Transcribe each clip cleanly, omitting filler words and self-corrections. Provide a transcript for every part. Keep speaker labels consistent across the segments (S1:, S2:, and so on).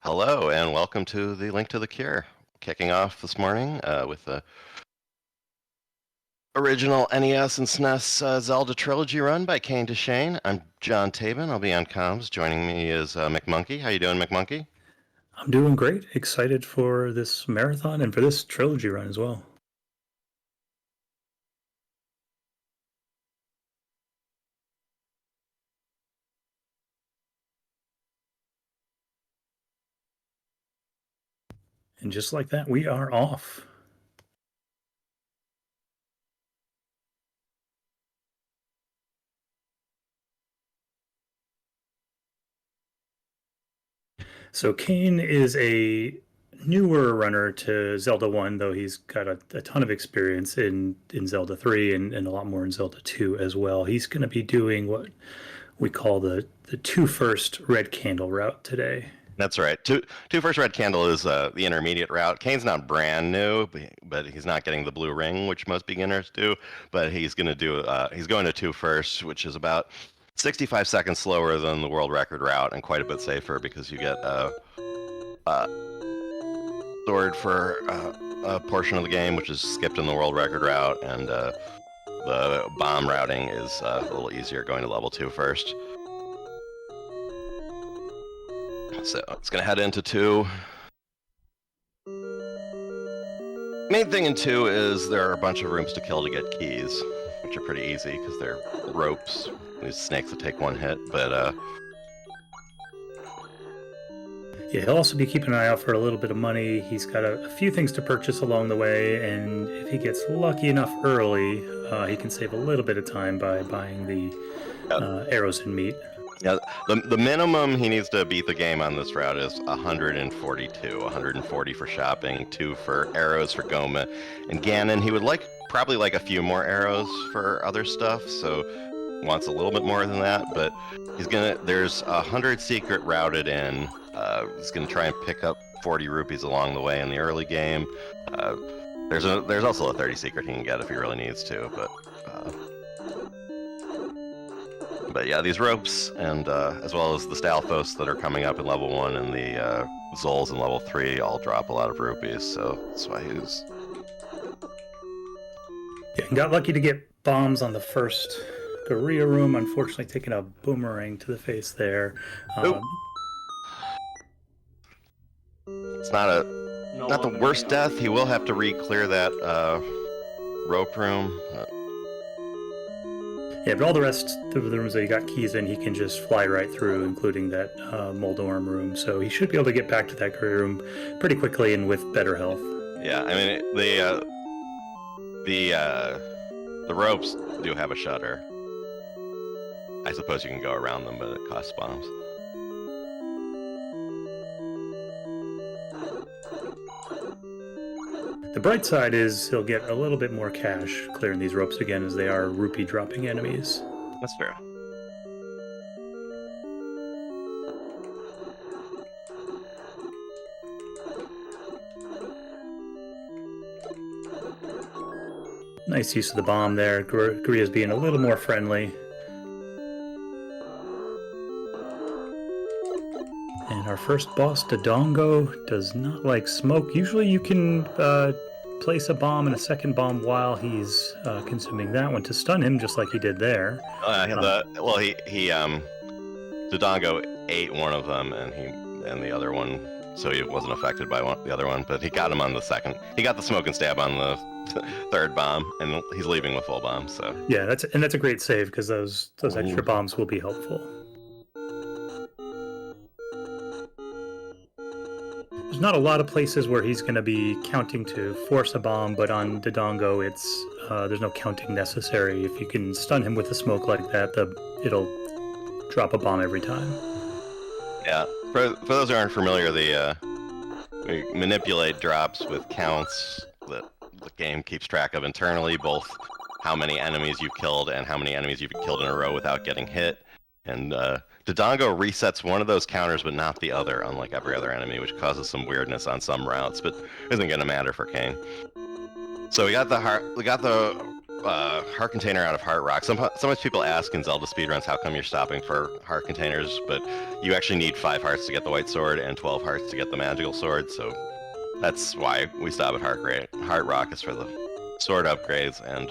S1: Hello, and welcome to the Link to the Cure. Kicking off this morning with the original NES and SNES Zelda Trilogy run by KainDeschain. I'm John Tabin. I'll be on comms. Joining me is McMonkey. How you doing, McMonkey?
S2: I'm doing great. Excited for this marathon and for this trilogy run as well. And just like that, we are off. So Kain is a newer runner to Zelda 1, though he's got a ton of experience in Zelda 3 and a lot more in Zelda 2 as well. He's going to be doing what we call the two first red candle route today.
S1: That's right. Two first red candle is the intermediate route. Kane's not brand new, but he's not getting the blue ring, which most beginners do. But he's going to do. He's going to two first, which is about 65 seconds slower than the world record route, and quite a bit safer because you get sword for a portion of the game, which is skipped in the world record route, and the bomb routing is a little easier going to level 2 first. So it's going to head into 2. Main thing in 2 is there are a bunch of rooms to kill to get keys, which are pretty easy because they're ropes. These snakes that take one hit, but
S2: Yeah, he'll also be keeping an eye out for a little bit of money. He's got a few things to purchase along the way, and if he gets lucky enough early, he can save a little bit of time by buying the arrows and meat.
S1: Yeah, the minimum he needs to beat the game on this route is 142. 140 for shopping, 2 for arrows for Goma, and Ganon. He would probably like a few more arrows for other stuff, so wants a little bit more than that. But there's 100 secret routed in. He's gonna try and pick up 40 rupees along the way in the early game. There's also a 30 secret he can get if he really needs to, But yeah, these ropes, and as well as the Stalfos that are coming up in level 1 and the Zols in level 3 all drop a lot of rupees, so that's why he's...
S2: Yeah, and got lucky to get bombs on the first Korea room, unfortunately taking a boomerang to the face there.
S1: It's not the worst death. He will have to re-clear that rope room.
S2: Yeah, but all the rest of the rooms that he got keys in, he can just fly right through, including that Moldorm room. So he should be able to get back to that Korea room pretty quickly and with better health.
S1: Yeah, I mean the ropes do have a shutter. I suppose you can go around them, but it costs bombs.
S2: The bright side is he'll get a little bit more cash clearing these ropes again, as they are rupee dropping enemies.
S1: That's fair.
S2: Nice use of the bomb there. Korea's being a little more friendly. And our first boss, Dodongo, does not like smoke. Usually you can place a bomb and a second bomb while he's consuming that one to stun him, just like he did there.
S1: Dodongo ate one of them, and the other one, so he wasn't affected by the other one. But he got him on the second. He got the smoke and stab on the third bomb, and he's leaving with full bomb. So
S2: yeah, that's a great save because those extra bombs will be helpful. There's not a lot of places where he's going to be counting to force a bomb, but on Dodongo, there's no counting necessary. If you can stun him with the smoke like that, it'll drop a bomb every time.
S1: Yeah, for those who aren't familiar, we manipulate drops with counts that the game keeps track of internally, both how many enemies you've killed and how many enemies you've killed in a row without getting hit. And Dodongo resets one of those counters, but not the other, unlike every other enemy, which causes some weirdness on some routes, but isn't going to matter for Kain. So we got the heart container out of heart rock. Sometimes people ask in Zelda speedruns, how come you're stopping for heart containers? But you actually need 5 hearts to get the white sword and 12 hearts to get the magical sword. So that's why we stop at heart rock is for the sword upgrades. And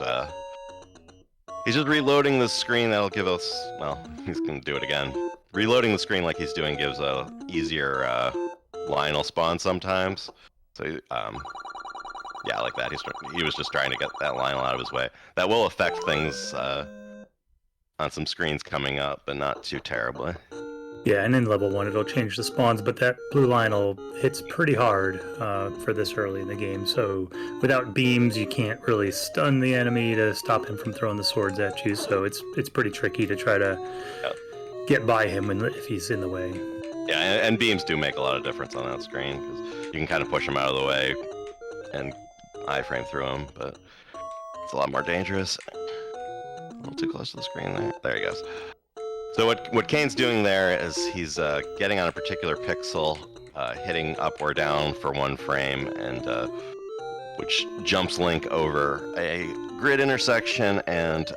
S1: he's just reloading the screen. That'll give us, well, he's gonna do it again. Reloading the screen like he's doing gives a easier Lionel spawn sometimes. So yeah, like that. He was just trying to get that Lionel out of his way. That will affect things on some screens coming up, but not too terribly.
S2: Yeah, and in level 1 it'll change the spawns, but that blue Lionel hits pretty hard for this early in the game, so without beams you can't really stun the enemy to stop him from throwing the swords at you, so it's pretty tricky to try to get by him if he's in the way.
S1: Yeah, and beams do make a lot of difference on that screen, because you can kind of push him out of the way and iframe through him, but it's a lot more dangerous. A little too close to the screen there. There he goes. So what Kain's doing there is he's getting on a particular pixel, hitting up or down for 1 frame, and which jumps Link over a grid intersection and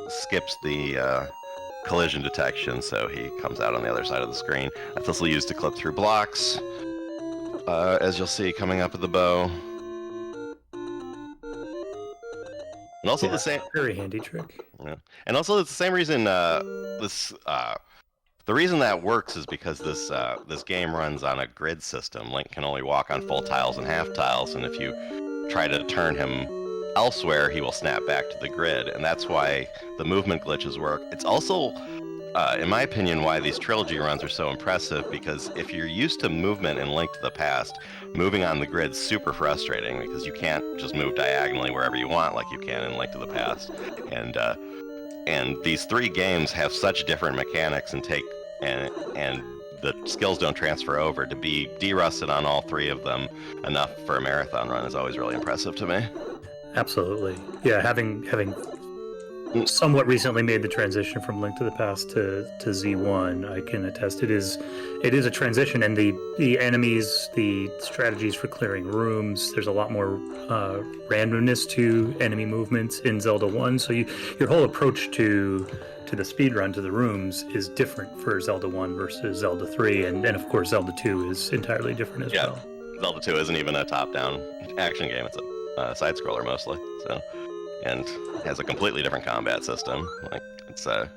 S1: skips the collision detection, so he comes out on the other side of the screen. That's also used to clip through blocks, as you'll see coming up at the bow. And also the same,
S2: very handy trick.
S1: Yeah. And also it's the same reason the reason that works is because this game runs on a grid system. Link can only walk on full tiles and half tiles, and if you try to turn him elsewhere, he will snap back to the grid, and that's why the movement glitches work. It's also, in my opinion, why these Trilogy runs are so impressive, because if you're used to movement in Link to the Past, moving on the grid's super frustrating, because you can't just move diagonally wherever you want like you can in Link to the Past. And these 3 games have such different mechanics and the skills don't transfer over. To be de-rusted on all 3 of them enough for a marathon run is always really impressive to me.
S2: Absolutely. Yeah, having somewhat recently made the transition from Link to the Past to Z1, I can attest it is a transition, and the enemies, the strategies for clearing rooms, there's a lot more randomness to enemy movements in Zelda 1, so your whole approach to the speedrun, to the rooms, is different for Zelda 1 versus Zelda 3, and of course Zelda 2 is entirely different as well.
S1: Zelda 2 isn't even a top-down action game, it's a side-scroller mostly, so, and has a completely different combat system. Like, it's So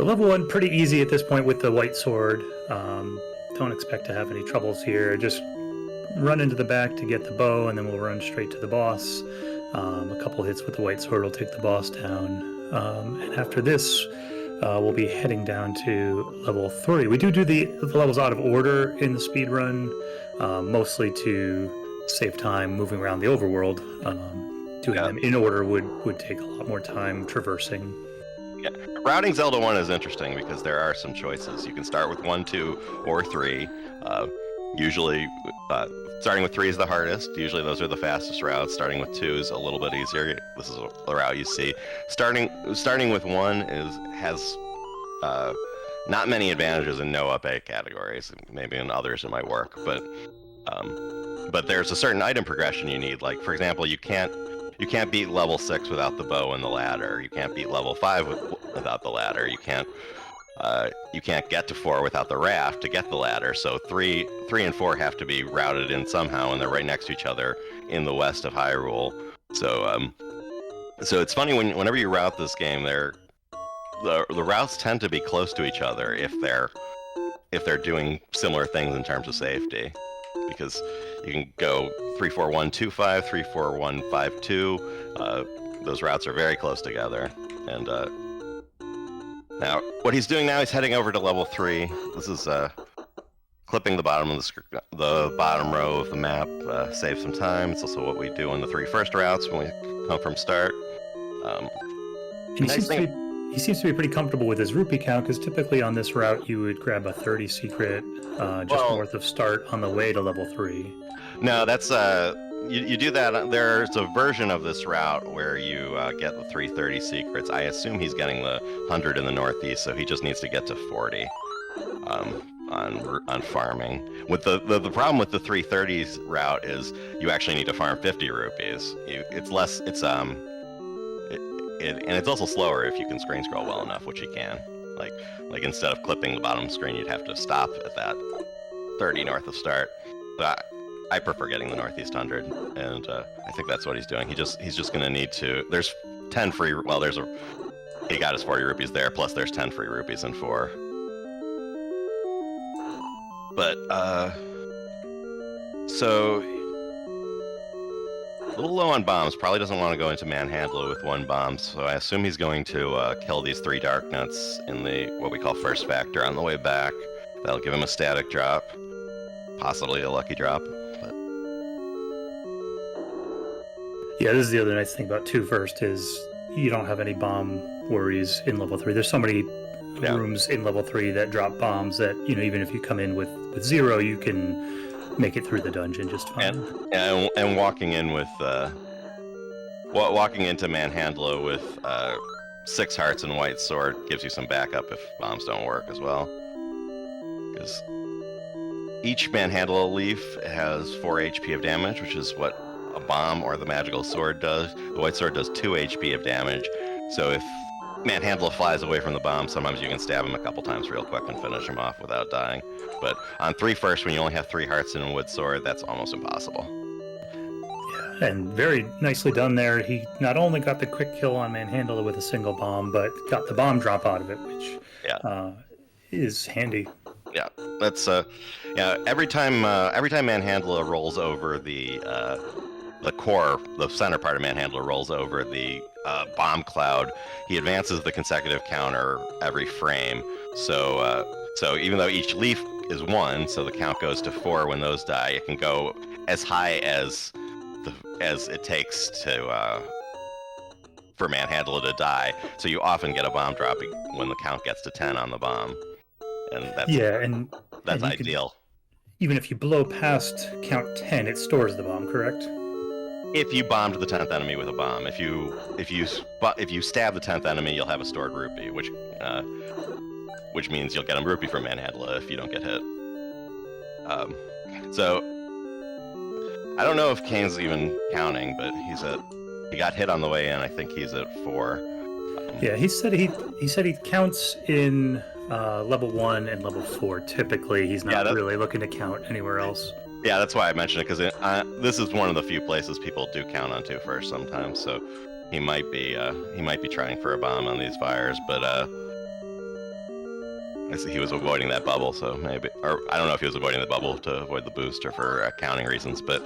S2: level 1, pretty easy at this point with the white sword. Don't expect to have any troubles here. Just run into the back to get the bow, and then we'll run straight to the boss. A couple hits with the white sword will take the boss down. And after this, we'll be heading down to level 3. We do the levels out of order in the speedrun, mostly to save time moving around the overworld. Doing them in order would take a lot more time traversing.
S1: Yeah, routing Zelda 1 is interesting because there are some choices. You can start with 1, 2, or 3. Usually, starting with 3 is the hardest. Usually those are the fastest routes. Starting with 2 is a little bit easier. This is the route you see. Starting with 1 has not many advantages in no Up+A categories. Maybe in others it might work, but there's a certain item progression you need. Like, for example, you can't beat level 6 without the bow and the ladder. You can't beat level 5 without the ladder. You can't get to 4 without the raft to get the ladder. So 3 and 4 have to be routed in somehow, and they're right next to each other in the west of Hyrule. So it's funny whenever you route this game, the routes tend to be close to each other if they're doing similar things in terms of safety, because you can go 3-4-1-2-5, 3-4-1-5-2. Those routes are very close together. And now, what he's doing now, he's heading over to level 3. This is clipping the bottom of the bottom row of the map, save some time. It's also what we do on the 3 first routes when we come from start.
S2: He seems to be pretty comfortable with his rupee count, because typically on this route you would grab a 30 secret north of start on the way to level 3.
S1: No, that's you do that. There's a version of this route where you get the 330 secrets. I assume he's getting the 100 in the northeast, so he just needs to get to 40. on farming. With the problem with the 330s route is you actually need to farm 50 rupees. It's less. It's and it's also slower if you can screen scroll well enough, which you can. Like instead of clipping the bottom screen, you'd have to stop at that 30 north of start. But I prefer getting the northeast 100, and I think that's what he's doing. He's just going to need to. There's 10 free. Well, he got his 40 rupees there. Plus, there's 10 free rupees in 4. But so a little low on bombs. Probably doesn't want to go into Manhandler with 1 bomb. So I assume he's going to kill these 3 dark nuts in the what we call first factor on the way back. That'll give him a static drop, possibly a lucky drop. But...
S2: Yeah, this is the other nice thing about 2 first is you don't have any bomb worries in level 3. There's so many rooms in level 3 that drop bombs that, even if you come in with 0, you can make it through the dungeon just fine.
S1: And walking in with walking into Manhandler with 6 hearts and white sword gives you some backup if bombs don't work as well. Because each Manhandler leaf has 4 HP of damage, which is what a bomb or the magical sword does. The white sword does 2 HP of damage. So if Manhandler flies away from the bomb, sometimes you can stab him a couple times real quick and finish him off without dying. But on 3 first, when you only have 3 hearts and a wood sword, that's almost impossible.
S2: Yeah, and very nicely done there. He not only got the quick kill on Manhandler with a single bomb, but got the bomb drop out of it, which is handy.
S1: Yeah, that's every time Manhandler rolls over the core, the center part of Manhandler rolls over the bomb cloud, he advances the consecutive counter every frame. So even though each leaf is 1, so the count goes to 4 when those die, it can go as high as it takes to for Manhandler to die. So you often get a bomb drop when the count gets to 10 on the bomb, and that's ideal.
S2: Even if you blow past count 10, it stores the bomb, correct?
S1: If you bombed the 10th enemy with a bomb, if you stab the 10th enemy, you'll have a stored rupee, which means you'll get a rupee from Manhandler if you don't get hit. So I don't know if Kain's even counting, but he got hit on the way in. I think he's at 4.
S2: Yeah, he said he counts in level 1 and level 4. Typically, he's not really looking to count anywhere else.
S1: Yeah, that's why I mentioned it, because this is one of the few places people do count on 2 first sometimes. So he might be trying for a bomb on these fires, but he was avoiding that bubble, so maybe, or I don't know if he was avoiding the bubble to avoid the boost or for counting reasons, but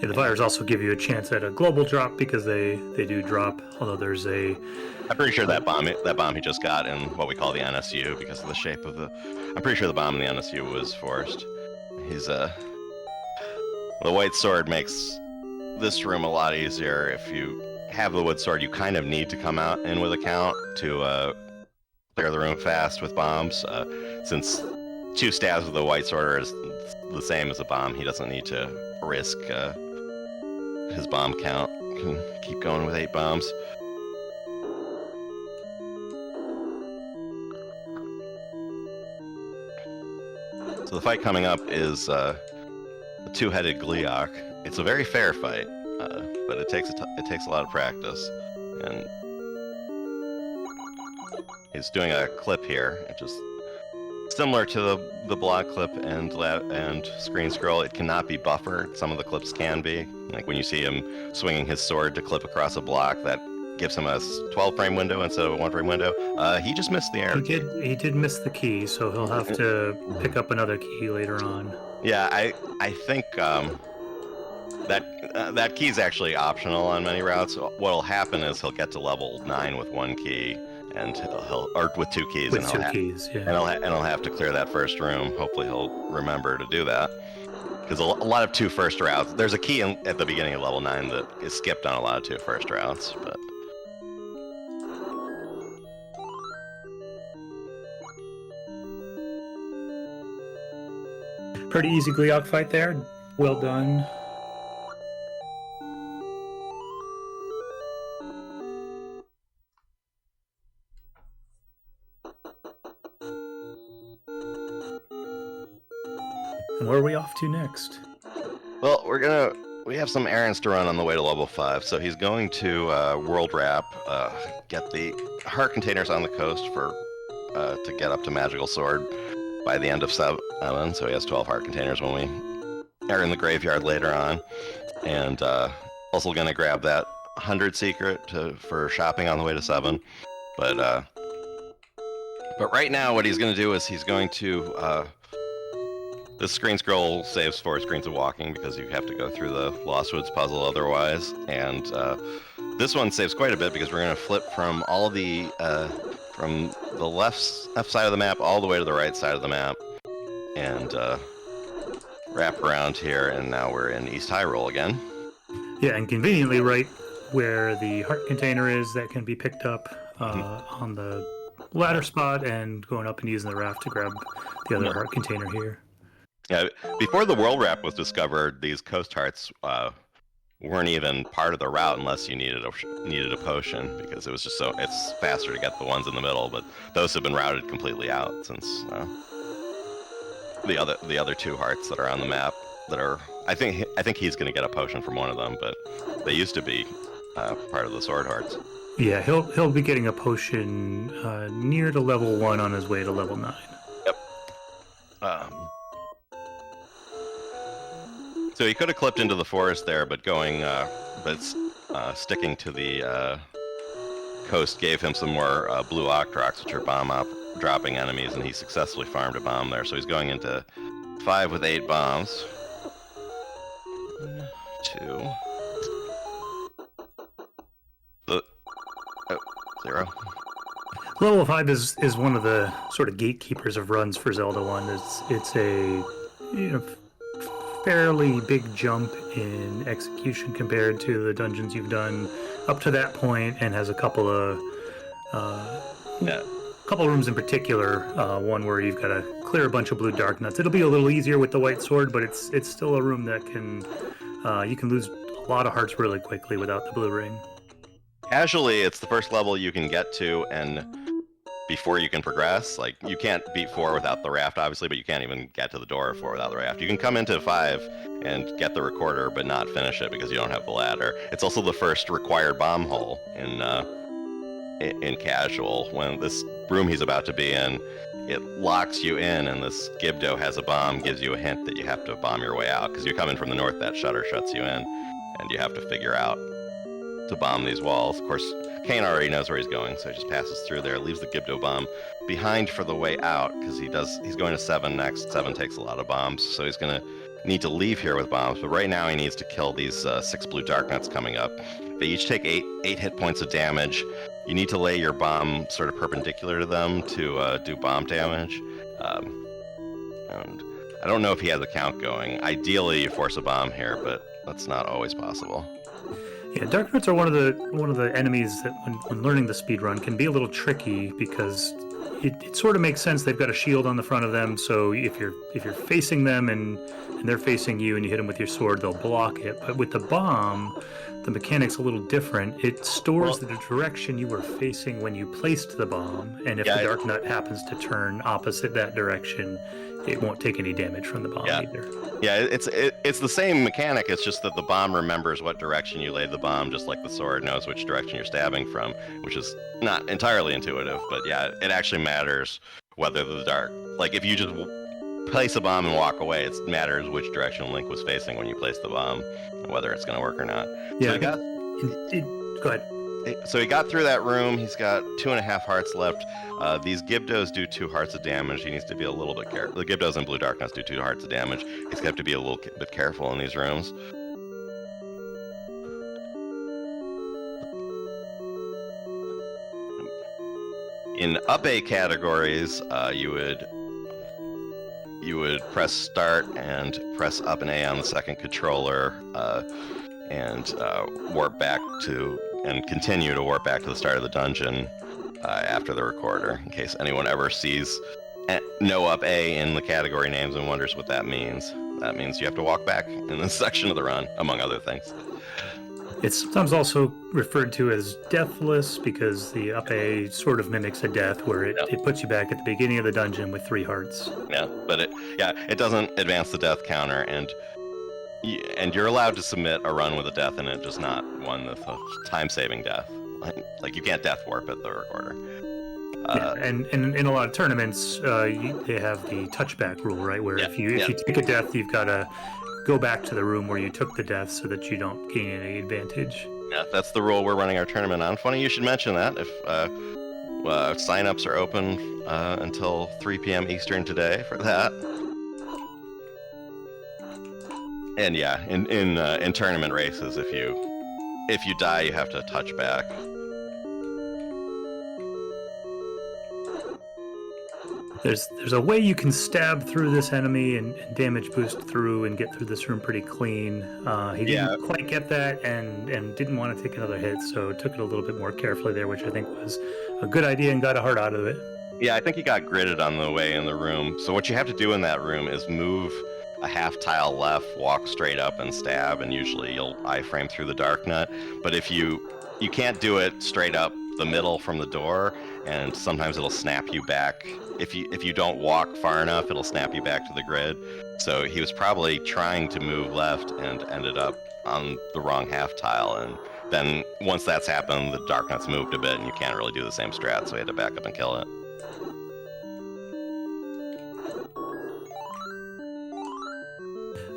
S2: yeah, the fires also give you a chance at a global drop because they do drop. Although there's
S1: I'm pretty sure that bomb he just got in what we call the NSU because of the shape of I'm pretty sure the bomb in the NSU was forced. The white sword makes this room a lot easier. If you have the wood sword, you kind of need to come out in with a count to clear the room fast with bombs. Since 2 stabs with the white sword is the same as a bomb, he doesn't need to risk his bomb count. He can keep going with 8 bombs. So the fight coming up is the 2-headed Gleeok. It's a very fair fight, but it takes a lot of practice. And he's doing a clip here, which is similar to the block clip and screen scroll. It cannot be buffered. Some of the clips can be. Like when you see him swinging his sword to clip across a block, that gives him a 12-frame window instead of a 1-frame window. He just missed the arrow.
S2: He did miss the key, so he'll have to pick up another key later on.
S1: Yeah, I think that key's actually optional on many routes. What'll happen is he'll get to level 9 with 1 key, and or with 2 keys,
S2: and
S1: he'll have to clear that first room. Hopefully he'll remember to do that. Because a lot of 2 first routes, there's a key at the beginning of level 9 that is skipped on a lot of 2 first routes, but.
S2: Pretty easy Gleeok fight there. Well done. to next?
S1: Well, we have some errands to run on the way to level 5, so he's going to World Wrap, get the heart containers on the coast to get up to Magical Sword by the end of 7, so he has 12 heart containers when we are in the graveyard later on. And also going to grab that 100 secret for shopping on the way to 7. But right now what he's going to do is he's going to... this screen scroll saves 4 screens of walking because you have to go through the Lost Woods puzzle otherwise. And this one saves quite a bit because we're going to flip from from the left side of the map all the way to the right side of the map. And wrap around here, and now we're in East Hyrule again.
S2: Yeah, and conveniently right where the heart container is, that can be picked up on the ladder spot and going up and using the raft to grab the other heart container here.
S1: Yeah, before the World Wrap was discovered, these coast hearts weren't even part of the route unless you needed a potion, because it was just it's faster to get the ones in the middle. But those have been routed completely out since the other 2 hearts that are on the map that are. I think he's going to get a potion from one of them, but they used to be part of the sword hearts.
S2: Yeah, he'll be getting a potion near to level 1 on his way to level 9.
S1: Yep. So he could have clipped into the forest there, but sticking to the coast gave him some more blue octrox, which are bomb dropping enemies, and he successfully farmed a bomb there. So he's going into 5 with 8 bombs. 2. 0.
S2: Level 5 is one of the sort of gatekeepers of runs for Zelda 1. It's a fairly big jump in execution compared to the dungeons you've done up to that point, and has a couple of rooms in particular. One where you've got to clear a bunch of blue dark nuts. It'll be a little easier with the white sword, but it's still a room that you can lose a lot of hearts really quickly without the blue ring.
S1: Casually, it's the first level you can get to, and before you can progress, like, you can't beat 4 without the raft, obviously, but you can't even get to the door of 4 without the raft. You can come into 5 and get the recorder, but not finish it because you don't have the ladder. It's also the first required bomb hole in casual. When this room he's about to be in, it locks you in, and this Gibdo has a bomb, gives you a hint that you have to bomb your way out, because you're coming from the north, that shutter shuts you in, and you have to figure out to bomb these walls. Of course, Kain already knows where he's going, so he just passes through there, leaves the Gibdo bomb behind for the way out, because he's going to 7 next. 7 takes a lot of bombs, so he's going to need to leave here with bombs, but right now he needs to kill these 6 blue dark nuts coming up. They each take 8 hit points of damage. You need to lay your bomb sort of perpendicular to them to do bomb damage. And I don't know if he has a count going. Ideally, you force a bomb here, but that's not always possible.
S2: Yeah, dark nuts are one of the enemies that, when learning the speedrun, can be a little tricky, because it sort of makes sense. They've got a shield on the front of them, so if you're facing them and they're facing you and you hit them with your sword, they'll block it. But with the bomb, the mechanic's a little different. It stores the direction you were facing when you placed the bomb, and if the dark nut happens to turn opposite that direction, it won't take any damage from the bomb either.
S1: Yeah, it's the same mechanic. It's just that the bomb remembers what direction you laid the bomb, just like the sword knows which direction you're stabbing from, which is not entirely intuitive. But yeah, it actually matters whether the dark... Like, if you just place a bomb and walk away, it matters which direction Link was facing when you placed the bomb, and whether it's going to work or not.
S2: Yeah,
S1: So
S2: go ahead.
S1: So he got through that room. He's got 2.5 hearts left. These Gibdos do 2 hearts of damage. He needs to be a little bit careful. The Gibdos and Blue Darkness do 2 hearts of damage. He's going to have to be a little bit careful in these rooms. In Up+A categories, you would press start and press up and A on the second controller, and warp back to, and continue to warp back to the start of the dungeon after the recorder, in case anyone ever sees no Up+A in the category names and wonders what that means. That means you have to walk back in this section of the run, among other things.
S2: It's sometimes also referred to as deathless because the Up+A sort of mimics a death where it puts you back at the beginning of the dungeon with 3 hearts.
S1: Yeah, but it doesn't advance the death counter, and you're allowed to submit a run with a death in it, just not one with a time-saving death. Like you can't death warp at the recorder.
S2: And in a lot of tournaments, they have the touchback rule, right? Where if you take a death, you've got to go back to the room where you took the death so that you don't gain any advantage.
S1: Yeah, that's the rule we're running our tournament on. Funny you should mention that. If sign-ups are open until 3 p.m. Eastern today for that. And yeah, in tournament races, if you die, you have to touch back.
S2: There's a way you can stab through this enemy and damage boost through and get through this room pretty clean. He didn't quite get that and didn't want to take another hit, so took it a little bit more carefully there, which I think was a good idea and got a heart out of it.
S1: Yeah, I think he got gridded on the way in the room. So what you have to do in that room is move a half tile left, walk straight up and stab, and usually you'll iframe through the dark nut. But if you can't do it straight up the middle from the door, and sometimes it'll snap you back. If you don't walk far enough, it'll snap you back to the grid. So he was probably trying to move left and ended up on the wrong half tile, and then once that's happened, the dark nut's moved a bit and you can't really do the same strat, so he had to back up and kill it.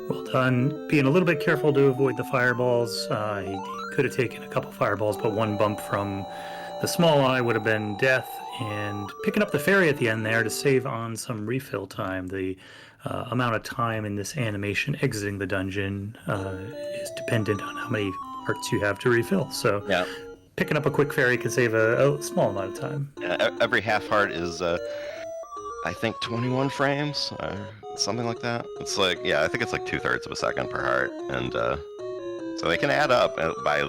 S2: Well done. Being a little bit careful to avoid the fireballs. He could have taken a couple fireballs, but one bump from the small eye would have been death, and picking up the fairy at the end there to save on some refill time. The amount of time in this animation exiting the dungeon is dependent on how many hearts you have to refill. So picking up a quick fairy can save a small amount of time.
S1: Every half heart is, I think, 21 frames, or something like that. It's like, I think it's like 2/3 of a second per heart, and so they can add up by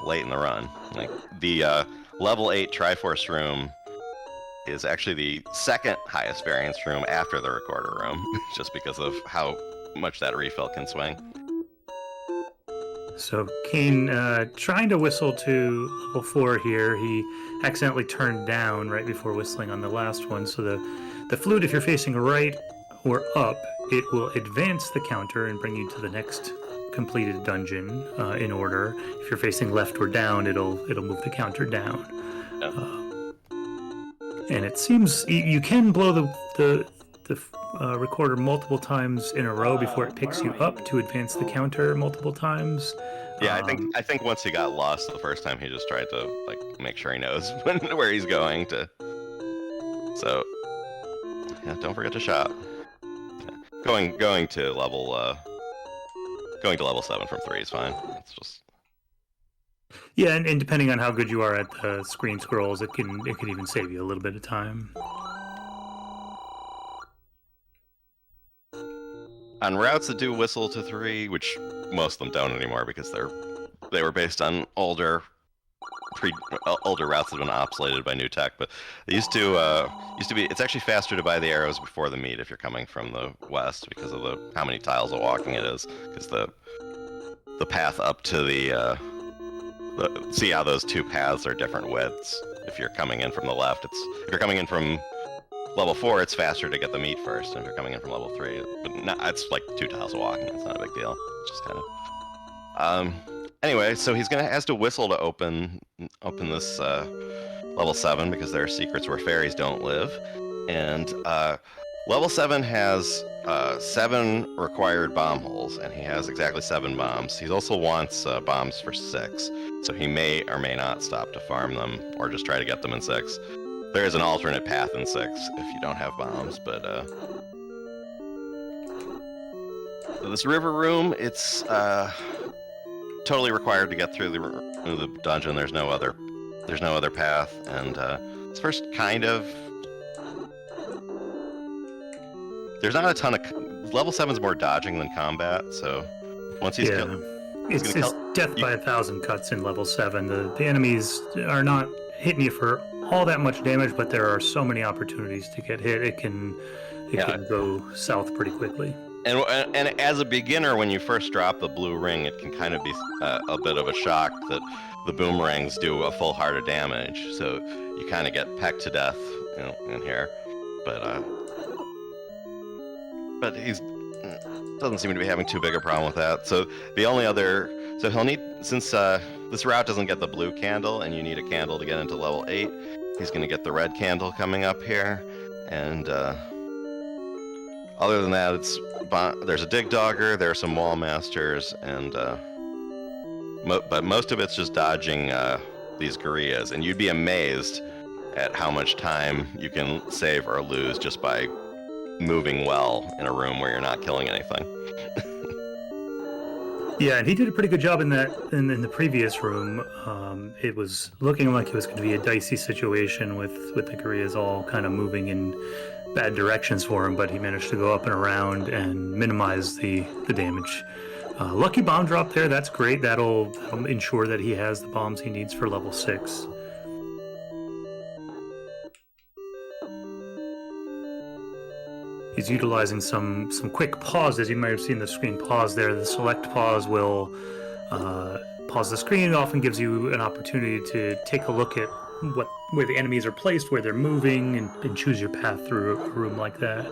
S1: late in the run. Like the level 8 Triforce room is actually the second highest variance room after the recorder room, just because of how much that refill can swing.
S2: So Kain trying to whistle to level 4 here. He accidentally turned down right before whistling on the last one. So the flute, if you're facing right or up, it will advance the counter and bring you to the next completed dungeon in order. If you're facing left or down, it'll move the counter down. And it seems you can blow the recorder multiple times in a row before it picks you up to advance the counter multiple times.
S1: Yeah, I think once he got lost the first time, he just tried to make sure he knows where he's going to. So don't forget to shop. Going to level 7 from 3 is fine. It's just
S2: and depending on how good you are at the screen scrolls, it can even save you a little bit of time.
S1: On routes that do whistle to 3, which most of them don't anymore because they were based on older routes that have been obsoleted by new tech, but they used to be. It's actually faster to buy the arrows before the meat if you're coming from the west because of how many tiles of walking it is. Because the path up to see how those two paths are different widths. If you're coming in from the left, if you're coming in from level 4, it's faster to get the meat first, and if you're coming in from level 3, it's like 2 tiles of walking. It's not a big deal. It's just kind of. Anyway, so has to whistle to open this level 7 because there are secrets where fairies don't live, and level 7 has 7 required bomb holes, and he has exactly 7 bombs. He also wants bombs for 6, so he may or may not stop to farm them or just try to get them in 6. There is an alternate path in 6 if you don't have bombs, but this river room, it's totally required to get through the dungeon. There's no other path, and it's first kind of. There's not a ton of level 7's more dodging than combat, so once he's killed,
S2: it's death by 1,000 cuts in level 7. The enemies are not hitting you for all that much damage, but there are so many opportunities to get hit. It can go south pretty quickly.
S1: And as a beginner, when you first drop the blue ring, it can kind of be a bit of a shock that the boomerangs do a full heart of damage. So you kind of get pecked to death, in here. But he's doesn't seem to be having too big a problem with that. So the only other, so he'll need, since this route doesn't get the blue candle, and you need a candle to get into level 8, he's going to get the red candle coming up here, and other than that, there's a dig dogger, there are some wall masters, and but most of it's just dodging these gorillas, and you'd be amazed at how much time you can save or lose just by moving well in a room where you're not killing anything.
S2: Yeah, and he did a pretty good job in that in the previous room. It was looking like it was going to be a dicey situation with the gorillas all kind of moving in bad directions for him, but he managed to go up and around and minimize the damage. Lucky bomb drop there, that's great. That'll ensure that he has the bombs he needs for level 6. He's utilizing some quick pauses. You might have seen the screen pause there. The select pause will pause the screen. It often gives you an opportunity to take a look at where the enemies are placed, where they're moving, and choose your path through a room like that.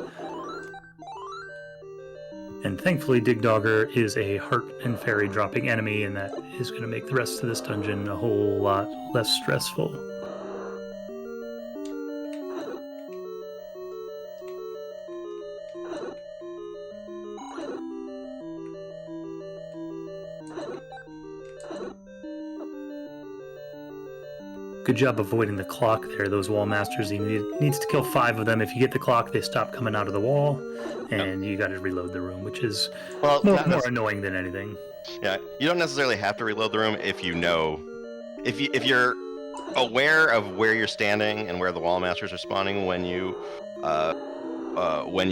S2: And thankfully, Dig Dogger is a heart and fairy dropping enemy, and that is going to make the rest of this dungeon a whole lot less stressful. Good job avoiding the clock there. Those wall masters, he needs to kill 5 of them. If you get the clock, they stop coming out of the wall, and you got to reload the room, which is more annoying than anything.
S1: Yeah, you don't necessarily have to reload the room if you know, if you're aware of where you're standing and where the wall masters are spawning when you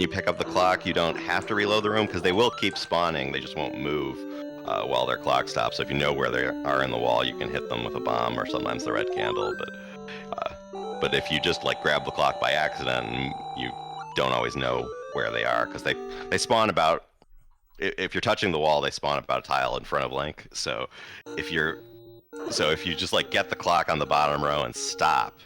S1: pick up the clock. You don't have to reload the room because they will keep spawning. They just won't move while their clock stops. So if you know where they are in the wall, you can hit them with a bomb or sometimes the red candle. But if you just like grab the clock by accident, you don't always know where they are because they spawn about. If you're touching the wall, they spawn about a tile in front of Link. So if you just like get the clock on the bottom row and stop,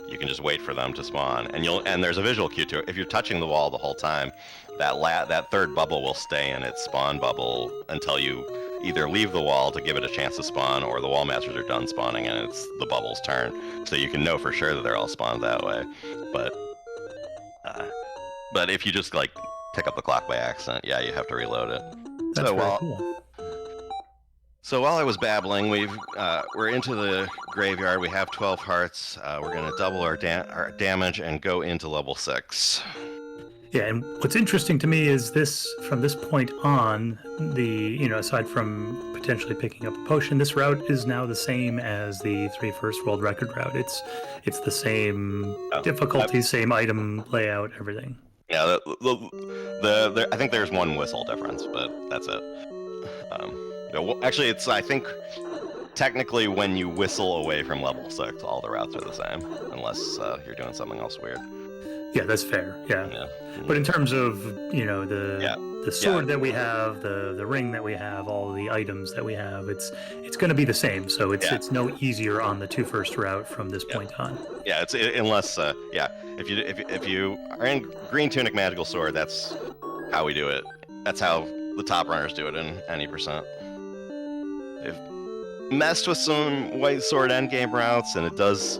S1: you can just wait for them to spawn, and there's a visual cue to it. If you're touching the wall the whole time, that third bubble will stay in its spawn bubble until you either leave the wall to give it a chance to spawn, or the wall masters are done spawning and it's the bubble's turn. So you can know for sure that they're all spawned that way. But if you just like pick up the clock by accident, yeah, you have to reload it.
S2: That's very cool.
S1: So while I was babbling, we're into the graveyard. We have 12 hearts. We're going to double our damage and go into level 6.
S2: Yeah, and what's interesting to me is from this point on, aside from potentially picking up a potion, this route is now the same as the 3 First World Record route. It's the same difficulty, same item layout, everything.
S1: Yeah, I think there's one whistle difference, but that's it. Actually, it's, I think, technically when you whistle away from level 6, all the routes are the same, unless you're doing something else weird.
S2: Yeah, that's fair. Yeah. But in terms of, the sword that we have, the ring that we have, all the items that we have, it's going to be the same. So it's no easier on the 2 First route from this point on. Yeah,
S1: unless if you are in Green Tunic Magical Sword, that's how we do it. That's how the top runners do it in any percent. They've messed with some White Sword endgame routes, and it does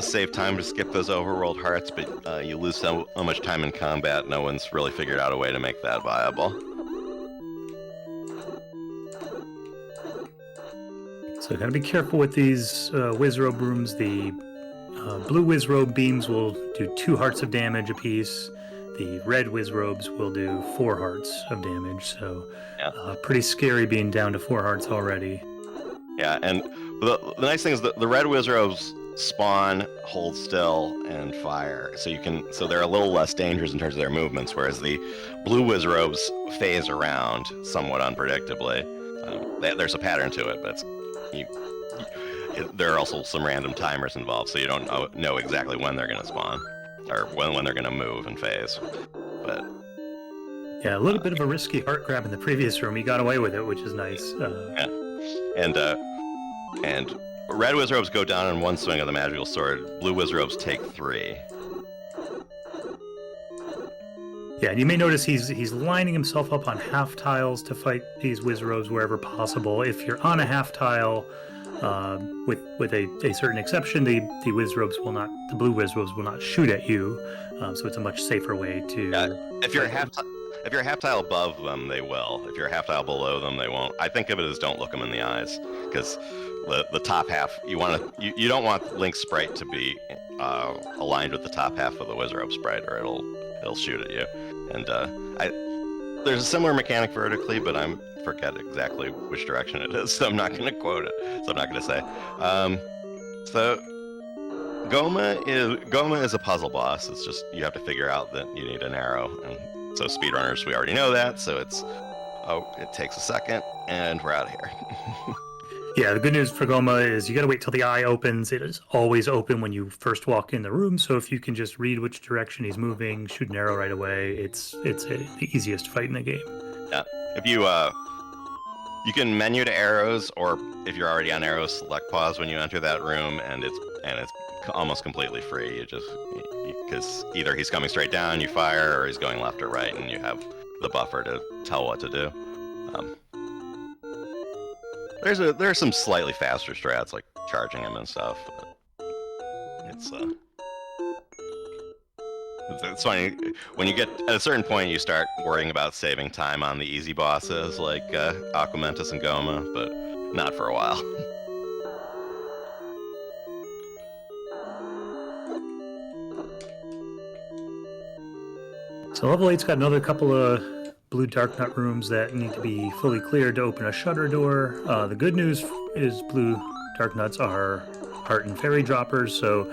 S1: save time to skip those overworld hearts, but you lose so much time in combat. No one's really figured out a way to make that viable.
S2: So gotta be careful with these Wizrobe rooms. The blue Wizrobe beams will do 2 hearts of damage apiece. The red Wizrobes will do 4 hearts of damage. So pretty scary being down to 4 hearts already.
S1: Yeah, and the nice thing is that the red Wizrobes spawn, hold still, and fire. So they're a little less dangerous in terms of their movements, whereas the blue Wizrobes phase around somewhat unpredictably. There's a pattern to it, but there are also some random timers involved, so you don't know exactly when they're going to spawn, or when they're going to move and phase. But
S2: Yeah, a little bit of a risky heart grab in the previous room. He got away with it, which is nice.
S1: Yeah. And red Wizrobes go down in one swing of the magical sword. Blue Wizrobes take 3.
S2: Yeah, and you may notice he's lining himself up on half tiles to fight these Wizrobes wherever possible. If you're on a half tile, with a certain exception, the blue Wizrobes will not shoot at you. So it's a much safer way to.
S1: Yeah, if you're a half tile above them, they will. If you're a half tile below them, they won't. I think of it as don't look them in the eyes, because the top half you you don't want Link's sprite to be aligned with the top half of the Wizrobe sprite, or it'll shoot at you. And there's a similar mechanic vertically, but I forget exactly which direction it is, so I'm not going to quote it. So I'm not going to say. So Goma is a puzzle boss. It's just you have to figure out that you need an arrow. And so speedrunners, we already know that. So it takes a second, and we're out of here.
S2: Yeah, the good news for Goma is you got to wait till the eye opens. It is always open when you first walk in the room. So if you can just read which direction he's moving, shoot an arrow right away, it's the easiest fight in the game.
S1: Yeah, if you can menu to arrows, or if you're already on arrows, select pause when you enter that room, and it's almost completely free. Because either he's coming straight down, you fire, or he's going left or right, and you have the buffer to tell what to do. There are some slightly faster strats, like charging him and stuff. But it's funny when you get at a certain point, you start worrying about saving time on the easy bosses like Aquamentus and Goma, but not for a while.
S2: So level 8's got another couple of blue dark nut rooms that need to be fully cleared to open a shutter door. The good news is blue dark nuts are heart and fairy droppers, so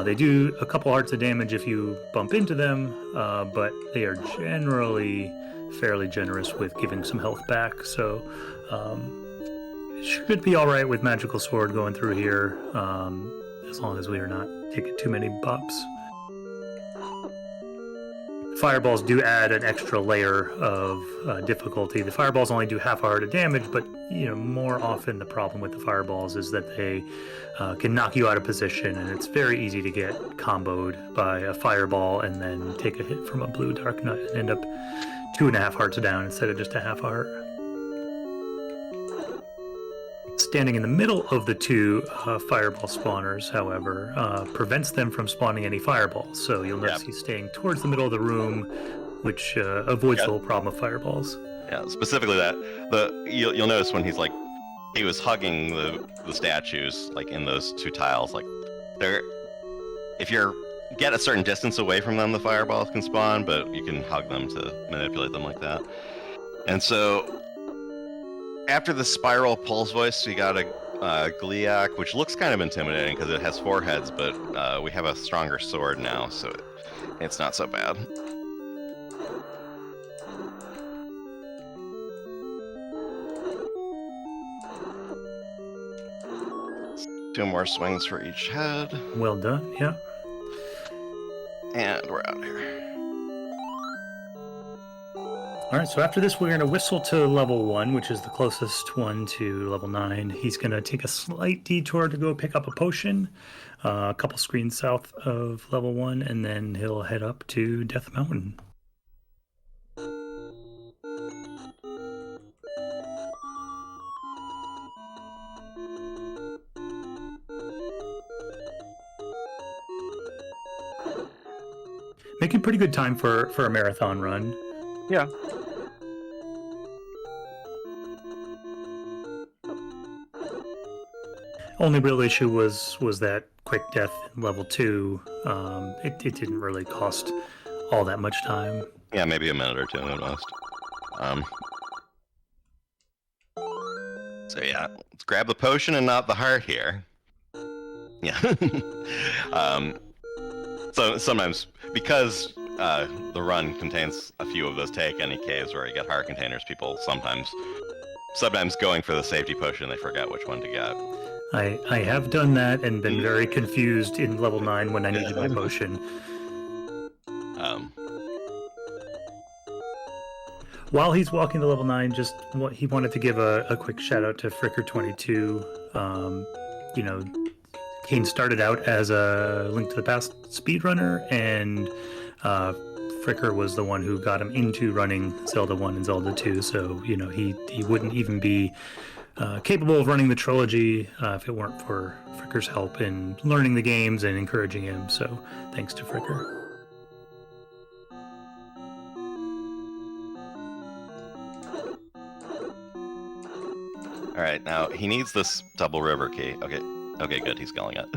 S2: they do a couple hearts of damage if you bump into them, but they are generally fairly generous with giving some health back, so it should be alright with Magical Sword going through here, as long as we are not taking too many bops. Fireballs do add an extra layer of difficulty. The fireballs only do half a heart of damage, but more often the problem with the fireballs is that they can knock you out of position, and it's very easy to get comboed by a fireball and then take a hit from a blue dark nut and end up 2.5 hearts down instead of just a half a heart. Standing in the middle of the two fireball spawners, however, prevents them from spawning any fireballs. So you'll notice he's staying towards the middle of the room, which avoids the whole problem of fireballs. Yeah,
S1: specifically that. You'll notice when he was hugging the statues, like in those two tiles, like if you're get a certain distance away from them, the fireballs can spawn, but you can hug them to manipulate them like that. And so after the spiral pulse voice, we got a Gliak, which looks kind of intimidating because it has 4 heads, but we have a stronger sword now, so it's not so bad. 2 more swings for each head.
S2: Well done, yeah.
S1: And we're out here.
S2: Alright, so after this, we're going to whistle to level 1, which is the closest one to level 9. He's going to take a slight detour to go pick up a potion, a couple screens south of level 1, and then he'll head up to Death Mountain. Making pretty good time for a marathon run.
S1: Yeah.
S2: Only real issue was that quick death in level 2. It didn't really cost all that much time.
S1: Yeah, maybe a minute or 2 at most. So yeah, let's grab the potion and not the heart here. Yeah. So sometimes, because the run contains a few of those take any caves where you get heart containers, people sometimes going for the safety potion, they forget which one to get.
S2: I have done that and been very confused in level 9 when I needed my potion. While he's walking to level 9, just he wanted to give a quick shout out to Fricker22. You know, Kain started out as a Link to the Past speedrunner, and Fricker was the one who got him into running Zelda 1 and Zelda 2. So, you know, he wouldn't even be capable of running the trilogy if it weren't for Fricker's help in learning the games and encouraging him. So, thanks to Fricker.
S1: All right, now he needs this double river key. Okay, good. He's going it.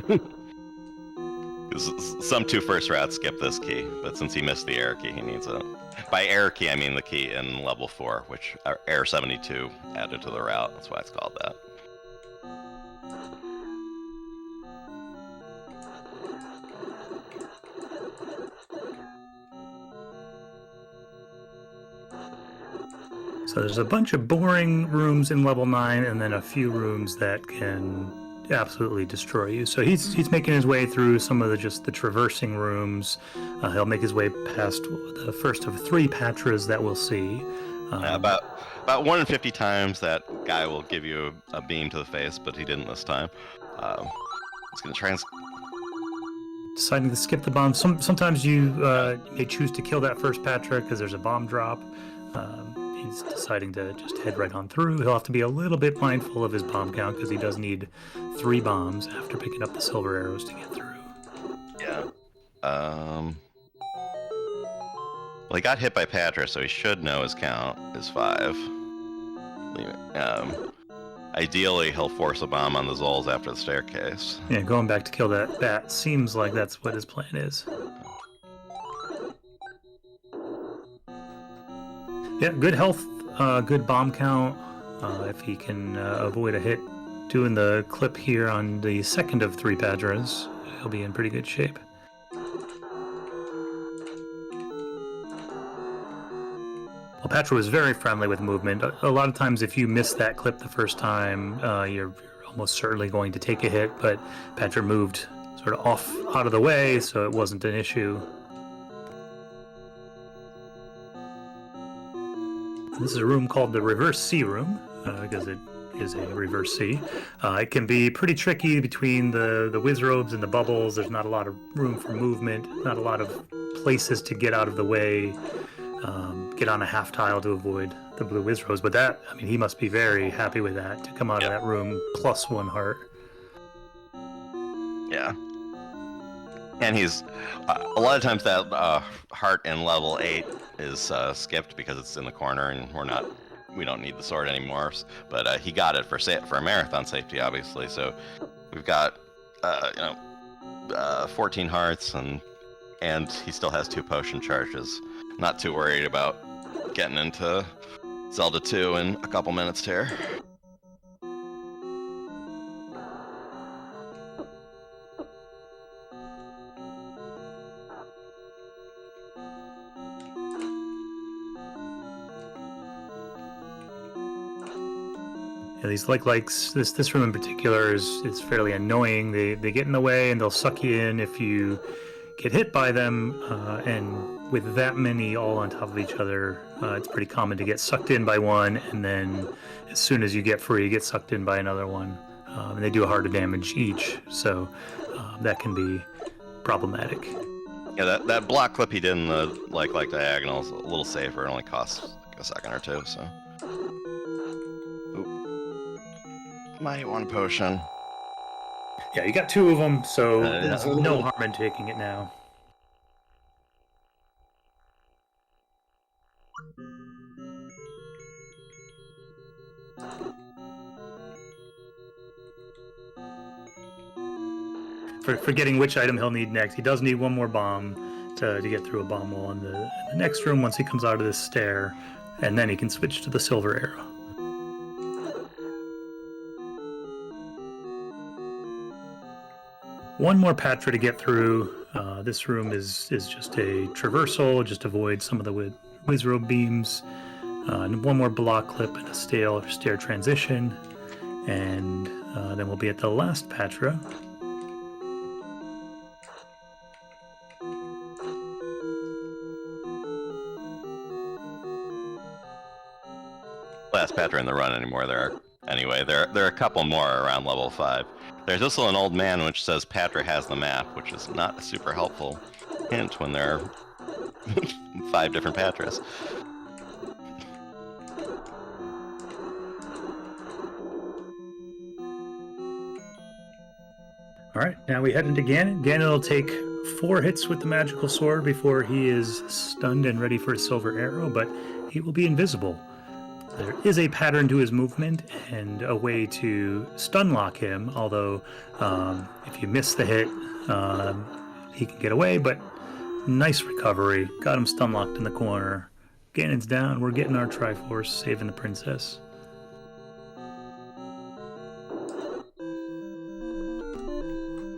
S1: Some 2 first routes skip this key, but since he missed the error key, he needs it. By error key, I mean the key in level 4, which error 72 added to the route. That's why it's called that.
S2: So there's a bunch of boring rooms in level 9, and then a few rooms that can absolutely destroy you. So he's making his way through some of the traversing rooms. He'll make his way past the first of 3 Patras that we'll see.
S1: About 1 in 50 times that guy will give you a beam to the face, but he didn't this time. He's gonna try and
S2: deciding to skip the bomb. Sometimes you may choose to kill that first Patra because there's a bomb drop. He's deciding to just head right on through. He'll have to be a little bit mindful of his bomb count because he does need 3 bombs after picking up the silver arrows to get through.
S1: Yeah. Well, he got hit by Patra, so he should know his count is 5. Ideally, he'll force a bomb on the Zols after the staircase.
S2: Yeah, going back to kill that bat seems like that's what his plan is. Yeah, good health, good bomb count. If he can avoid a hit doing the clip here on the second of 3 Padras, he'll be in pretty good shape. Well, Patra was very friendly with movement. A lot of times if you miss that clip the first time, you're almost certainly going to take a hit, but Patra moved sort of off out of the way, so it wasn't an issue. This is a room called the Reverse C room, because it is a reverse C. It can be pretty tricky between the Wizrobes and the bubbles. There's not a lot of room for movement, not a lot of places to get out of the way, get on a half tile to avoid the blue Wizrobes. But that, I mean, he must be very happy with that, to come out of that room plus 1 heart.
S1: Yeah. And he's a lot of times that heart in level 8 is skipped because it's in the corner and we don't need the sword anymore. But he got it for a marathon safety, obviously. So we've got 14 hearts and he still has 2 potion charges. Not too worried about getting into Zelda 2 in a couple minutes here.
S2: Yeah, these likes, this room in particular is fairly annoying. They get in the way and they'll suck you in if you get hit by them, and with that many all on top of each other, it's pretty common to get sucked in by one, and then as soon as you get free, you get sucked in by another one. And they do a heart of damage each, so that can be problematic.
S1: Yeah, that block clip he did in the like diagonal is a little safer. It only costs like a second or 2, so. Might want a potion.
S2: Yeah, you got 2 of them, so there's no harm in taking it now. Forgetting which item he'll need next. He does need 1 more bomb to get through a bomb wall in the next room once he comes out of this stair, and then he can switch to the silver arrow. One more Patra to get through. This room is just a traversal, just avoid some of the Wizrobe beams. And 1 more block clip and a stair transition. And then we'll be at the last Patra.
S1: last Patra in the run anymore. There are a couple more around level 5. There's also an old man which says Patra has the map, which is not a super helpful hint when there are 5 different Patras.
S2: All right, now we head into Ganon. Ganon will take 4 hits with the magical sword before he is stunned and ready for a silver arrow, but he will be invisible. There is a pattern to his movement and a way to stun lock him, although if you miss the hit, he can get away, but nice recovery. Got him stun locked in the corner. Ganon's down. We're getting our Triforce, saving the princess.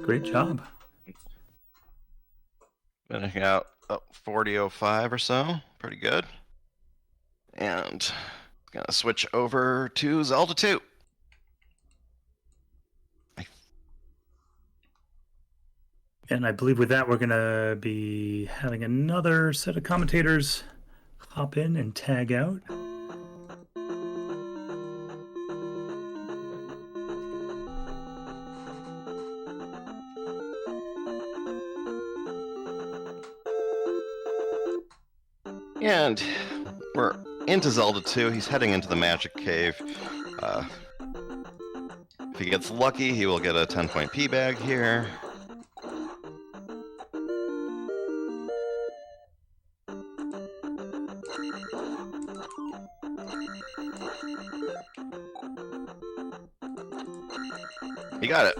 S2: Great job.
S1: Finishing out 40:05 or so. Pretty good. And gonna switch over to Zelda 2.
S2: And I believe with that, we're going to be having another set of commentators hop in and tag out.
S1: And we're into Zelda 2. He's heading into the Magic Cave. If he gets lucky, he will get a 10-point P-bag here. He got it.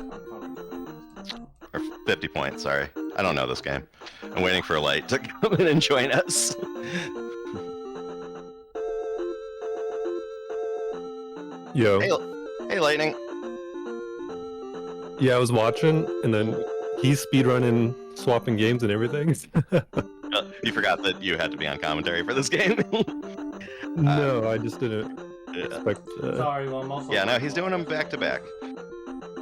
S1: Or 50 points, sorry. I don't know this game. I'm waiting for Light to come in and join us.
S3: Yo.
S1: Hey, Lightning.
S3: Yeah, I was watching, and then he's speedrunning, swapping games and everything.
S1: You forgot that you had to be on commentary for this game?
S3: No, I just didn't expect...
S4: Sorry, well, I'm also...
S1: Yeah, no, he's doing them back-to-back.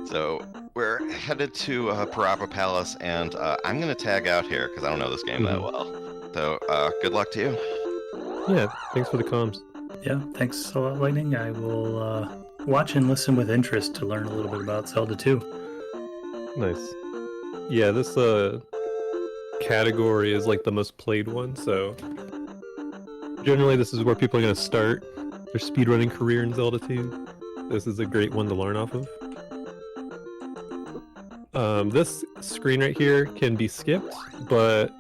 S1: So, we're headed to Parappa Palace, and I'm going to tag out here, because I don't know this game that well. So, good luck to you.
S3: Yeah, thanks for the comms.
S2: Yeah, thanks a lot, Lightning. I will watch and listen with interest to learn a little bit about Zelda 2.
S3: Nice. Yeah, this category is like the most played one, so generally this is where people are going to start their speedrunning career in Zelda 2. This is a great one to learn off of. This screen right here can be skipped, but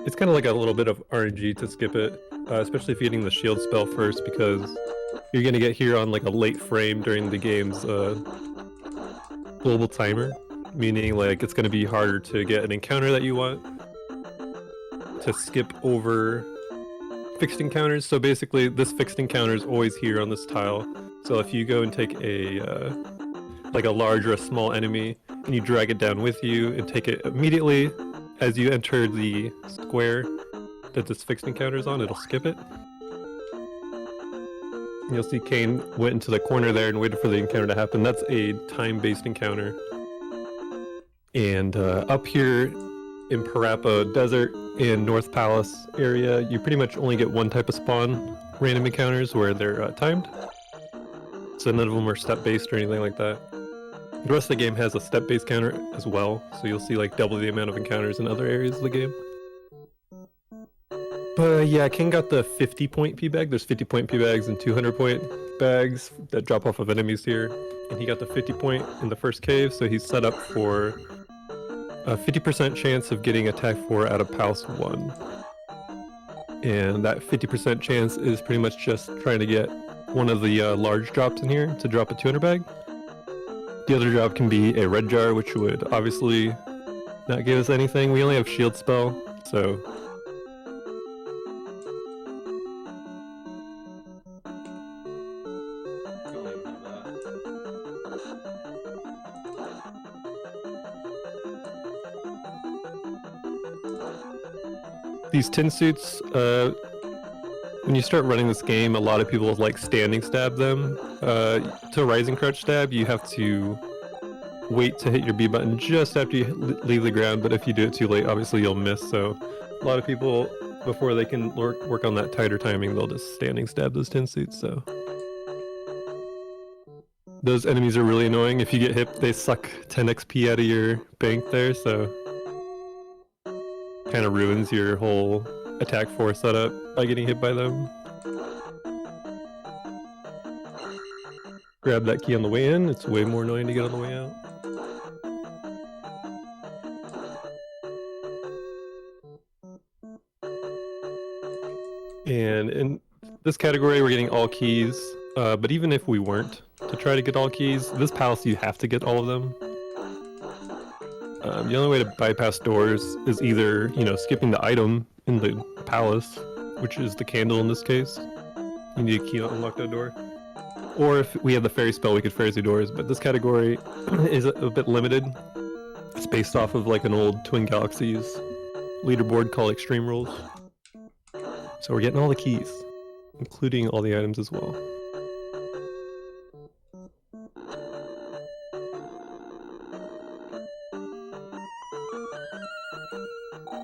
S3: it's kind of like a little bit of RNG to skip it, especially if you're getting the shield spell first, because you're going to get here on like a late frame during the game's global timer, meaning like it's going to be harder to get an encounter that you want, to skip over fixed encounters. So basically this fixed encounter is always here on this tile. So if you go and take a like a large or a small enemy and you drag it down with you and take it immediately as you enter the square that this fixed encounter is on, it'll skip it. And you'll see Kain went into the corner there and waited for the encounter to happen. That's a time-based encounter. And up here in Parappa Desert in North Palace area, you pretty much only get one type of spawn random encounters where they're timed. So none of them are step-based or anything like that. The rest of the game has a step-based counter as well, so you'll see like double the amount of encounters in other areas of the game. But yeah, King got the 50-point P-bag. There's 50-point P-bags and 200-point bags that drop off of enemies here. And he got the 50-point in the first cave, so he's set up for a 50% chance of getting attack 4 out of Palace 1. And that 50% chance is pretty much just trying to get one of the large drops in here to drop a 200 bag. The other drop can be a red jar, which would obviously not give us anything. We only have shield spell, so... These tin suits, when you start running this game, a lot of people like standing stab them. To rising crouch stab, you have to wait to hit your B button just after you leave the ground, but if you do it too late, obviously you'll miss. So a lot of people, before they can work on that tighter timing, they'll just standing stab those tin suits. So Those enemies are really annoying. If you get hit, they suck 10 XP out of your bank there, so kind of ruins your whole attack 4 setup by getting hit by them. Grab that key on the way in. It's way more annoying to get on the way out. And in this category, we're getting all keys. But even if we weren't to try to get all keys, this palace you have to get all of them. The only way to bypass doors is either, skipping the item in the palace, which is the candle in this case. You need a key to unlock that door. Or if we had the fairy spell, we could fairy through doors. But this category is a bit limited. It's based off of like an old Twin Galaxies leaderboard called Extreme Rules. So we're getting all the keys, including all the items as well.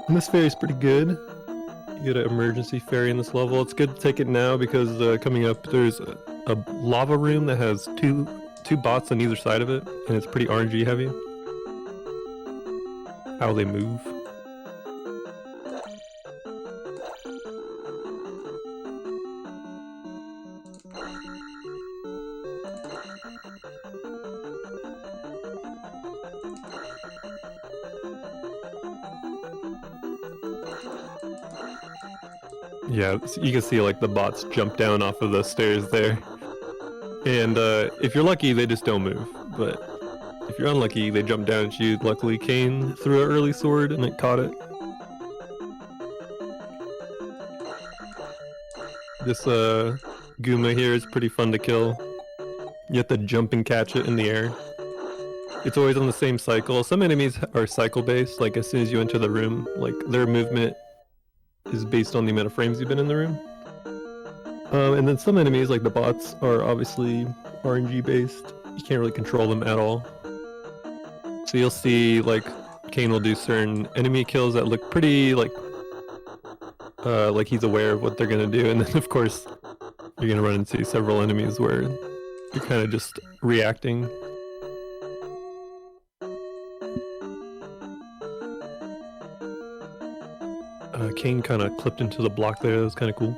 S3: And this fairy's pretty good. You get an emergency fairy in this level. It's good to take it now because coming up there's a lava room that has two bots on either side of it, and it's pretty RNG heavy. How they move. Yeah, you can see like the bots jump down off of the stairs there. And if you're lucky, they just don't move. But if you're unlucky, they jump down at you. Luckily, Kain threw an early sword and it caught it. This Guma here is pretty fun to kill. You have to jump and catch it in the air. It's always on the same cycle. Some enemies are cycle based, like as soon as you enter the room, like their movement is based on the amount of frames you've been in the room. And then some enemies, like the bots, are obviously RNG based. You can't really control them at all. So you'll see, like, Kain will do certain enemy kills that look pretty, like he's aware of what they're gonna do. And then, of course, you're gonna run into several enemies where you're kind of just reacting. Kain kind of clipped into the block there. That was kind of cool.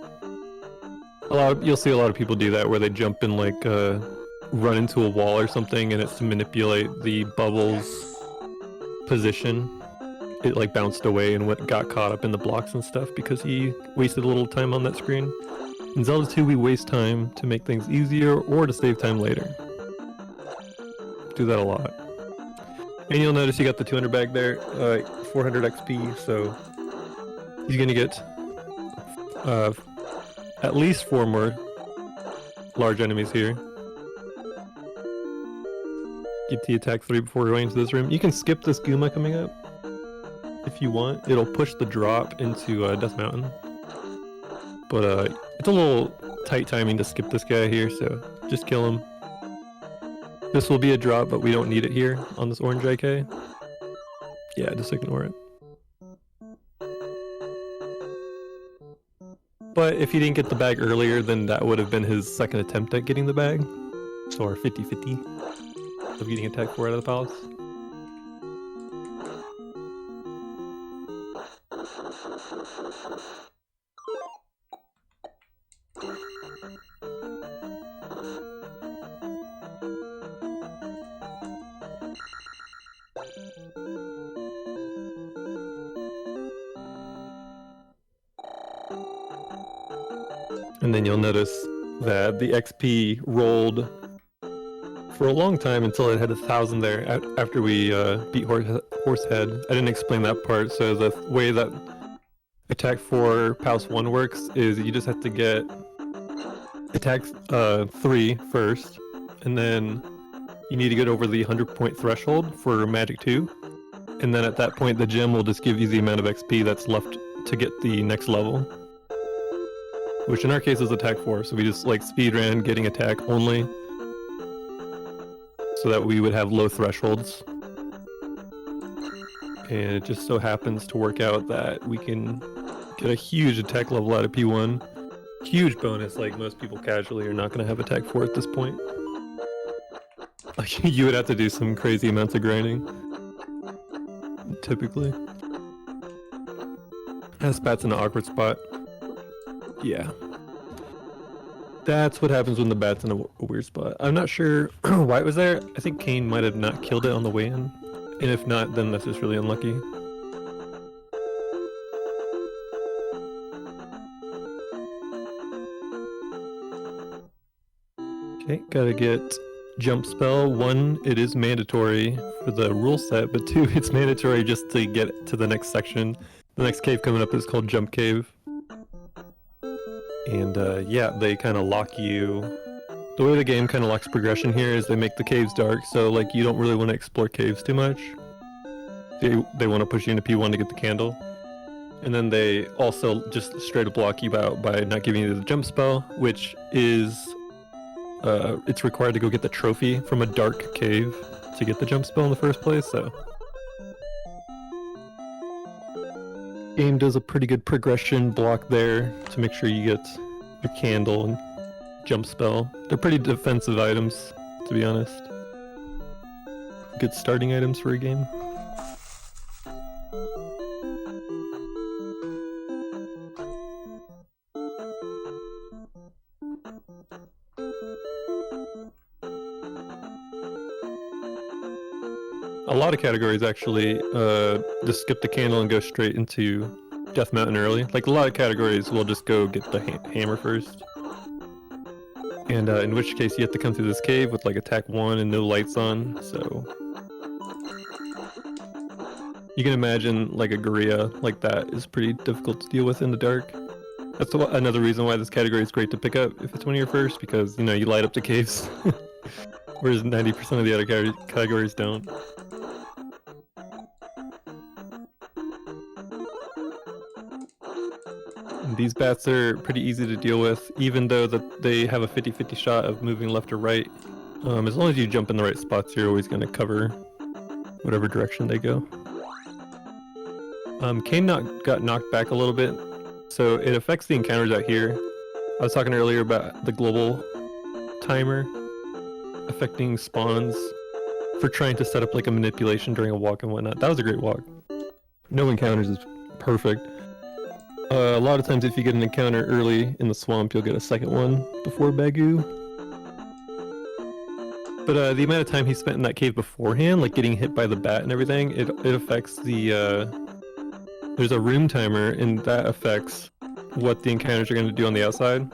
S3: You'll see a lot of people do that where they jump and like run into a wall or something, and it's to manipulate the bubble's position. It like bounced away and got caught up in the blocks and stuff because he wasted a little time on that screen. In Zelda 2, we waste time to make things easier or to save time later. Do that a lot. And you'll notice you got the 200 bag there, 400 XP, so he's gonna get at least 4 more large enemies here. Get the attack 3 before going into this room. You can skip this Guma coming up if you want. It'll push the drop into Death Mountain. But it's a little tight timing to skip this guy here, so just kill him. This will be a drop, but we don't need it here on this orange IK. Yeah, just ignore it. But if he didn't get the bag earlier, then that would have been his second attempt at getting the bag. So our 50-50 of getting attacked 4 out of the palace. And then you'll notice that the XP rolled for a long time until it had 1,000 there after we beat Horsehead. I didn't explain that part, so the way that attack 4 Palace 1 works is you just have to get attack 3 first, and then you need to get over the 100 point threshold for Magic 2, and then at that point the gem will just give you the amount of XP that's left to get the next level. Which in our case is attack 4, so we just like speedran getting attack only so that we would have low thresholds. And it just so happens to work out that we can get a huge attack level out of P1. Huge bonus, like most people casually are not going to have attack 4 at this point. Like, you would have to do some crazy amounts of grinding. Typically. That spat's in an awkward spot. Yeah. That's what happens when the bat's in a weird spot. I'm not sure why it was there. I think Kain might have not killed it on the way in. And if not, then that's just really unlucky. Okay, gotta get jump spell. 1, it is mandatory for the rule set, but 2, it's mandatory just to get to the next section. The next cave coming up is called Jump Cave. And yeah, they kind of lock you. The way the game kind of locks progression here is they make the caves dark, so like you don't really want to explore caves too much. They want to push you into P1 to get the candle. And then they also just straight up block you out by not giving you the jump spell, which is it's required to go get the trophy from a dark cave to get the jump spell in the first place, so. Game does a pretty good progression block there to make sure you get your candle and jump spell. They're pretty defensive items, to be honest. Good starting items for a game. A lot of categories actually just skip the candle and go straight into Death Mountain early. Like a lot of categories will just go get the hammer first. And in which case you have to come through this cave with like attack 1 and no lights on, so... You can imagine like a Gorilla like that is pretty difficult to deal with in the dark. That's another reason why this category is great to pick up if it's one of your first, because, you know, you light up the caves. Whereas 90% of the other categories don't. These bats are pretty easy to deal with, even though that they have a 50-50 shot of moving left or right. As long as you jump in the right spots, you're always going to cover whatever direction they go. Kain got knocked back a little bit, so it affects the encounters out here. I was talking earlier about the global timer affecting spawns for trying to set up like a manipulation during a walk and whatnot. That was a great walk. No encounters is perfect. A lot of times if you get an encounter early in the swamp, you'll get a second one before Bagu. But the amount of time he spent in that cave beforehand, like getting hit by the bat and everything, it affects the... There's a room timer, and that affects what the encounters are going to do on the outside.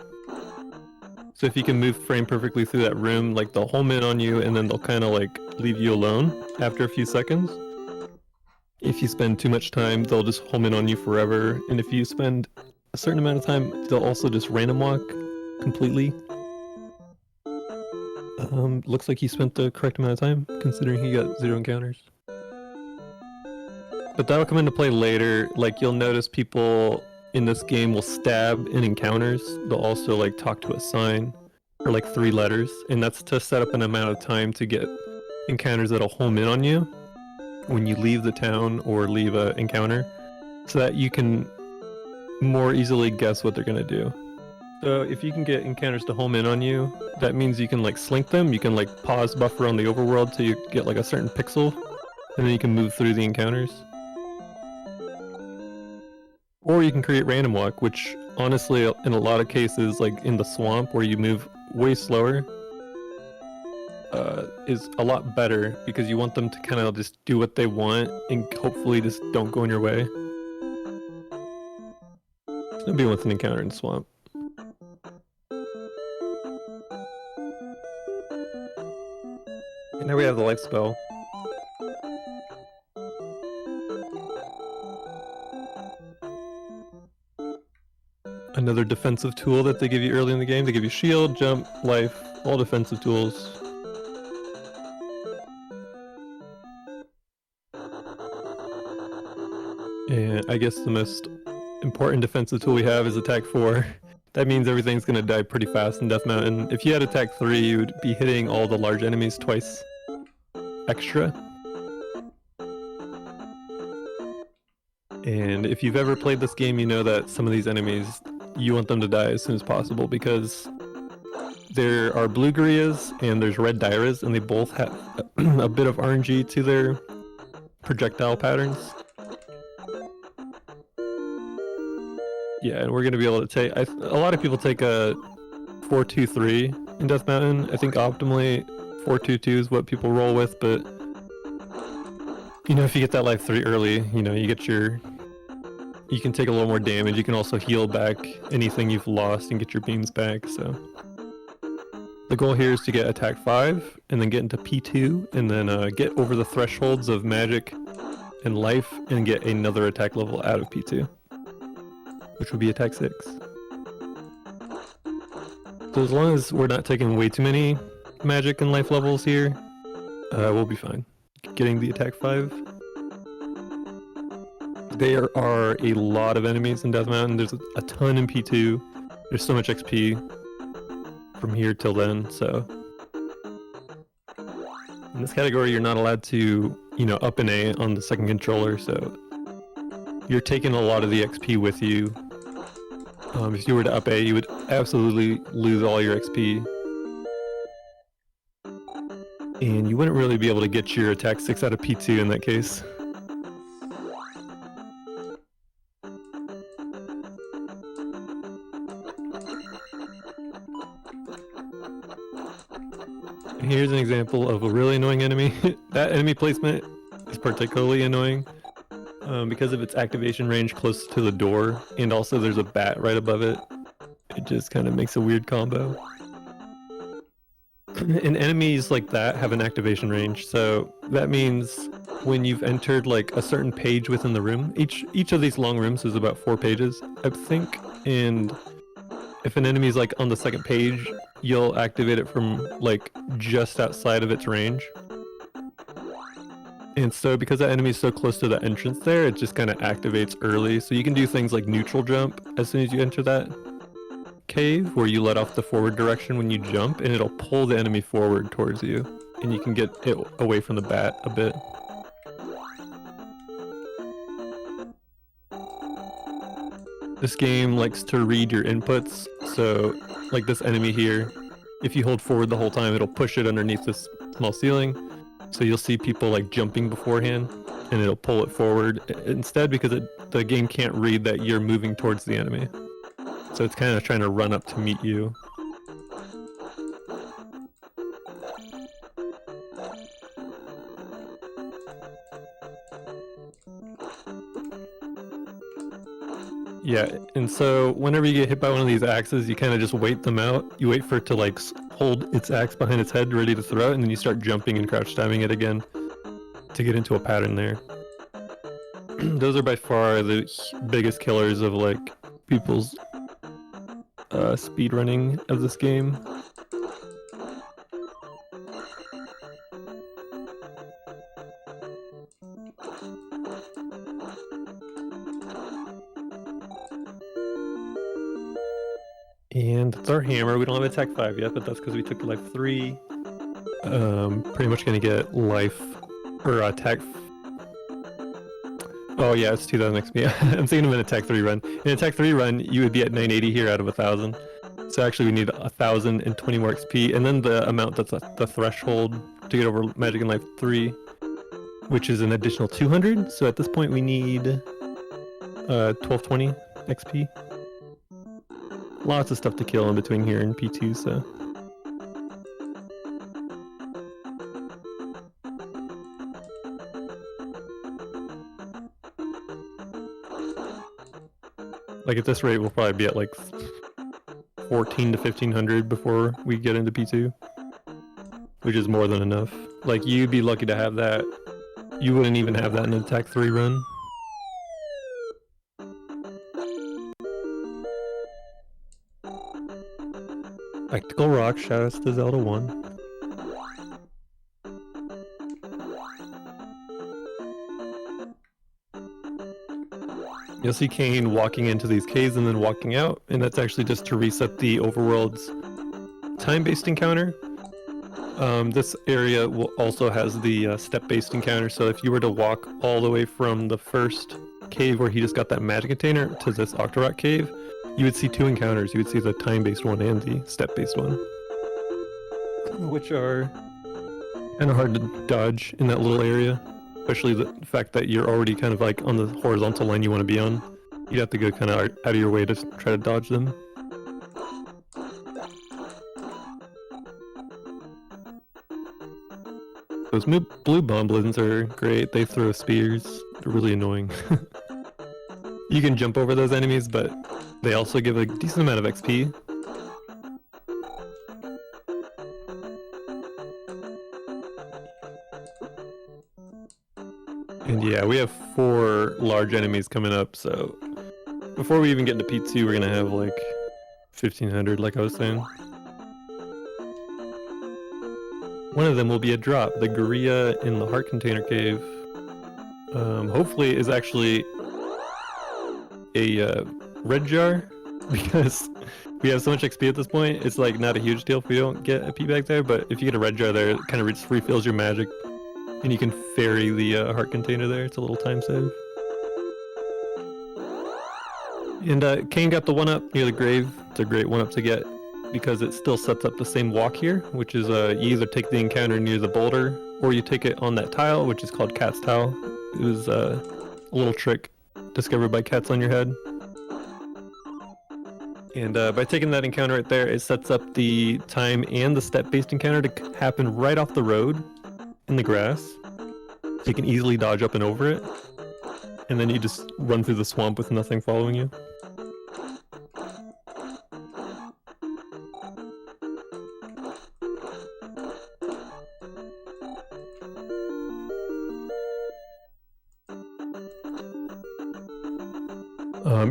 S3: So if you can move frame perfectly through that room, like they'll home in on you, and then they'll kind of like leave you alone after a few seconds. If you spend too much time, they'll just home in on you forever. And if you spend a certain amount of time, they'll also just random walk completely. Looks like he spent the correct amount of time, considering he got 0 encounters. But that'll come into play later. Like, you'll notice people in this game will stab in encounters. They'll also like talk to a sign or like 3 letters, and that's to set up an amount of time to get encounters that'll home in on you when you leave the town or leave an encounter, so that you can more easily guess what they're gonna do. So if you can get encounters to home in on you, that means you can like slink them, you can like pause buffer on the overworld till you get like a certain pixel, and then you can move through the encounters. Or you can create random walk, which honestly in a lot of cases, like in the swamp where you move way slower, is a lot better, because you want them to kind of just do what they want and hopefully just don't go in your way. Nobody wants an encounter in the swamp. And now we have the light spell. Another defensive tool that they give you early in the game. They give you shield, jump, life, all defensive tools. And I guess the most important defensive tool we have is attack 4. That means everything's gonna die pretty fast in Death Mountain. If you had attack 3, you would be hitting all the large enemies twice extra. And if you've ever played this game, you know that some of these enemies, you want them to die as soon as possible, because There are blue Gurias and there's red Dairas, and they both have a bit of RNG to their projectile patterns. Yeah, and we're going to be able to take... a lot of people take a 4-2-3 in Death Mountain. I think optimally 4-2-2 is what people roll with, but... You know, if you get that life 3 early, you know, you get your... You can take a little more damage. You can also heal back anything you've lost and get your beams back, so... The goal here is to get attack 5, and then get into P2, and then get over the thresholds of magic and life, and get another attack level out of P2. Which would be attack 6. So as long as we're not taking way too many magic and life levels here, we'll be fine. Getting the attack 5. There are a lot of enemies in Death Mountain. There's a ton in P2. There's so much XP from here till then, so... In this category, you're not allowed to, you know, Up+A on the second controller, so... You're taking a lot of the XP with you. If you were to Up+A, you would absolutely lose all your XP. And you wouldn't really be able to get your attack 6 out of P2 in that case. Here's an example of a really annoying enemy. That enemy placement is particularly annoying because of its activation range close to the door, and also there's a bat right above it. It just kind of makes a weird combo. And enemies like that have an activation range, so that means when you've entered like a certain page within the room, each of these long rooms is about 4 pages, I think, and if an enemy's like on the second page, you'll activate it from like just outside of its range. And so because that enemy's so close to the entrance there, it just kind of activates early. So you can do things like neutral jump as soon as you enter that cave, where you let off the forward direction when you jump, and it'll pull the enemy forward towards you. And you can get it away from the bat a bit. This game likes to read your inputs, so like this enemy here, if you hold forward the whole time, it'll push it underneath this small ceiling. So you'll see people like jumping beforehand, and it'll pull it forward instead because the game can't read that you're moving towards the enemy. So it's kind of trying to run up to meet you. Yeah, and so whenever you get hit by one of these axes, you kind of just wait them out. You wait for it to like hold its axe behind its head ready to throw it, and then you start jumping and crouch timing it again to get into a pattern there. Those are by far the biggest killers of like people's speedrunning of this game. And that's our hammer. We don't have attack 5 yet, but that's because we took life 3. Pretty much gonna get life, or attack... Oh yeah, it's 2000 XP. I'm thinking of an attack 3 run. In attack 3 run, you would be at 980 here out of 1000. So actually we need 1020 more XP, and then the amount that's the threshold to get over Magic and Life 3, which is an additional 200. So at this point we need 1220 XP. Lots of stuff to kill in between here and P2, so... Like at this rate, we'll probably be at like 14 to 1500 before we get into P2. Which is more than enough. Like, you'd be lucky to have that. You wouldn't even have that in an attack 3 run. Spectacle Rock, shoutouts to Zelda 1. You'll see Kain walking into these caves and then walking out, and that's actually just to reset the overworld's time-based encounter. This area also has the step-based encounter, so if you were to walk all the way from the first cave where he just got that magic container to this Octorok cave, you would see 2 encounters. You would see the time-based one and the step-based one. which are kind of hard to dodge in that little area, especially the fact that you're already kind of like on the horizontal line you want to be on. You'd have to go kind of out of your way to try to dodge them. Those blue bomblins are great. They throw spears. They're really annoying. You can jump over those enemies, but they also give a decent amount of XP. And yeah, we have 4 large enemies coming up, so before we even get into P2, we're gonna have like 1,500, like I was saying. One of them will be a drop, the Gorilla in the Heart Container Cave. Hopefully is actually a red jar, because we have so much XP at this point, it's like not a huge deal if we don't get a P back there, but if you get a red jar there, it kind of just refills your magic, and you can ferry the heart container there. It's a little time save. And Kain got the 1-up near the grave. It's a great 1-up to get, because it still sets up the same walk here, which is you either take the encounter near the boulder, or you take it on that tile, which is called Cat's Tile. It was a little trick discovered by cats on your head. And by taking that encounter right there, it sets up the time and the step-based encounter to happen right off the road in the grass. So you can easily dodge up and over it. And then you just run through the swamp with nothing following you.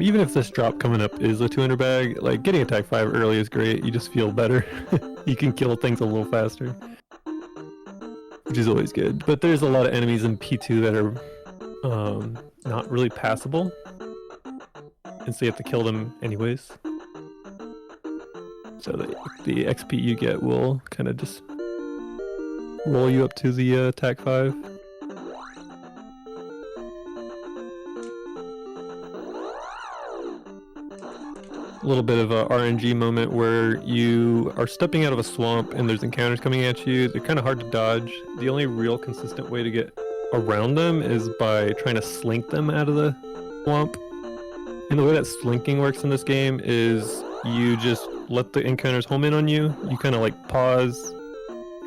S3: Even if this drop coming up is a 200 bag, like getting attack 5 early is great. You just feel better. You can kill things a little faster, which is always good. But there's a lot of enemies in P2 that are not really passable, and so you have to kill them anyways. So the XP you get will kind of just roll you up to the attack 5. A little bit of a RNG moment where you are stepping out of a swamp and there's encounters coming at you. They're kind of hard to dodge. The only real consistent way to get around them is by trying to slink them out of the swamp. And the way that slinking works in this game is you just let the encounters home in on you. You kind of like pause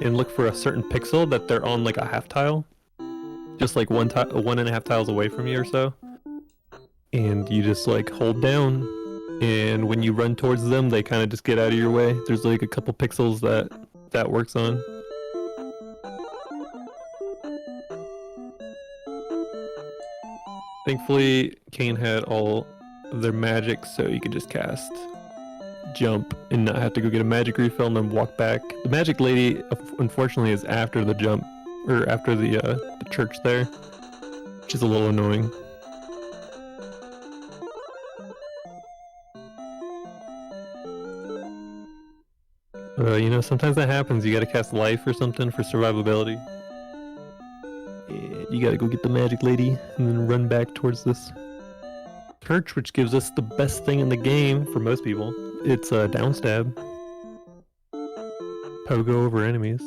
S3: and look for a certain pixel that they're on, like a half tile, just like 1.5 tiles away from you or so. And you just like hold down. And when you run towards them, they kind of just get out of your way. There's like a couple pixels that works on. Thankfully, Kain had all of their magic, so you could just cast jump and not have to go get a magic refill and then walk back. The magic lady, unfortunately, is after the jump, or after the church there, which is a little annoying. You know, sometimes that happens. You gotta cast life or something for survivability. And you gotta go get the magic lady and then run back towards this church, which gives us the best thing in the game for most people. It's a downstab. Pogo over enemies.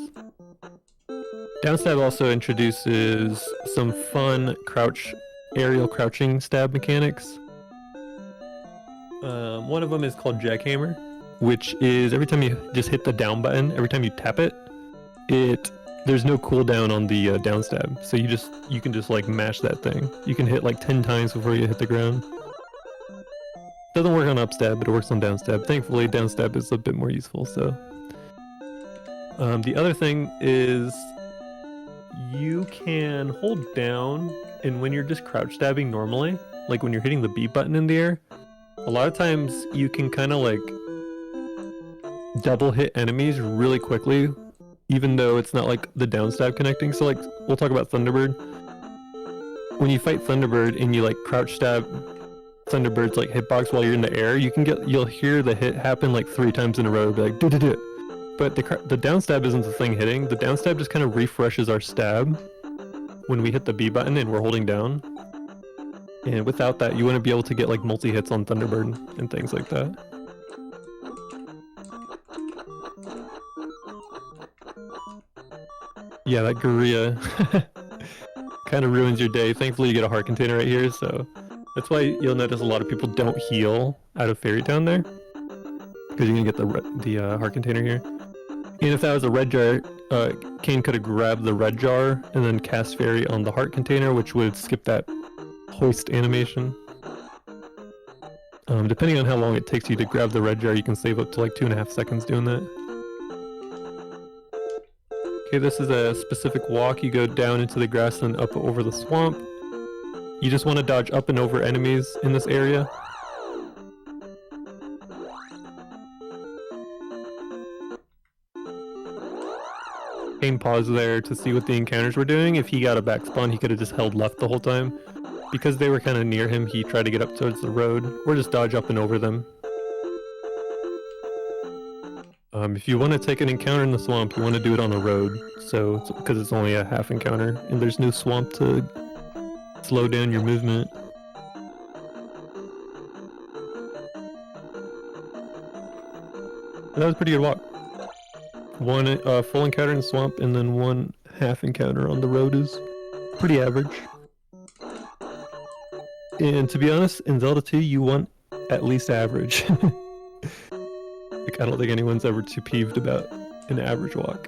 S3: Downstab also introduces some fun aerial crouching stab mechanics. One of them is called Jackhammer, which is every time you just hit the down button, every time you tap it, there's no cooldown on the down stab. So you can just like mash that thing. You can hit like 10 times before you hit the ground. Doesn't work on up stab, but it works on down stab. Thankfully, down stab is a bit more useful. So the other thing is you can hold down, and when you're just crouch stabbing normally, like when you're hitting the B button in the air, a lot of times you can kind of like double hit enemies really quickly, even though it's not like the downstab connecting. So like, we'll talk about Thunderbird. When you fight Thunderbird and you like crouch stab Thunderbird's like hitbox while you're in the air, you'll hear the hit happen like 3 times in a row, be like do. But the downstab isn't the thing hitting. The downstab just kind of refreshes our stab when we hit the B button and we're holding down. And without that, you wouldn't be able to get like multi-hits on Thunderbird and things like that. Yeah, that Guria kind of ruins your day. Thankfully, you get a heart container right here, so that's why you'll notice a lot of people don't heal out of Fairy Town there, because you're gonna get the heart container here. And if that was a red jar, Kain could have grabbed the red jar and then cast Fairy on the heart container, which would skip that hoist animation. Depending on how long it takes you to grab the red jar, you can save up to like 2.5 seconds doing that. Okay, this is a specific walk. You go down into the grass and up over the swamp. You just want to dodge up and over enemies in this area. Kain paused there to see what the encounters were doing. If he got a back spawn, he could have just held left the whole time. Because they were kind of near him, he tried to get up towards the road, or just dodge up and over them. If you want to take an encounter in the swamp, you want to do it on a road, so because it's only a half encounter, and there's no swamp to slow down your movement. That was a pretty good walk. One full encounter in the swamp, and then one half encounter on the road is pretty average. And to be honest, in Zelda 2, you want at least average. Like, I don't think anyone's ever too peeved about an average walk.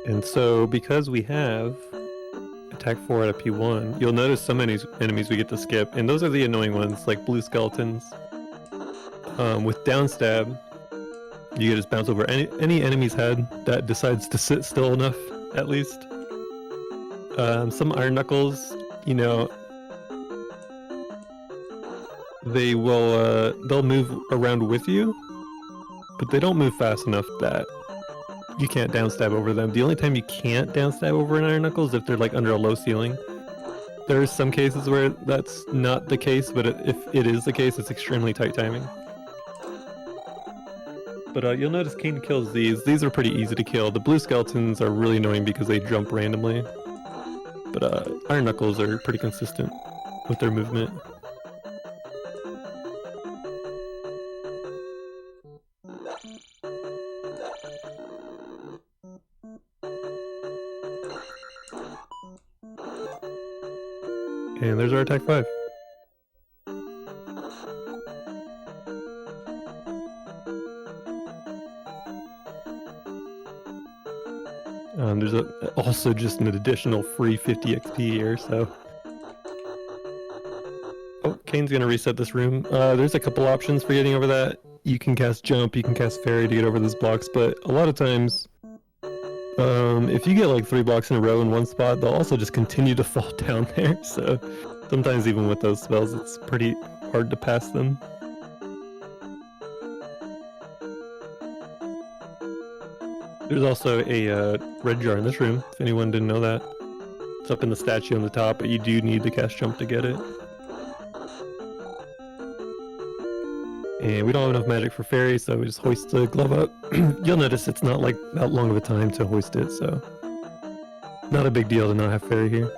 S3: And so, because we have attack 4 out of P1, you'll notice some enemies we get to skip, and those are the annoying ones, like blue skeletons. With downstab, you can just bounce over any enemy's head that decides to sit still enough, at least. Some iron knuckles, you know, they'll move around with you, but they don't move fast enough that you can't downstab over them. The only time you can't downstab over an iron knuckle is if they're like under a low ceiling. There are some cases where that's not the case, but if it is the case, it's extremely tight timing. But you'll notice Kain kills these. These are pretty easy to kill. The blue skeletons are really annoying because they jump randomly. But iron knuckles are pretty consistent with their movement. And there's our attack 5. There's also just an additional free 50 XP here, so... Oh, Kain's gonna reset this room. There's a couple options for getting over that. You can cast Jump, you can cast Fairy to get over those blocks, but a lot of times, if you get like 3 blocks in a row in one spot, they'll also just continue to fall down there, so sometimes even with those spells, it's pretty hard to pass them. There's also a red jar in this room, if anyone didn't know that. It's up in the statue on the top, but you do need to cast Jump to get it. And we don't have enough magic for Fairy, so we just hoist the glove up. You'll notice it's not like that long of a time to hoist it, so not a big deal to not have Fairy here.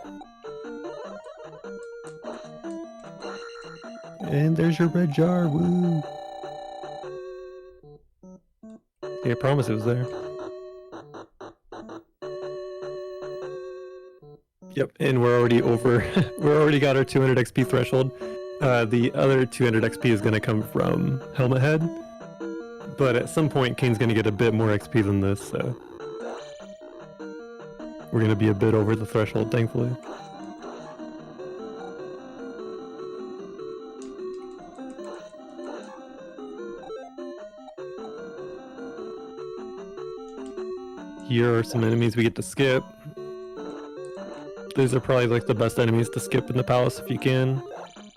S3: And there's your red jar, woo! Yeah, I promise it was there. Yep, and we're already over, we're already got our 200 XP threshold. The other 200 XP is going to come from Helmet Head, but at some point Kain's going to get a bit more XP than this, so we're going to be a bit over the threshold, thankfully. Here are some enemies we get to skip. These are probably like the best enemies to skip in the palace if you can.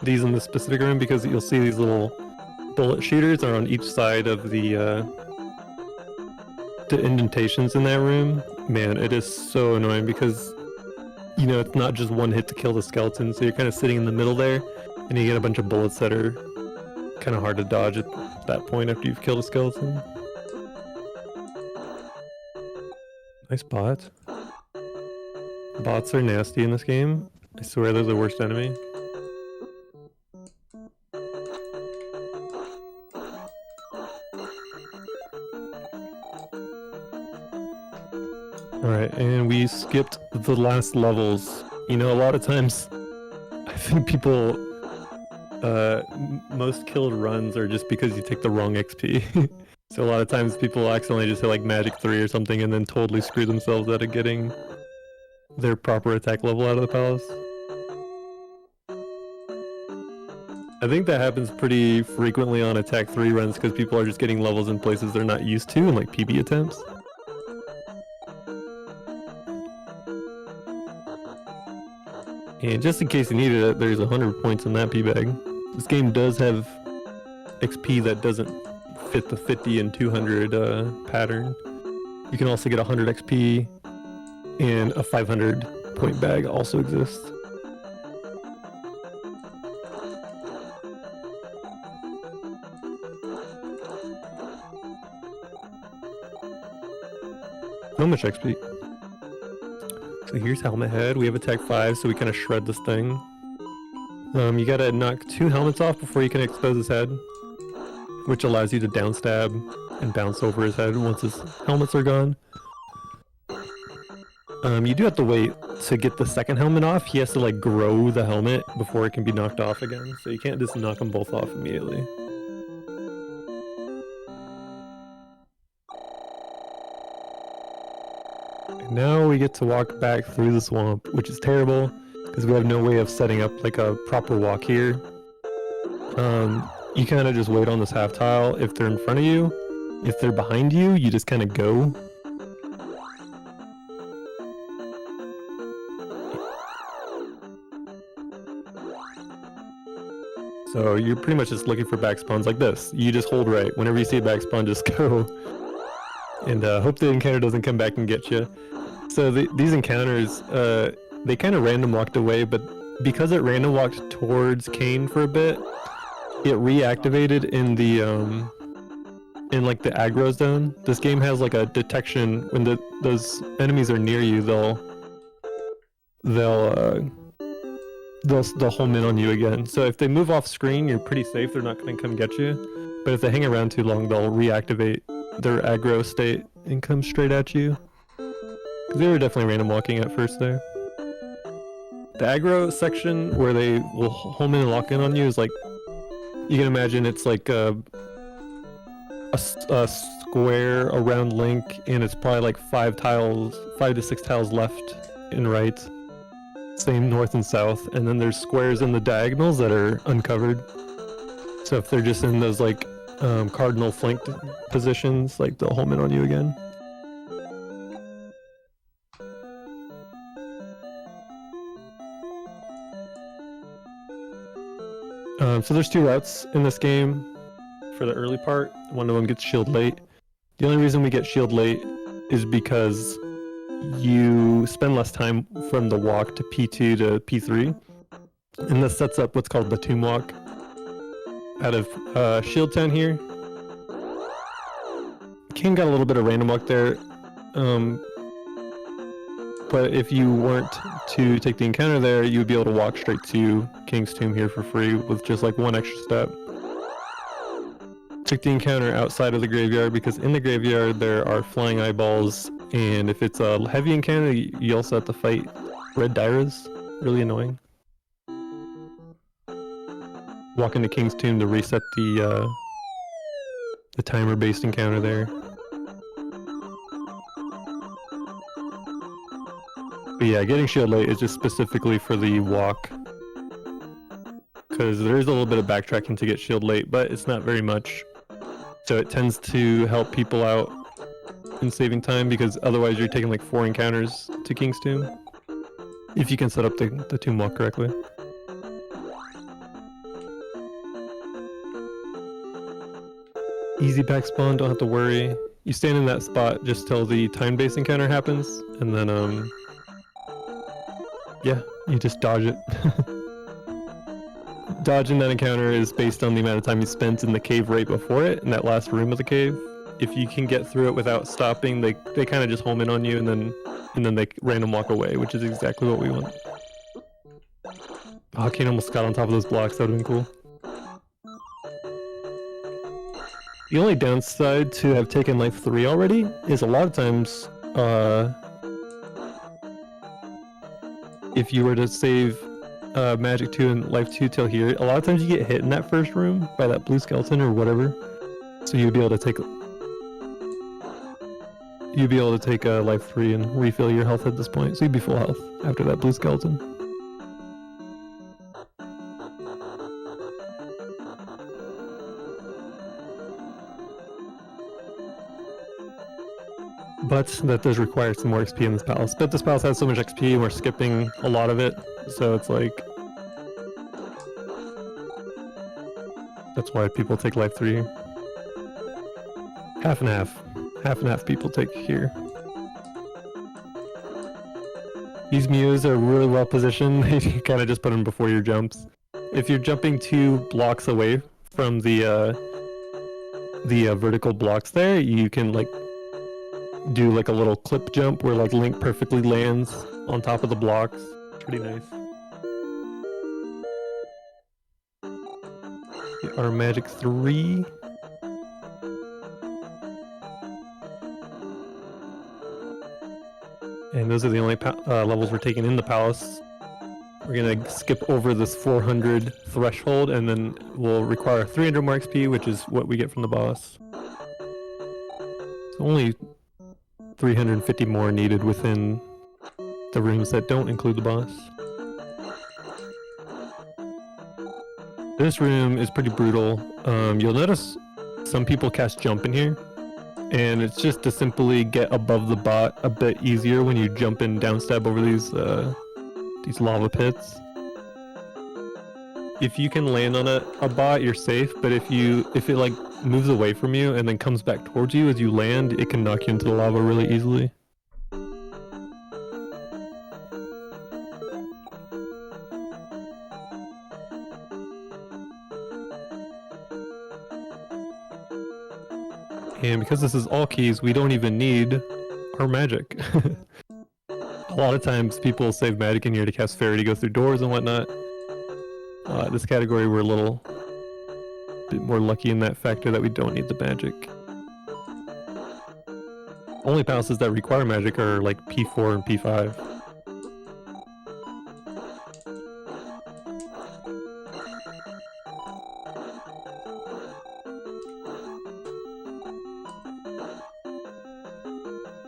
S3: These in the specific room, because you'll see these little bullet shooters are on each side of the indentations in that room. Man, it is so annoying because, you know, it's not just one hit to kill the skeleton, so you're kind of sitting in the middle there, and you get a bunch of bullets that are kind of hard to dodge at that point after you've killed a skeleton. Nice bot. Bots are nasty in this game. I swear they're the worst enemy. Alright, and we skipped the last levels. You know, a lot of times, I think people, most killed runs are just because you take the wrong XP. So a lot of times people accidentally just hit like Magic 3 or something and then totally screw themselves out of getting their proper attack level out of the palace. I think that happens pretty frequently on attack 3 runs because people are just getting levels in places they're not used to in like PB attempts. And just in case you needed it, there's 100 points in that P-bag. This game does have XP that doesn't fit the 50 and 200 pattern. You can also get 100 XP, and a 500 point bag also exists. How much XP? So here's Helmet Head. We have attack 5, so we kind of shred this thing. You gotta knock 2 helmets off before you can expose his head, which allows you to downstab and bounce over his head once his helmets are gone. You do have to wait to get the second helmet off. He has to like grow the helmet before it can be knocked off again, so you can't just knock them both off immediately. And now we get to walk back through the swamp, which is terrible because we have no way of setting up like a proper walk here. You kind of just wait on this half tile if they're in front of you. If they're behind you, you just kind of go. So you're pretty much just looking for back spawns like this. You just hold right. Whenever you see a back spawn, just go. And hope the encounter doesn't come back and get you. So these encounters, they kind of random walked away, but because it random walked towards Kain for a bit, it reactivated in the in like the aggro zone. This game has like a detection when those enemies are near you. They'll home in on you again. So if they move off screen, you're pretty safe. They're not going to come get you. But if they hang around too long, they'll reactivate their aggro state and come straight at you. They were definitely random walking at first there. The aggro section where they will home in and lock in on you is like, you can imagine it's like a square around Link, and it's probably like 5 to 6 tiles left and right. Same north and south, and then there's squares in the diagonals that are uncovered. So if they're just in those like cardinal flanked positions, like they'll home in on you again. So there's 2 routes in this game for the early part. One of them gets shield late. The only reason we get shield late is because you spend less time from the walk to P2 to P3. And this sets up what's called the Tomb Walk. Out of Shield Town here. Kain got a little bit of random walk there. But if you weren't to take the encounter there, you would be able to walk straight to King's Tomb here for free with just like one extra step. Take the encounter outside of the graveyard because in the graveyard there are flying eyeballs, and if it's a heavy encounter, you also have to fight red Dairas. Really annoying. Walk into King's Tomb to reset the timer-based encounter there. But yeah, getting shield late is just specifically for the walk. Because there is a little bit of backtracking to get shield late, but it's not very much. So it tends to help people out in saving time, because otherwise you're taking like 4 encounters to King's Tomb. If you can set up the tomb walk correctly. Easy back spawn, don't have to worry. You stand in that spot just till the time-based encounter happens, and then yeah, you just dodge it. Dodging that encounter is based on the amount of time you spent in the cave right before it, in that last room of the cave. If you can get through it without stopping, they kind of just home in on you, and then they random walk away, which is exactly what we want. Oh, Kain almost got on top of those blocks, that would've been cool. The only downside to have taken life 3 already is a lot of times, if you were to save Magic 2 and Life 2 till here, a lot of times you get hit in that first room by that blue skeleton or whatever. So you'd be able to take Life 3 and refill your health at this point. So you'd be full health after that blue skeleton. But that does require some more XP in this palace. But this palace has so much XP and we're skipping a lot of it, so it's like... That's why people take Life 3. Half and half. Half and half people take here. These Mews are really well positioned. You kind of just put them before your jumps. If you're jumping 2 blocks away from the vertical blocks there, you can like do like a little clip jump where like Link perfectly lands on top of the blocks. Pretty nice. Our Magic 3. And those are the only levels we're taking in the palace. We're gonna skip over this 400 threshold, and then we'll require 300 more XP, which is what we get from the boss. So only 350 more needed within the rooms that don't include the boss. This room is pretty brutal. You'll notice some people cast jump in here, and it's just to simply get above the bot a bit easier when you jump and downstab over these lava pits. If you can land on a bot, you're safe, but if it like moves away from you and then comes back towards you as you land, it can knock you into the lava really easily. And because this is all keys, we don't even need our magic. A lot of times people save magic in here to cast fairy to go through doors and whatnot. This category we're a little bit more lucky in that factor that we don't need the magic. Only palaces that require magic are like P4 and P5.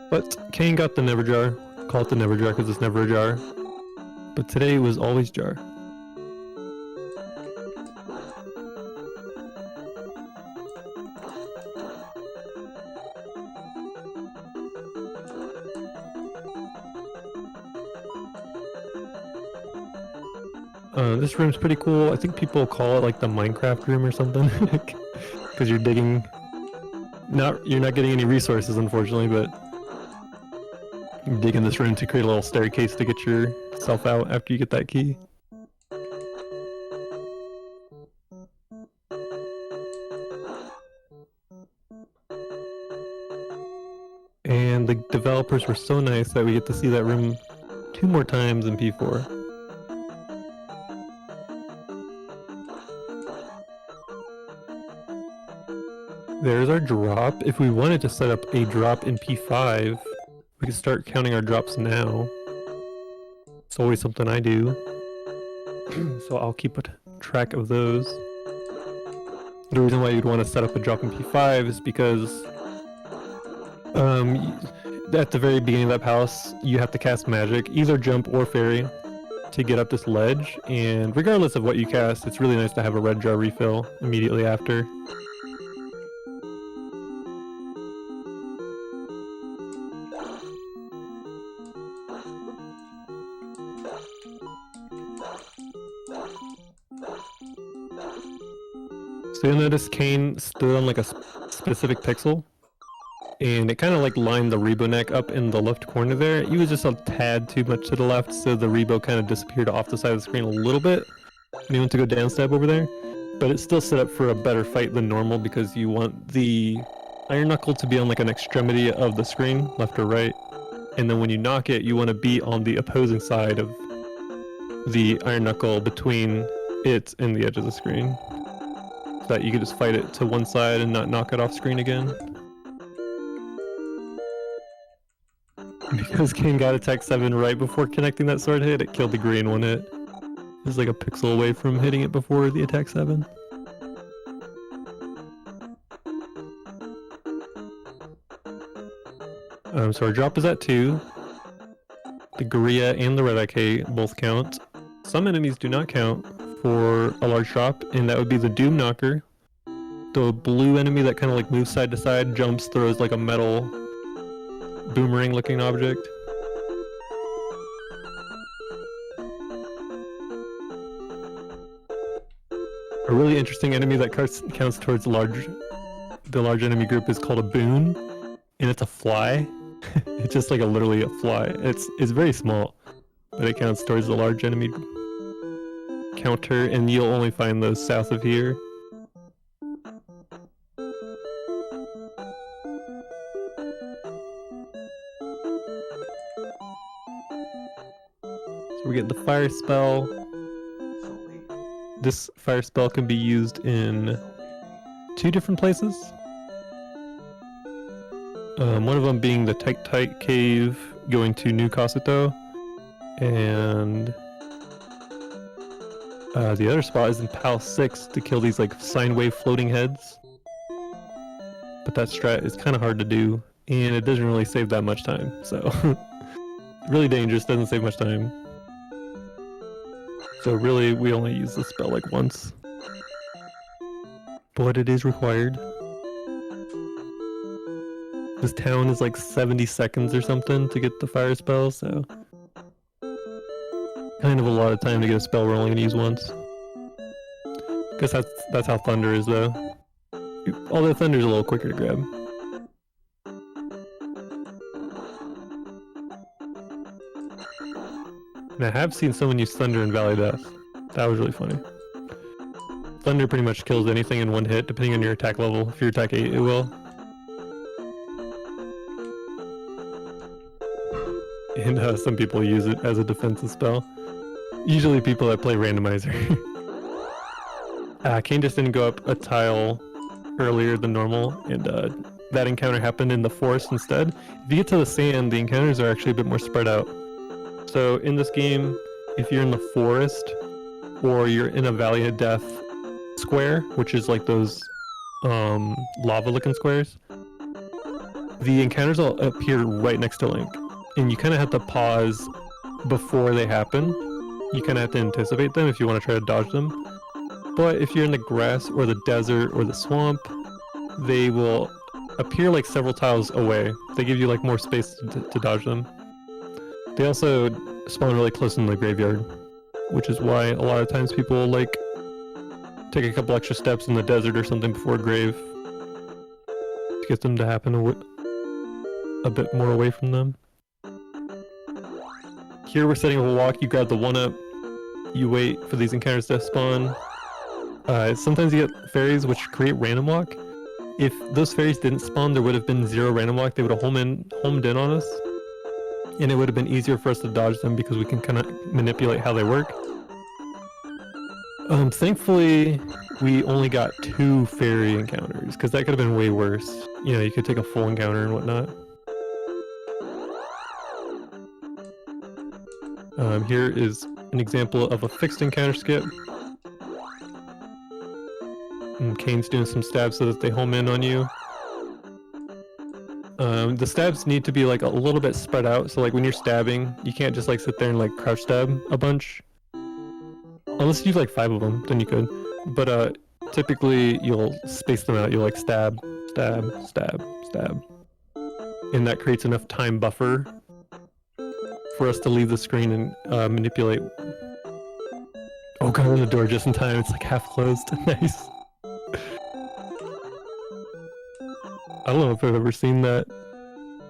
S3: But Kain got the Never Jar. Call it the Never Jar because it's never a jar. But today was always jar. This room's pretty cool. I think people call it like the Minecraft room or something. Because you're digging... You're not getting any resources, unfortunately, but... You dig in this room to create a little staircase to get yourself out after you get that key. And the developers were so nice that we get to see that room 2 more times in P4. There's our drop. If we wanted to set up a drop in P5, we could start counting our drops now. It's always something I do. So I'll keep a track of those. The reason why you'd want to set up a drop in P5 is because at the very beginning of that palace, you have to cast magic, either jump or fairy, to get up this ledge. And regardless of what you cast, it's really nice to have a red jar refill immediately after. So you'll notice Kain stood on like a specific pixel, and it kind of like lined the Rebo neck up in the left corner there. He was just a tad too much to the left, so the Rebo kind of disappeared off the side of the screen a little bit. And he went to go down stab over there, but it's still set up for a better fight than normal because you want the Iron Knuckle to be on like an extremity of the screen, left or right, and then when you knock it, you want to be on the opposing side of the Iron Knuckle between it and the edge of the screen, so that you can just fight it to one side and not knock it off screen again. Because Kain got attack 7 right before connecting that sword hit, it killed the green one hit. It was like a pixel away from hitting it before the attack 7. So our drop is at 2. The Guria and the Red IK both count. Some enemies do not count for a large drop, and that would be the Doom Knocker. The blue enemy that kind of like moves side to side, jumps, throws like a metal boomerang looking object. A really interesting enemy that counts towards the large enemy group is called a Boon, and it's a fly. It's just like literally a fly. It's very small, but it counts towards the large enemy counter, and you'll only find those south of here. So we get the fire spell. This fire spell can be used in 2 different places. One of them being the Tight Cave going to New Kasuto, and the other spot is in PAL 6 to kill these like sine wave floating heads. But that strat is kind of hard to do, and it doesn't really save that much time, so really dangerous, doesn't save much time. So really, we only use the spell like once, but it is required. This town is like 70 seconds or something to get the fire spell, so kind of a lot of time to get a spell we're only going to use once. Guess that's how Thunder is though. Although Thunder's a little quicker to grab. And I have seen someone use Thunder in Valley Death. That was really funny. Thunder pretty much kills anything in one hit, depending on your attack level. If you're attack 8, it will. And some people use it as a defensive spell. Usually people that play Randomizer. Kain just didn't go up a tile earlier than normal, and that encounter happened in the forest instead. If you get to the sand, the encounters are actually a bit more spread out. So in this game, if you're in the forest, or you're in a Valley of Death square, which is like those lava-looking squares, the encounters will appear right next to Link, and you kind of have to pause before they happen. You kind of have to anticipate them if you want to try to dodge them. But if you're in the grass or the desert or the swamp, they will appear like several tiles away. They give you like more space to dodge them. They also spawn really close in the graveyard, which is why a lot of times people like take a couple extra steps in the desert or something before grave to get them to happen a bit more away from them. Here we're setting up a walk. You grab the 1-up, you wait for these encounters to spawn. Sometimes you get fairies which create random walk. If those fairies didn't spawn, there would have been 0 random walk. They would have homed in on us. and it would have been easier for us to dodge them because we can kind of manipulate how they work. Thankfully, we only got 2 fairy encounters, because that could have been way worse. You know, you could take a full encounter and whatnot. Here is an example of a fixed encounter skip. And Kain's doing some stabs so that they home in on you. The stabs need to be like a little bit spread out, so like when you're stabbing, you can't just like sit there and like crouch stab a bunch. Unless you use like 5 of them, then you could. But typically you'll space them out. You'll like stab, stab, stab, stab. And that creates enough time buffer for us to leave the screen and manipulate. Oh, got in the door just in time. It's like half closed. Nice. I don't know if I've ever seen that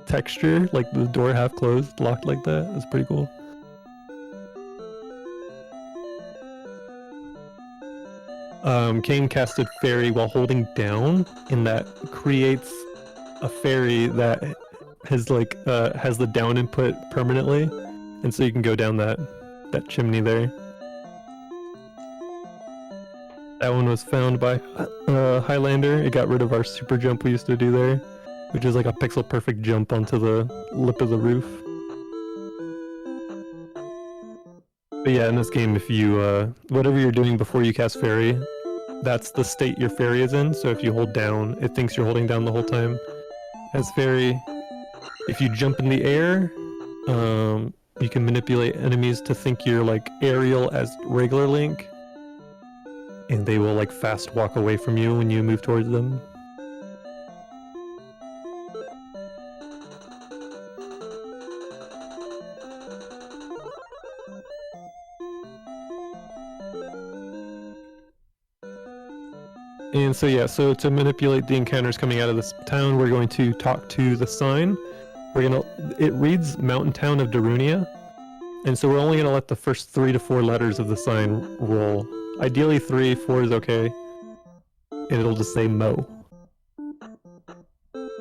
S3: texture, like the door half closed, locked like that. That's pretty cool. Kain casted Fairy while holding down, and that creates a fairy that has like has the down input permanently, and so you can go down that chimney there. That one was found by Highlander. It got rid of our super jump we used to do there, which is like a pixel perfect jump onto the lip of the roof. But yeah, in this game, if you whatever you're doing before you cast Fairy, that's the state your Fairy is in. So if you hold down, it thinks you're holding down the whole time. As Fairy, if you jump in the air, you can manipulate enemies to think you're like aerial as regular Link, and they will like fast walk away from you when you move towards them. And so yeah, so to manipulate the encounters coming out of this town, we're going to talk to the sign. It reads Mountain Town of Darunia, and so we're only gonna let the first 3 to 4 letters of the sign roll. Ideally 3, 4 is okay, and it'll just say Mo.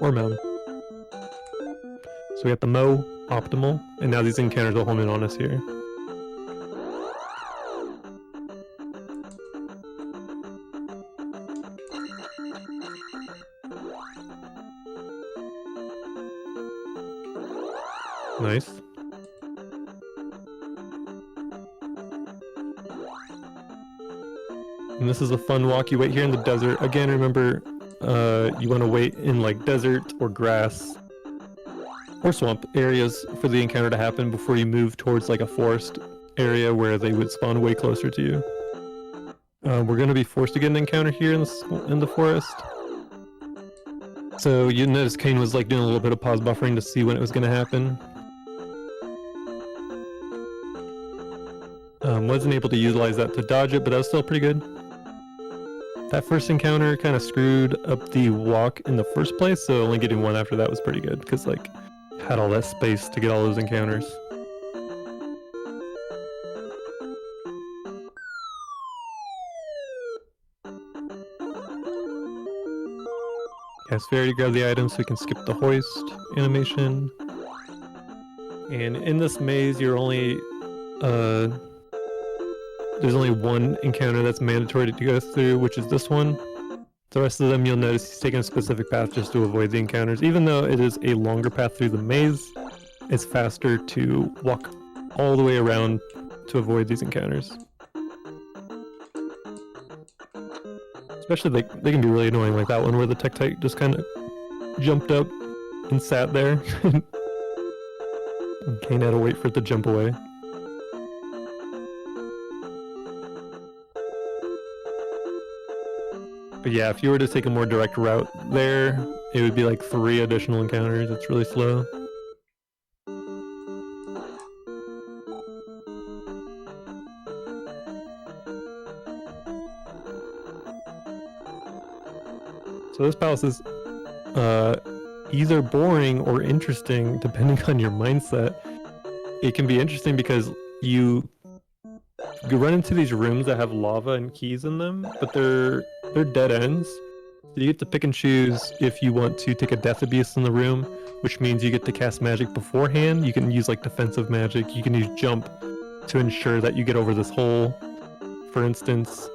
S3: Or Mountain. So we got the Mo, Optimal, and now these encounters will home in on us here. Nice. And this is a fun walk. You wait here in the desert. Again, remember, you want to wait in like desert or grass or swamp areas for the encounter to happen before you move towards like a forest area where they would spawn way closer to you. We're going to be forced to get an encounter here in the forest. So you notice Kain was like doing a little bit of pause buffering to see when it was going to happen. Wasn't able to utilize that to dodge it, but that was still pretty good. That first encounter kind of screwed up the walk in the first place, so only getting 1 after that was pretty good, because like had all that space to get all those encounters. Cast Fairy to grab the item so we can skip the hoist animation. And in this maze, you're only there's only 1 encounter that's mandatory to go through, which is this one. The rest of them, you'll notice he's taking a specific path just to avoid the encounters. Even though it is a longer path through the maze, it's faster to walk all the way around to avoid these encounters. Especially they can be really annoying, like that one where the Tektite just kind of jumped up and sat there. And Kain had to wait for it to jump away. But yeah, if you were to take a more direct route there, it would be like 3 additional encounters. It's really slow. So this palace is either boring or interesting depending on your mindset. It can be interesting because you run into these rooms that have lava and keys in them, but they're dead ends. So you get to pick and choose if you want to take a death abuse in the room, which means you get to cast magic beforehand. You can use like defensive magic. You can use jump to ensure that you get over this hole. For instance,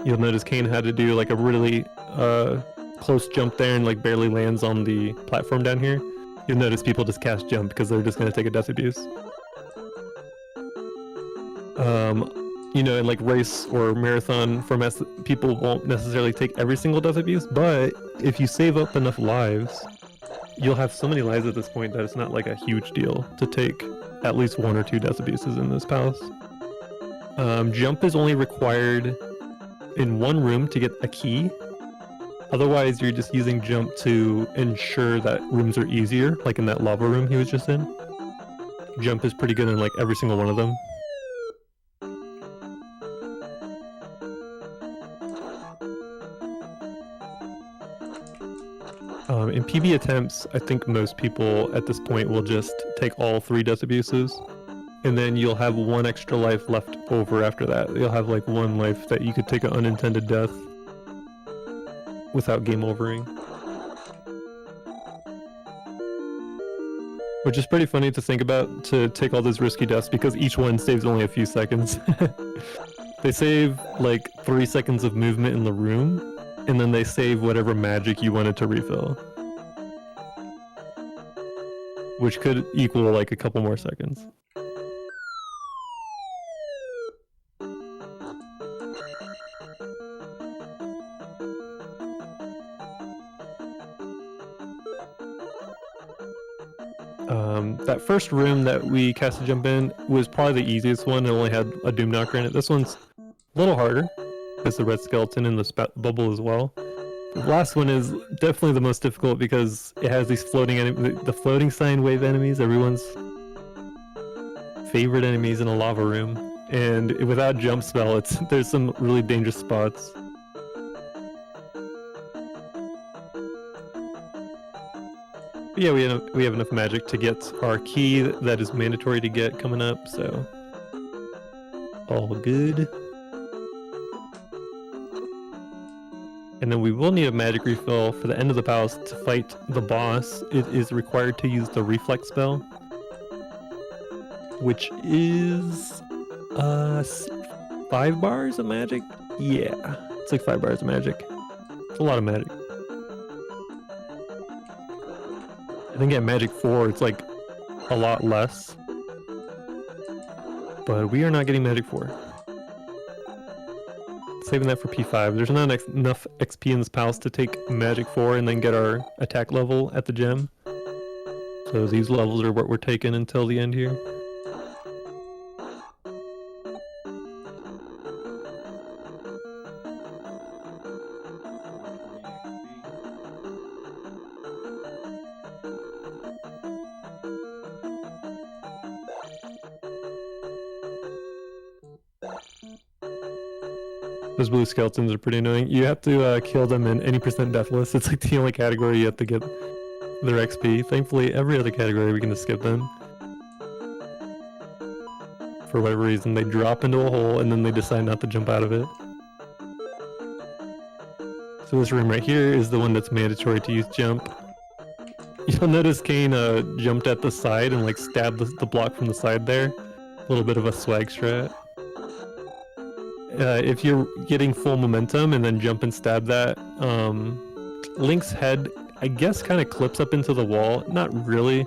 S3: you'll notice Kain had to do like a really close jump there and like barely lands on the platform down here. You'll notice people just cast jump because they're just going to take a death abuse. You know, in like race or marathon formats, people won't necessarily take every single death abuse, but if you save up enough lives, you'll have so many lives at this point that it's not like a huge deal to take at least 1 or 2 death abuses in this palace. Jump is only required in one room to get a key. Otherwise, you're just using jump to ensure that rooms are easier, like in that lava room he was just in. Jump is pretty good in like every single one of them. In PB attempts, I think most people at this point will just take all 3 death abuses, and then you'll have 1 extra life left over after that. You'll have like 1 life that you could take an unintended death without game overing. Which is pretty funny to think about, to take all those risky deaths, because each one saves only a few seconds. They save like 3 seconds of movement in the room, and then they save whatever magic you wanted to refill. Which could equal like a couple more seconds. That first room that we cast a jump in was probably the easiest one. It only had a Doom Knocker in it. This one's a little harder. There's the red skeleton in the bubble as well. The last one is definitely the most difficult because it has these floating the floating sine wave enemies, everyone's favorite enemies in a lava room. And without jump spell, there's some really dangerous spots. But yeah, we have enough magic to get our key that is mandatory to get coming up, so all good. And then we will need a magic refill for the end of the palace to fight the boss. It is required to use the reflex spell, which is 5 bars of magic? Yeah, it's like 5 bars of magic. It's a lot of magic. I think at Magic 4 it's like a lot less. But we are not getting Magic 4. Saving that for P5. There's not enough XP in this palace to take Magic 4 and then get our attack level at the gem. So these levels are what we're taking until the end here. Those blue skeletons are pretty annoying. You have to kill them in any % deathless. It's like the only category you have to get their XP. Thankfully, every other category we can just skip them. For whatever reason, they drop into a hole and then they decide not to jump out of it. So this room right here is the one that's mandatory to use jump. You'll notice Kain jumped at the side and like stabbed the block from the side there. A little bit of a swag strat. If you're getting full momentum and then jump and stab that, Link's head, I guess, kind of clips up into the wall. Not really,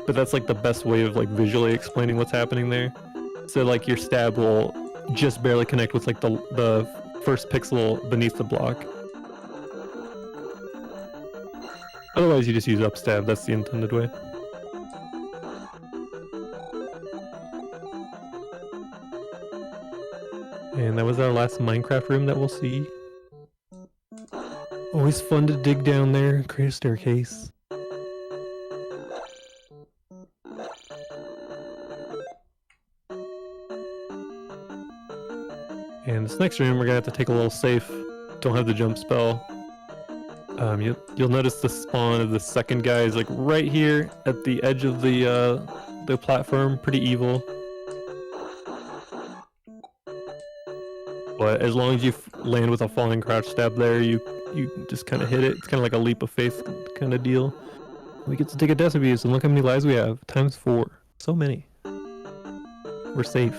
S3: but that's like the best way of like visually explaining what's happening there. So like your stab will just barely connect with like the first pixel beneath the block. Otherwise you just use up stab, that's the intended way. And that was our last Minecraft room that we'll see. Always fun to dig down there, create a staircase. And this next room we're gonna have to take a little safe. Don't have the jump spell. You'll notice the spawn of the second guy is like right here at the edge of the platform. Pretty evil. but as long as you land with a falling crouch stab there, you just kind of hit it. It's kind of like a leap of faith kind of deal. We get to take a death abuse, and look how many lives we have. ×4. So many. We're safe.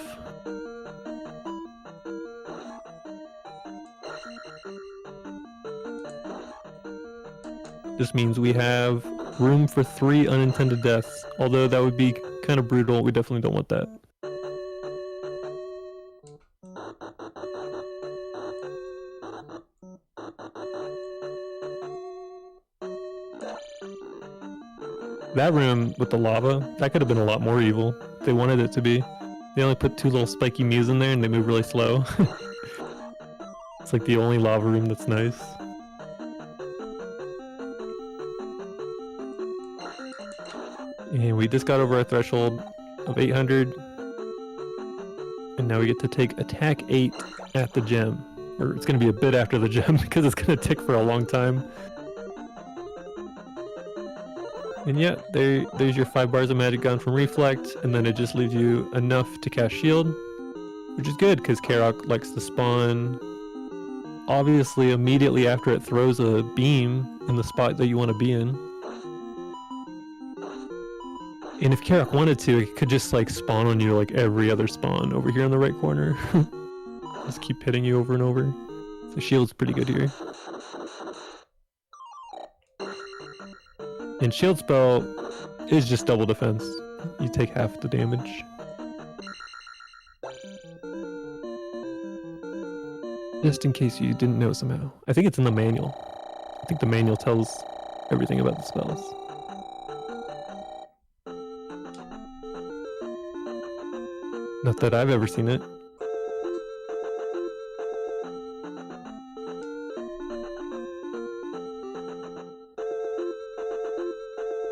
S3: This means we have room for 3 unintended deaths. Although that would be kind of brutal, we definitely don't want that. That room with the lava, that could have been a lot more evil. They wanted it to be. They only put 2 little spiky mews in there and they move really slow. It's like the only lava room that's nice. And we just got over our threshold of 800. And now we get to take attack 8 at the gem. Or it's going to be a bit after the gem because it's going to tick for a long time. And yeah, there's your 5 bars of magic gone from Reflect, and then it just leaves you enough to cast Shield, which is good because Karok likes to spawn, obviously, immediately after it throws a beam in the spot that you want to be in. And if Karok wanted to, it could just like spawn on you like every other spawn over here in the right corner. Just keep hitting you over and over. So Shield's pretty good here. And shield spell is just double defense. You take half the damage. Just in case you didn't know somehow. I think it's in the manual. I think the manual tells everything about the spells. Not that I've ever seen it.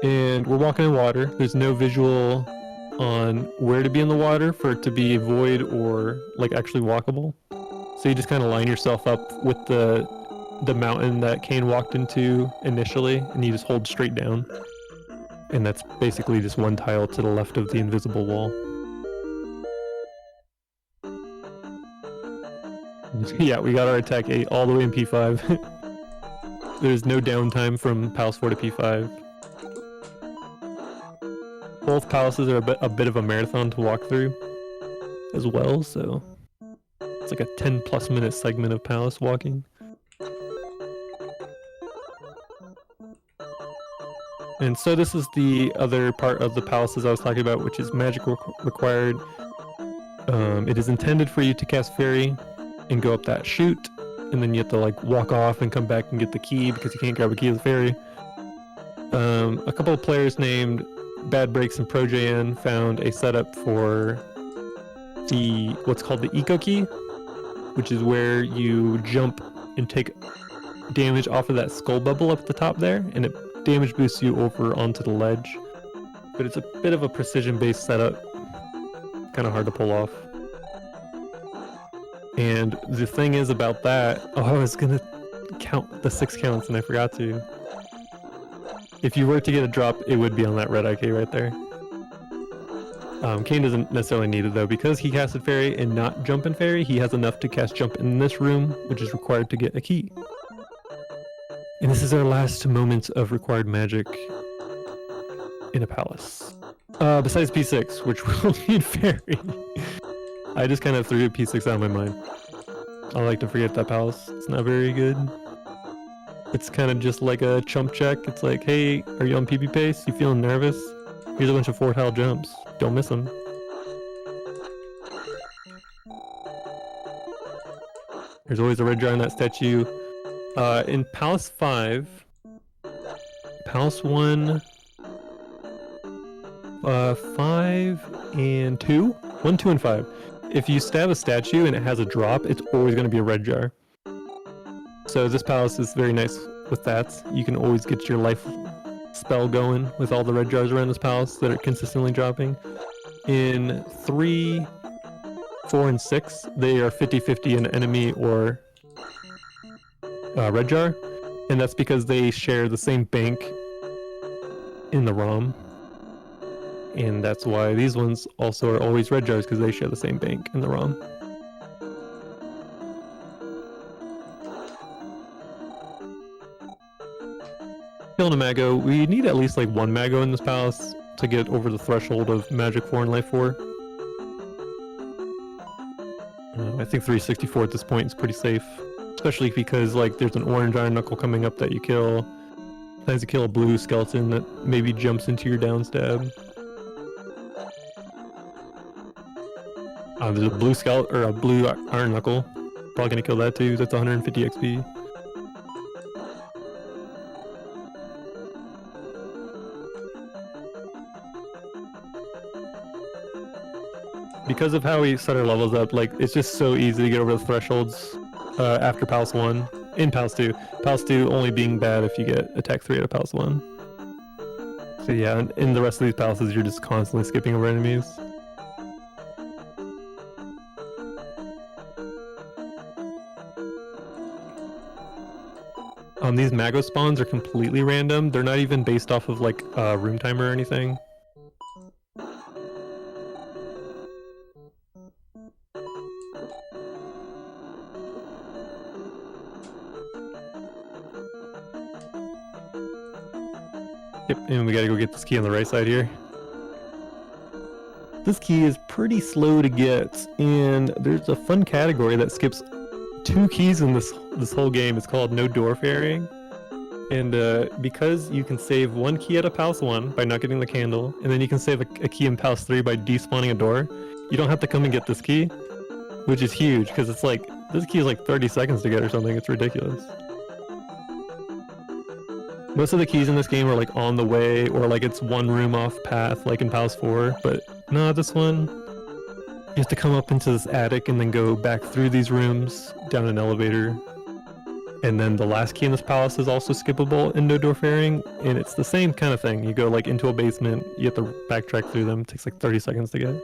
S3: And we're walking in water. There's no visual on where to be in the water for it to be void or like actually walkable. So you just kind of line yourself up with the mountain that Kain walked into initially, and you just hold straight down. And that's basically just one tile to the left of the invisible wall. Yeah, we got our attack 8 all the way in P5. There's no downtime from Palace 4 to P5. Both palaces are a bit of a marathon to walk through as well, so it's like a 10+ minute segment of palace walking. And so this is the other part of the palaces I was talking about, which is magic required. It is intended for you to cast fairy and go up that chute, and then you have to like walk off and come back and get the key because you can't grab a key of the fairy. A couple of players named Bad Breaks and ProJN found a setup for what's called the Eco Key, which is where you jump and take damage off of that skull bubble up at the top there, and it damage boosts you over onto the ledge. But it's a bit of a precision-based setup, kind of hard to pull off. And the thing is about that, I was gonna count the 6 counts and I forgot to. If you were to get a drop, it would be on that red IK right there. Kain doesn't necessarily need it though, because he casted fairy and not jump in fairy, he has enough to cast jump in this room, which is required to get a key. And this is our last moment of required magic in a palace. Besides P6, which will need fairy. I just kind of threw P6 out of my mind. I like to forget that palace. It's not very good. It's kind of just like a chump check. It's like, hey, are you on PP pace? You feeling nervous? Here's a bunch of 4-tile jumps. Don't miss them. There's always a red jar in that statue. In Palace 5, Palace 1, 5 and 2? 1, 2, and 5. If you stab a statue and it has a drop, it's always going to be a red jar. So this palace is very nice with that. You can always get your life spell going with all the red jars around this palace that are consistently dropping. In 3, 4, and 6, they are 50-50 an enemy or red jar. And that's because they share the same bank in the ROM. And that's why these ones also are always red jars, because they share the same bank in the ROM. Killing a Mago. We need at least like one Mago in this palace to get over the threshold of Magic 4 and Life 4. I think 364 at this point is pretty safe. Especially because like there's an orange Iron Knuckle coming up that you kill. Sometimes you kill a blue skeleton that maybe jumps into your downstab. There's a blue skeleton or a blue Iron Knuckle. Probably gonna kill that too. That's 150 XP. Because of how we set our levels up, like it's just so easy to get over the thresholds after Palace 1. In Palace 2. Palace 2 only being bad if you get attack 3 out of Palace 1. So yeah, in the rest of these palaces you're just constantly skipping over enemies. These Mago spawns are completely random. They're not even based off of like room timer or anything. Yep, and we gotta go get this key on the right side here. This key is pretty slow to get, and there's a fun category that skips 2 keys in this whole game. It's called No Door Fairing. And because you can save 1 key out of Palace 1 by not getting the candle, and then you can save a key in Palace 3 by despawning a door, you don't have to come and get this key, which is huge, because it's like, this key is like 30 seconds to get or something. It's ridiculous. Most of the keys in this game are like on the way, or like it's 1 room off path, like in Palace 4, but no, this one, you have to come up into this attic and then go back through these rooms, down an elevator. And then the last key in this palace is also skippable in No Door Fairing, and it's the same kind of thing. You go like into a basement, you have to backtrack through them, it takes like 30 seconds to get.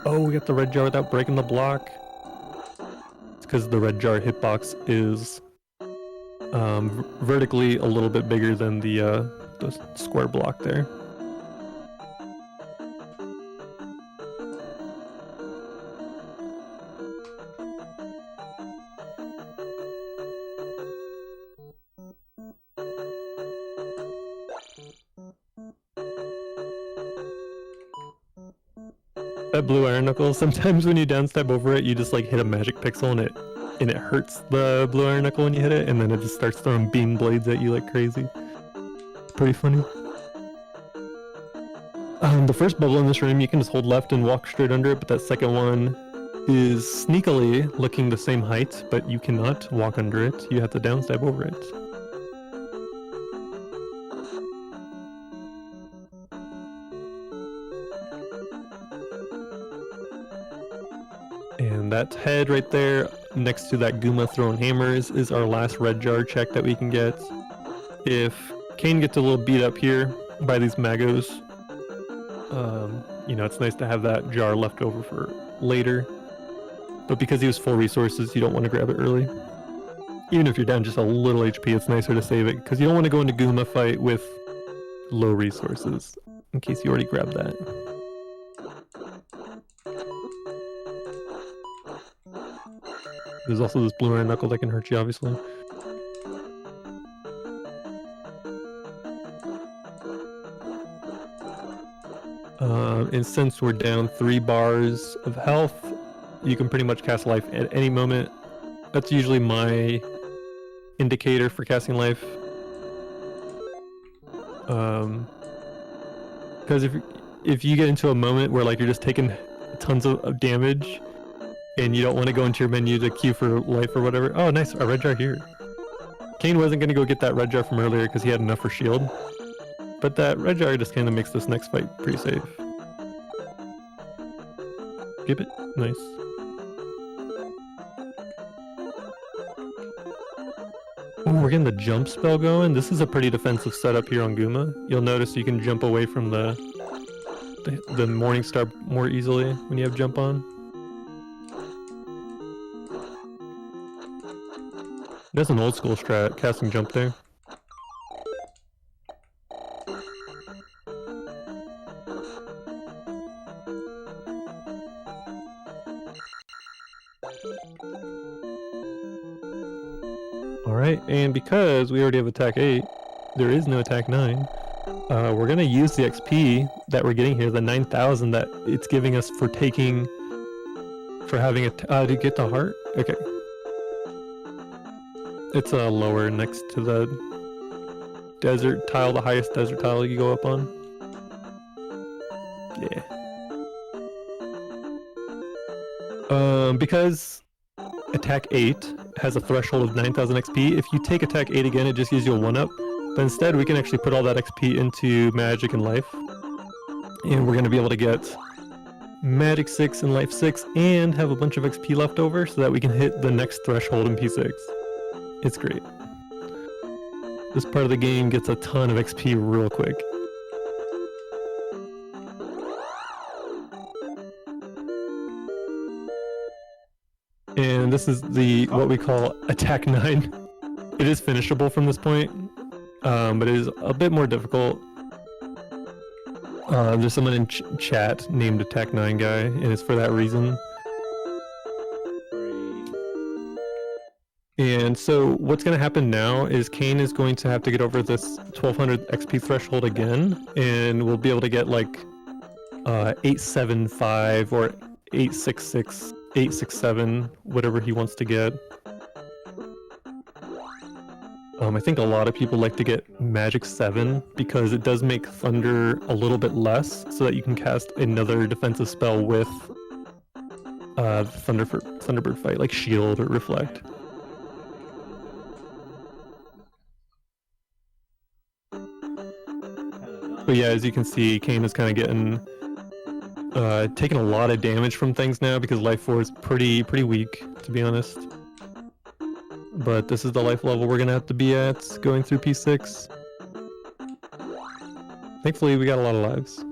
S3: Oh, we got the red jar without breaking the block. It's because the red jar hitbox is vertically a little bit bigger than the square block there. That blue Iron Knuckle, sometimes when you downstab over it, you just like hit a magic pixel and it hurts the blue Iron Knuckle when you hit it, and then it just starts throwing beam blades at you like crazy. It's pretty funny. The first bubble in this room, you can just hold left and walk straight under it, but that second one is sneakily looking the same height, but you cannot walk under it. You have to downstab over it. And that head right there, next to that Guma throwing hammers, is our last red jar check that we can get. If Kain gets a little beat up here by these Magos, you know, it's nice to have that jar left over for later. But because he was full resources, you don't want to grab it early. Even if you're down just a little HP, it's nicer to save it, because you don't want to go into Guma fight with low resources, in case you already grabbed that. There's also this blue Iron Knuckle that can hurt you, obviously. And since we're down 3 bars of health, you can pretty much cast life at any moment. That's usually my indicator for casting life. Because if you get into a moment where like you're just taking tons of damage, and you don't want to go into your menu to queue for life or whatever. Oh, nice, a red jar here. Kain wasn't going to go get that red jar from earlier because he had enough for shield. But that red jar just kind of makes this next fight pretty safe. Skip it. Nice. Oh, we're getting the jump spell going. This is a pretty defensive setup here on Guma. You'll notice you can jump away from the Morning Star more easily when you have jump on. That's an old school strat, casting jump there. Alright, and because we already have attack 8, there is no attack 9. We're gonna use the XP that we're getting here, the 9,000 that it's giving us for having to get the heart? Okay. It's lower next to the desert tile, the highest desert tile you go up on. Yeah. Because attack 8 has a threshold of 9,000 XP, if you take attack 8 again, it just gives you a 1-up. But instead, we can actually put all that XP into magic and life. And we're going to be able to get magic 6 and life 6 and have a bunch of XP left over so that we can hit the next threshold in P6. It's great. This part of the game gets a ton of XP real quick. And this is what we call attack 9. It is finishable from this point, but it is a bit more difficult. There's someone in chat named Attack 9 guy, and it's for that reason. And so what's going to happen now is Kain is going to have to get over this 1200 XP threshold again, and we'll be able to get like 875 or 866, 867, whatever he wants to get. I think a lot of people like to get Magic 7 because it does make Thunder a little bit less so that you can cast another defensive spell with Thunderbird Fight, like Shield or Reflect. But yeah, as you can see, Kain is kind of getting taking a lot of damage from things now because Life 4 is pretty weak, to be honest. But this is the life level we're gonna have to be at going through P6. Thankfully, we got a lot of lives.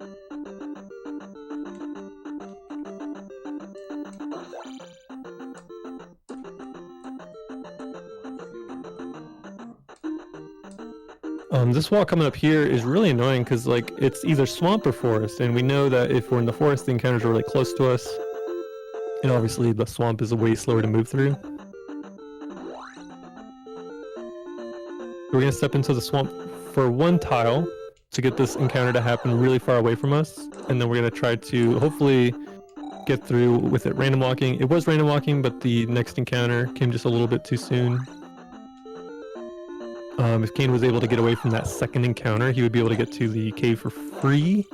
S3: This wall coming up here is really annoying because like it's either swamp or forest, and we know that if we're in the forest, the encounters are really close to us, and obviously the swamp is way slower to move through. We're going to step into the swamp for one tile to get this encounter to happen really far away from us, and then we're going to try to hopefully get through with it random walking. It was random walking, but the next encounter came just a little bit too soon. If Kain was able to get away from that second encounter, he would be able to get to the cave for free.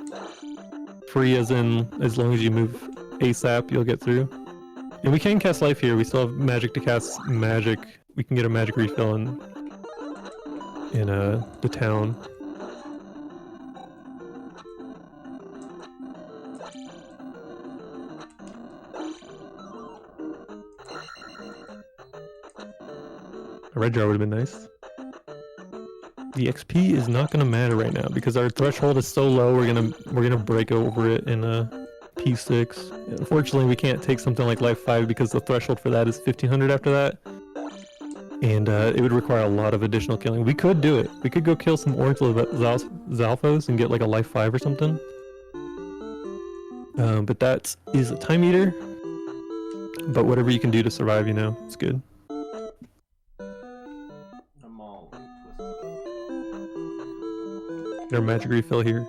S3: Free as in, as long as you move ASAP, you'll get through. And we can cast life here. We still have magic to cast magic. We can get a magic refill in the town. A red jar would have been nice. The XP is not going to matter right now because our threshold is so low. We're gonna break over it in a P6. Unfortunately, we can't take something like Life 5 because the threshold for that is 1500 after that. And it would require a lot of additional killing. We could do it. We could go kill some orange Zalfos and get like a life 5 or something. But that is a time eater. But whatever you can do to survive, you know, it's good. Get our magic refill here.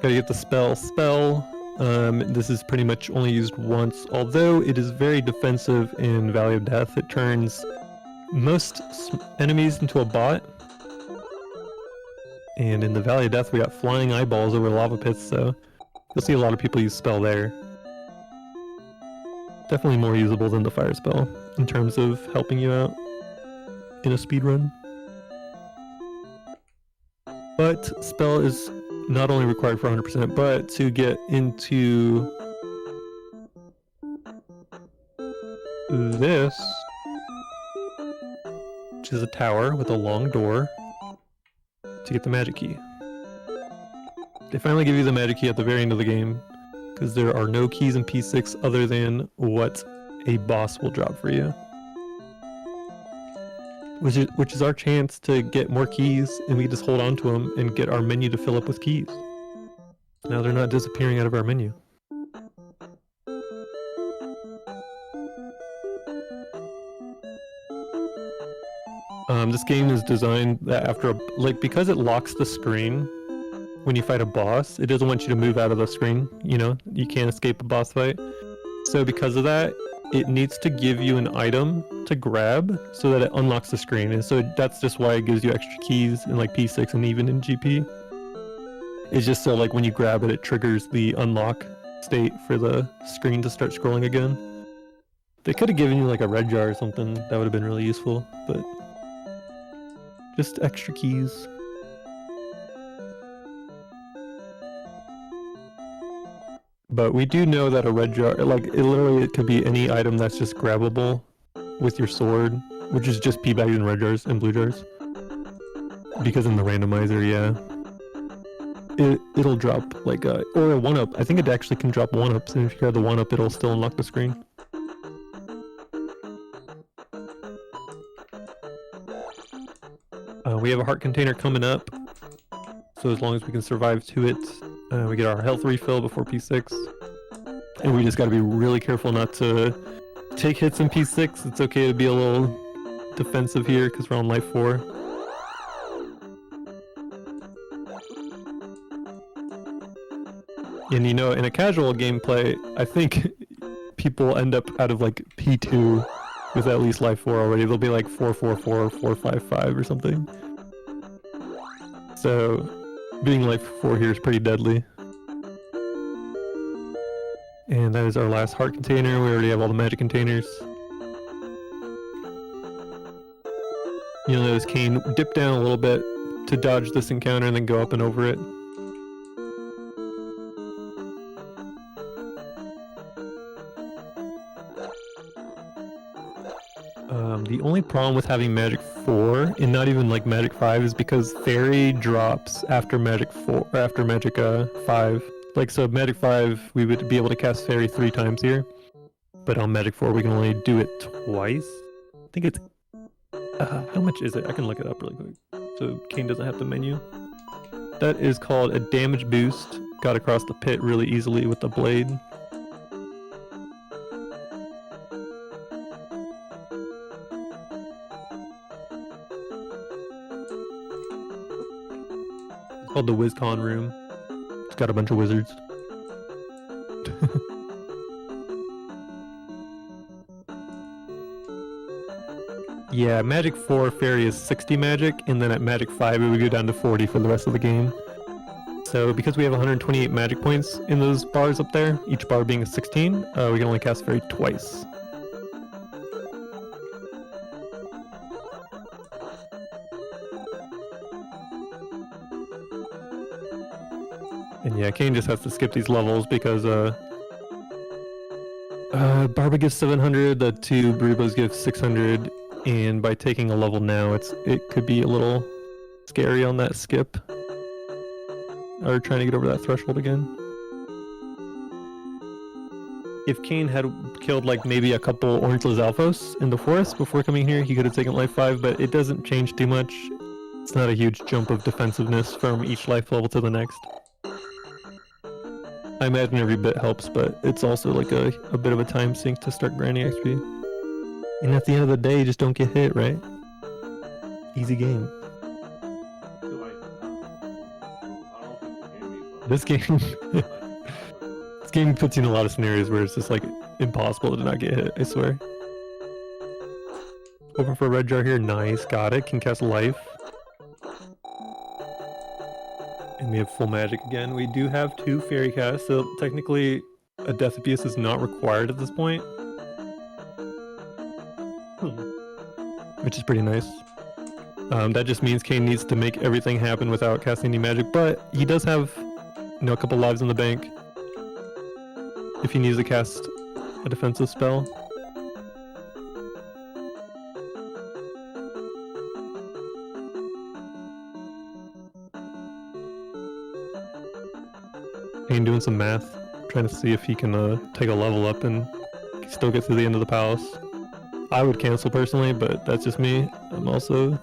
S3: Gotta get the spell. This is pretty much only used once, although it is very defensive in Valley of Death. It turns most enemies into a bot. And in the Valley of Death we got flying eyeballs over lava pits, so you'll see a lot of people use spell there. Definitely more usable than the fire spell in terms of helping you out in a speedrun. But spell is not only required for 100%, but to get into this, which is a tower with a long door, to get the magic key. They finally give you the magic key at the very end of the game, because there are no keys in P6 other than what a boss will drop for you. which is our chance to get more keys, and we just hold on to them and get our menu to fill up with keys. Now they're not disappearing out of our menu. This game is designed that after because it locks the screen when you fight a boss, it doesn't want you to move out of the screen. You know, you can't escape a boss fight. So because of that, it needs to give you an item to grab so that it unlocks the screen. And so that's just why it gives you extra keys in like P6 and even in GP. It's just so like when you grab it, it triggers the unlock state for the screen to start scrolling again. They could have given you like a red jar or something. That would have been really useful, but just extra keys. But we do know that a red jar, like it could be any item that's just grabbable with your sword, which is just P bags and red jars and blue jars. Because in the randomizer, yeah, it'll drop like or a 1-up. I think it actually can drop 1-ups, and if you grab the 1-up, it'll still unlock the screen. We have a heart container coming up, so as long as we can survive to it, we get our health refill before P6. And we just gotta be really careful not to take hits in P6. It's okay to be a little defensive here because we're on life 4. And you know, in a casual gameplay, I think people end up out of like P2 with at least life 4 already. They'll be like 444 or 455 or something. So being life 4 here is pretty deadly. And that is our last heart container. We already have all the magic containers. You'll notice Kain dip down a little bit to dodge this encounter and then go up and over it. The only problem with having Magic 4 and not even like Magic 5 is because Fairy drops after Magic 4 or after Magic 5. Like so Magic 5 we would be able to cast Fairy 3 times here. But on Magic 4 we can only do it twice. I think it's how much is it? I can look it up really quick. So Kain doesn't have the menu. That is called a damage boost. Got across the pit really easily with the blade. It's called the WizCon room. It's got a bunch of wizards. Yeah, Magic 4 Fairy is 60 magic, and then at Magic 5 it would go down to 40 for the rest of the game. So because we have 128 magic points in those bars up there, each bar being a 16, we can only cast Fairy twice. And yeah, Kain just has to skip these levels because Barba gives 700, the 2 Baribos give 600, and by taking a level now, it could be a little scary on that skip. Or trying to get over that threshold again. If Kain had killed like maybe a couple Orange Lizalfos in the forest before coming here, he could have taken life 5, but it doesn't change too much. It's not a huge jump of defensiveness from each life level to the next. I imagine every bit helps, but it's also like a bit of a time sink to start grinding XP. And at the end of the day, just don't get hit, right? Easy game. This game... this game puts you in a lot of scenarios where it's just like impossible to not get hit, I swear. Open for a red jar here, nice, got it, can cast life. And we have full magic again. We do have 2 fairy casts, so technically a Death Abuse is not required at this point. Which is pretty nice. That just means Kain needs to make everything happen without casting any magic, but he does have, you know, a couple lives in the bank if he needs to cast a defensive spell. Kain doing some math, trying to see if he can take a level up and still get to the end of the palace. I would cancel personally, but that's just me. I'm also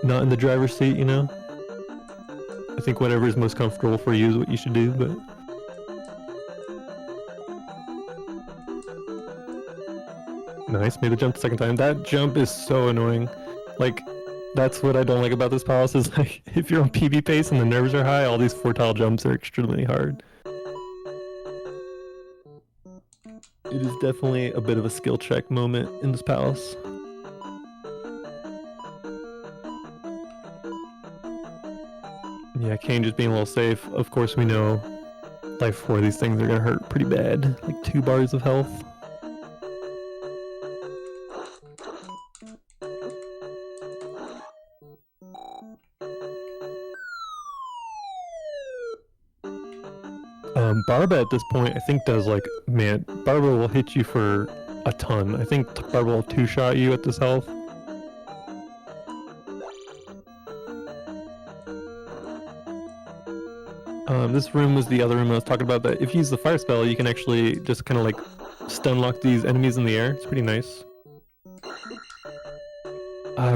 S3: not in the driver's seat, you know? I think whatever is most comfortable for you is what you should do, but... Nice, made the jump the second time. That jump is so annoying. Like, that's what I don't like about this palace, is like, if you're on PB pace and the nerves are high, all these 4-tile jumps are extremely hard. It is definitely a bit of a skill check moment in this palace. Yeah, Kain just being a little safe. Of course we know life 4 these things are gonna hurt pretty bad. Like 2 bars of health. Barba at this point I think does like, man, Barba will hit you for a ton. I think Barba will 2-shot you at this health. This room was the other room I was talking about, that if you use the fire spell, you can actually just kind of like stun lock these enemies in the air. It's pretty nice.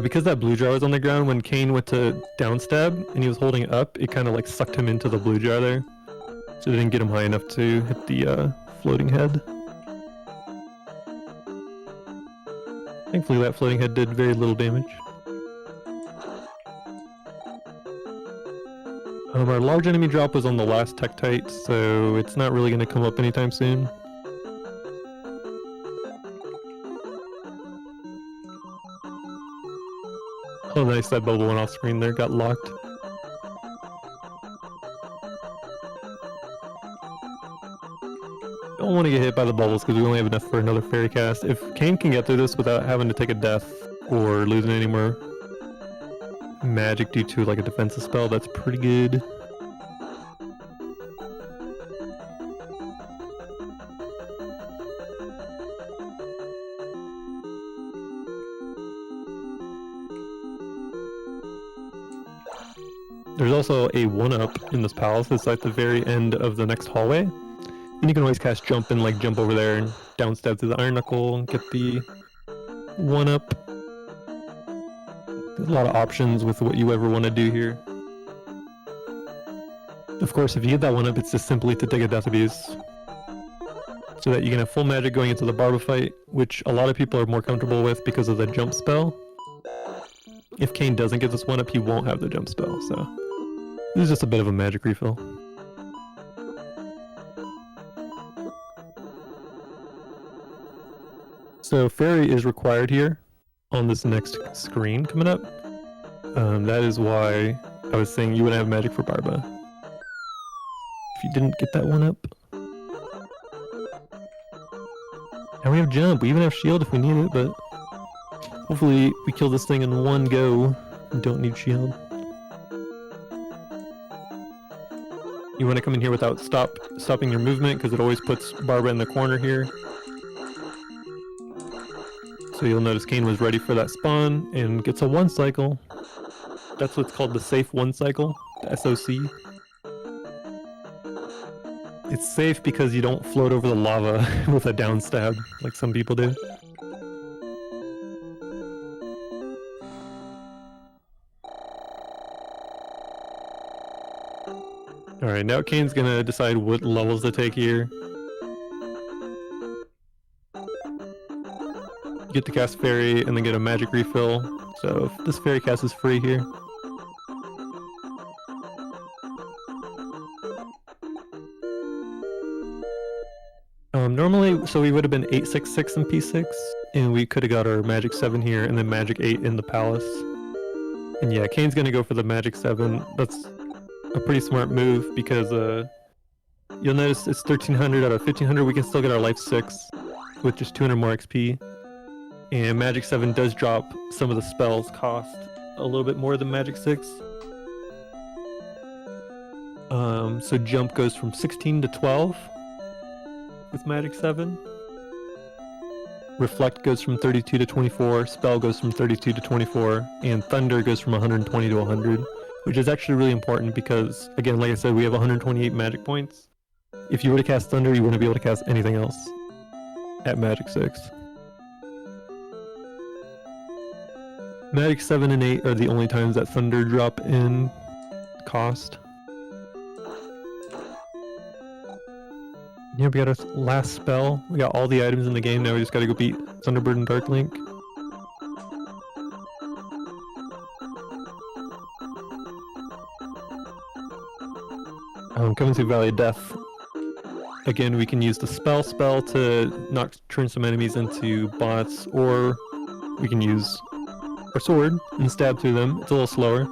S3: Because that blue jar was on the ground, when Kain went to downstab and he was holding it up, it kind of like sucked him into the blue jar there. So it didn't get him high enough to hit the floating head. Thankfully that floating head did very little damage. Our large enemy drop was on the last Tektite, so it's not really going to come up anytime soon. Oh nice, that bubble went off screen there, got locked. Don't want to get hit by the bubbles because we only have enough for another fairy cast. If Kain can get through this without having to take a death or losing any more magic due to like a defensive spell, that's pretty good. There's also a 1-up in this palace. It's at the very end of the next hallway. And you can always cast jump and like jump over there and downstab through the Iron Knuckle and get the 1-up. There's a lot of options with what you ever want to do here. Of course, if you get that 1-up, it's just simply to take a Death Abuse. So that you can have full magic going into the Barba fight, which a lot of people are more comfortable with because of the jump spell. If Kain doesn't get this 1-up, he won't have the jump spell, so... this is just a bit of a magic refill. So Fairy is required here on this next screen coming up. That is why I was saying you wouldn't have magic for Barba if you didn't get that 1-up. And we have jump, we even have shield if we need it, but hopefully we kill this thing in one go and don't need shield. You want to come in here without stopping your movement because it always puts Barba in the corner here. So you'll notice Kain was ready for that spawn and gets a 1 cycle. That's what's called the safe 1 cycle, the SOC. It's safe because you don't float over the lava with a down stab like some people do. Alright, now Kain's gonna decide what levels to take here. Get to cast Fairy and then get a magic refill. So this Fairy cast is free here. Normally, so we would have been 866 in P6, and we could have got our magic 7 here and then magic 8 in the palace. And yeah, Kain's gonna go for the magic 7. That's a pretty smart move because you'll notice it's 1300 out of 1500. We can still get our life 6 with just 200 more XP. And magic 7 does drop some of the spells cost a little bit more than magic 6. So jump goes from 16 to 12 with magic 7. Reflect goes from 32 to 24, spell goes from 32 to 24, and thunder goes from 120 to 100, which is actually really important because, again, like I said, we have 128 magic points. If you were to cast thunder, you wouldn't be able to cast anything else at magic 6. Magic 7 and 8 are the only times that Thunder drop in cost. Yeah, we got our last spell. We got all the items in the game. Now we just gotta go beat Thunderbird and Darklink. Coming to Valley of Death. Again, we can use the spell to turn some enemies into bots, or we can use our sword and stab through them. It's a little slower.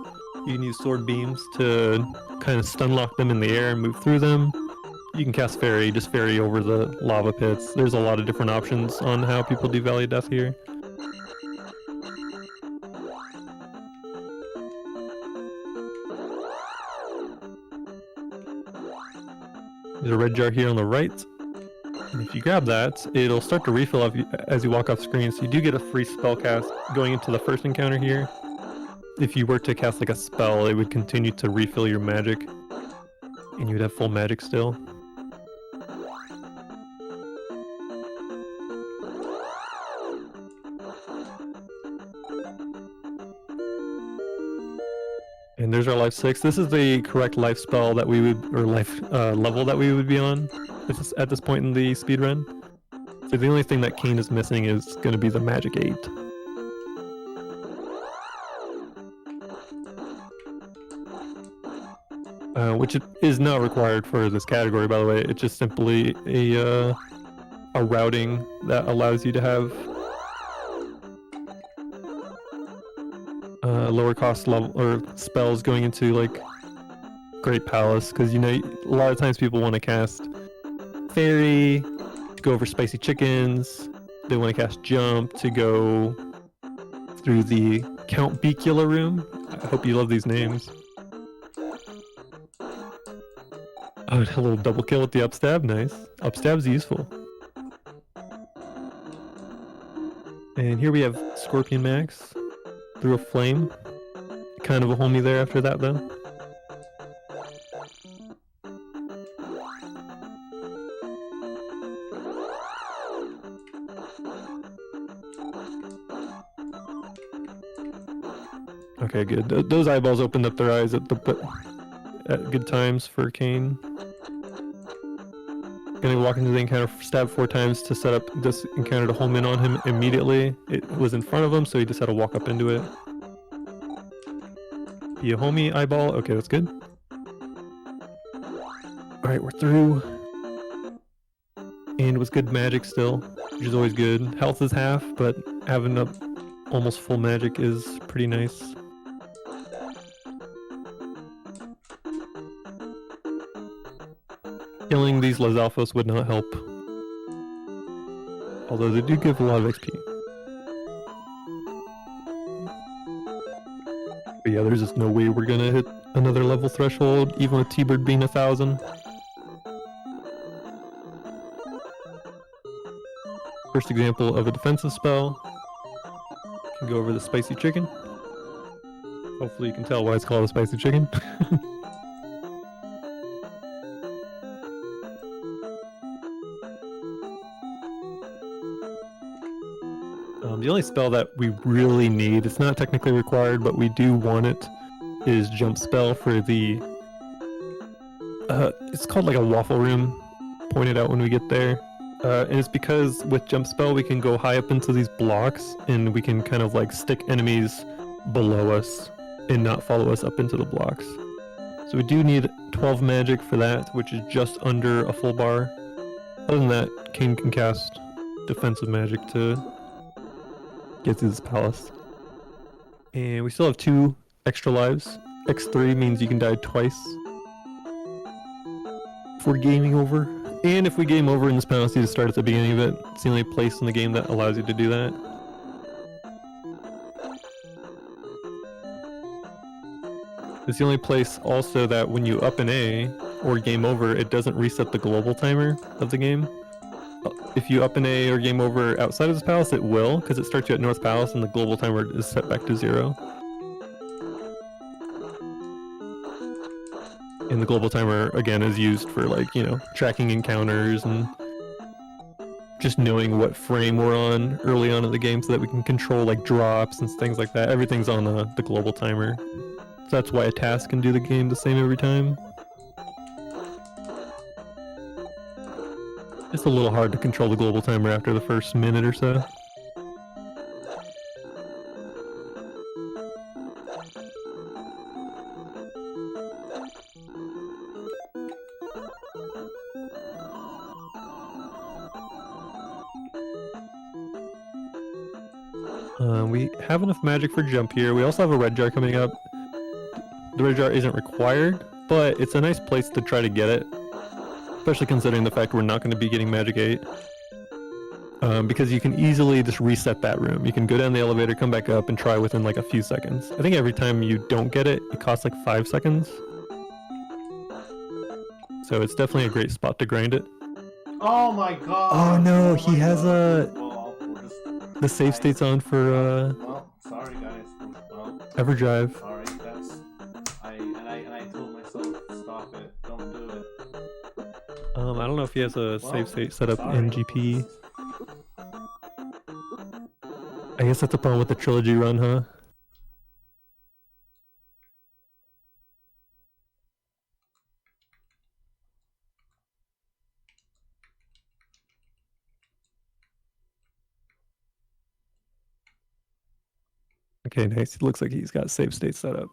S3: You can use sword beams to kind of stun lock them in the air and move through them. You can cast Fairy, just Fairy over the lava pits. There's a lot of different options on how people do Valley of Death here. There's a red jar here on the right. And if you grab that, it'll start to refill as you walk off screen. So you do get a free spell cast going into the first encounter here. If you were to cast like a spell, it would continue to refill your magic. And you would have full magic still. And there's our life 6. This is the correct life spell that we would, or life level that we would be on at this point in the speedrun. So the only thing that Kain is missing is going to be the magic 8. Which is not required for this category, by the way. It's just simply a routing that allows you to have lower cost level or spells going into like Great Palace, because you know a lot of times people want to cast Fairy to go over spicy chickens. They want to cast Jump to go through the Count Beacula room. I hope you love these names. Oh, a little double kill with the upstab, nice. Upstab's useful. And here we have Scorpion Max through a flame. Kind of a homie there after that though. Okay, good. Those eyeballs opened up their eyes at good times for Kain. Gonna walk into the encounter, stab 4 times to set up this encounter to home in on him immediately. It was in front of him, so he just had to walk up into it. Be a homie eyeball. Okay, that's good. Alright, we're through. And with good magic still, which is always good. Health is half, but having up almost full magic is pretty nice. Killing these Lizalfos would not help. Although they do give a lot of XP. But yeah, there's just no way we're gonna hit another level threshold, even with T-Bird being 1,000. First example of a defensive spell. Can go over the spicy chicken. Hopefully you can tell why it's called a spicy chicken. The only spell that we really need, it's not technically required, but we do want it, is Jump Spell for the... it's called like a waffle room, pointed out when we get there. And it's because with Jump Spell we can go high up into these blocks, and we can kind of like stick enemies below us and not follow us up into the blocks. So we do need 12 magic for that, which is just under a full bar. Other than that, Kain can cast defensive magic to get through this palace. And we still have 2 extra lives. X3 means you can die twice for gaming over. And if we game over in this palace, you just start at the beginning of it. It's the only place in the game that allows you to do that. It's the only place also that when you up an A or game over, it doesn't reset the global timer of the game. If you up an A or game over outside of this palace, it will, because it starts you at North Palace and the global timer is set back to 0. And the global timer, again, is used for, like, you know, tracking encounters and just knowing what frame we're on early on in the game so that we can control like drops and things like that. Everything's on the global timer. So that's why a task can do the game the same every time. It's a little hard to control the global timer after the first minute or so. We have enough magic for jump here. We also have a red jar coming up. The red jar isn't required, but it's a nice place to try to get it. Especially considering the fact we're not going to be getting Magic 8. Because you can easily just reset that room. You can go down the elevator, come back up, and try within like a few seconds. I think every time you don't get it, it costs like 5 seconds. So it's definitely a great spot to grind it.
S4: Oh my god!
S3: Oh no, he has
S4: Well,
S3: the save state's on for
S4: well, sorry guys. Well,
S3: Everdrive.
S4: sorry, that's I told myself stop it, don't do it.
S3: I don't know if he has a
S4: Well,
S3: save state set up
S4: sorry.
S3: in GP. I guess that's a problem with the Trilogy run, huh? Okay, nice. It looks like he's got save state set up.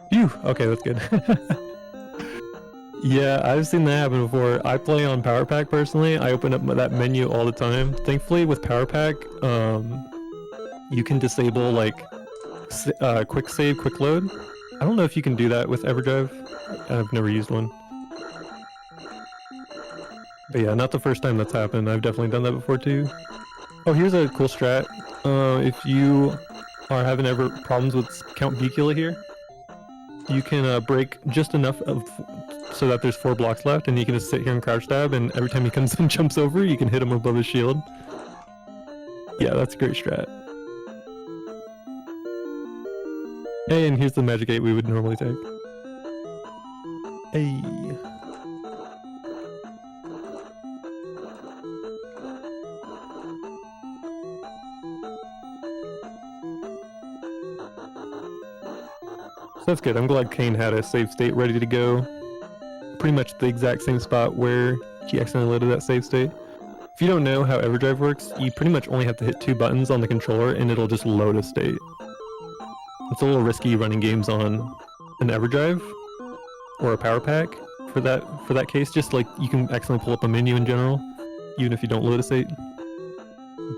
S3: Phew! Okay, that's good. Yeah, I've seen that happen before. I play on Power Pack personally. I open up that menu all the time. Thankfully, with Power Pack, you can disable like quick save, quick load. I don't know if you can do that with Everdrive. I've never used one. But yeah, not the first time that's happened. I've definitely done that before too. Oh, here's a cool strat. If you are having ever problems with Count Bicula here, you can break just enough of so that there's 4 blocks left, and you can just sit here and crouch stab, and every time he comes and jumps over, you can hit him above his shield. Yeah, that's a great strat. Hey, and here's the Magic 8 we would normally take. Hey. So that's good. I'm glad Kain had a save state ready to go. Pretty much the exact same spot where he accidentally loaded that save state. If you don't know how Everdrive works, you pretty much only have to hit 2 buttons on the controller and it'll just load a state. It's a little risky running games on an Everdrive or a Power Pack for that case. Just like you can accidentally pull up a menu in general, even if you don't load a state.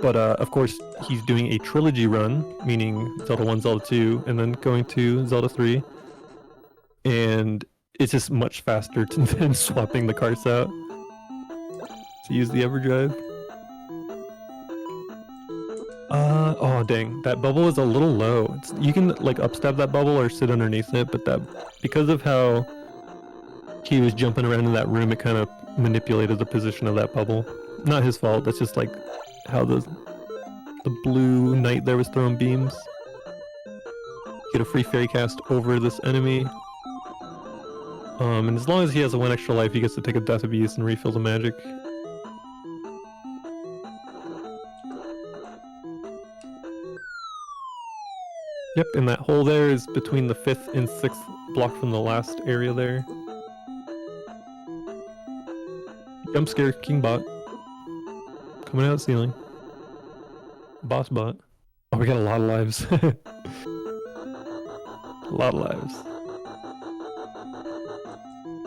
S3: But of course, he's doing a trilogy run, meaning Zelda 1, Zelda 2, and then going to Zelda 3. And it's just much faster than swapping the carts out. So use the Everdrive. Oh dang, that bubble is a little low. You can like upstab that bubble or sit underneath it, but because of how he was jumping around in that room, it kind of manipulated the position of that bubble. Not his fault, that's just like how the blue knight there was throwing beams. Get a free fairy cast over this enemy. And as long as he has a 1 extra life, he gets to take a Death Abuse and refill the magic. Yep, and that hole there is between the 5th and 6th block from the last area there. Jump scare, King Bot. Coming out of the ceiling. Boss Bot. Oh, we got a lot of lives. A lot of lives.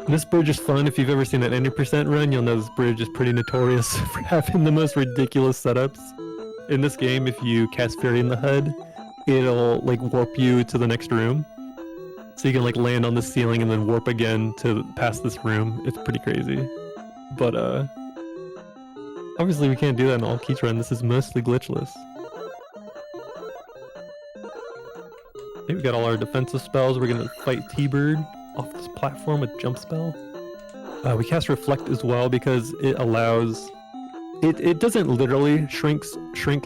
S3: This bridge is fun. If you've ever seen an 90% run, you'll know this bridge is pretty notorious for having the most ridiculous setups. In this game, if you cast Fairy in the HUD, it'll like warp you to the next room. So you can like land on the ceiling and then warp again to past this room. It's pretty crazy. But obviously we can't do that in all Keats run. This is mostly glitchless. Okay, we got all our defensive spells. We're gonna fight T-Bird off this platform with jump spell. We cast Reflect as well because it allows... It doesn't literally shrink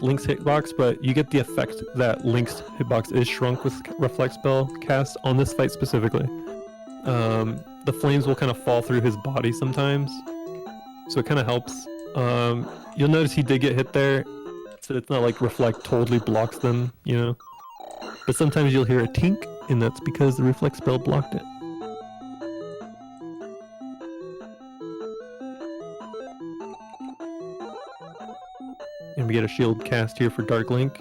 S3: Link's hitbox, but you get the effect that Link's hitbox is shrunk with Reflect spell cast on this fight specifically. the flames will kind of fall through his body sometimes, so it kind of helps. You'll notice he did get hit there, so it's not like reflect totally blocks them, you know. But sometimes you'll hear a tink, and that's because the reflect spell blocked it. And we get a shield cast here for Dark Link.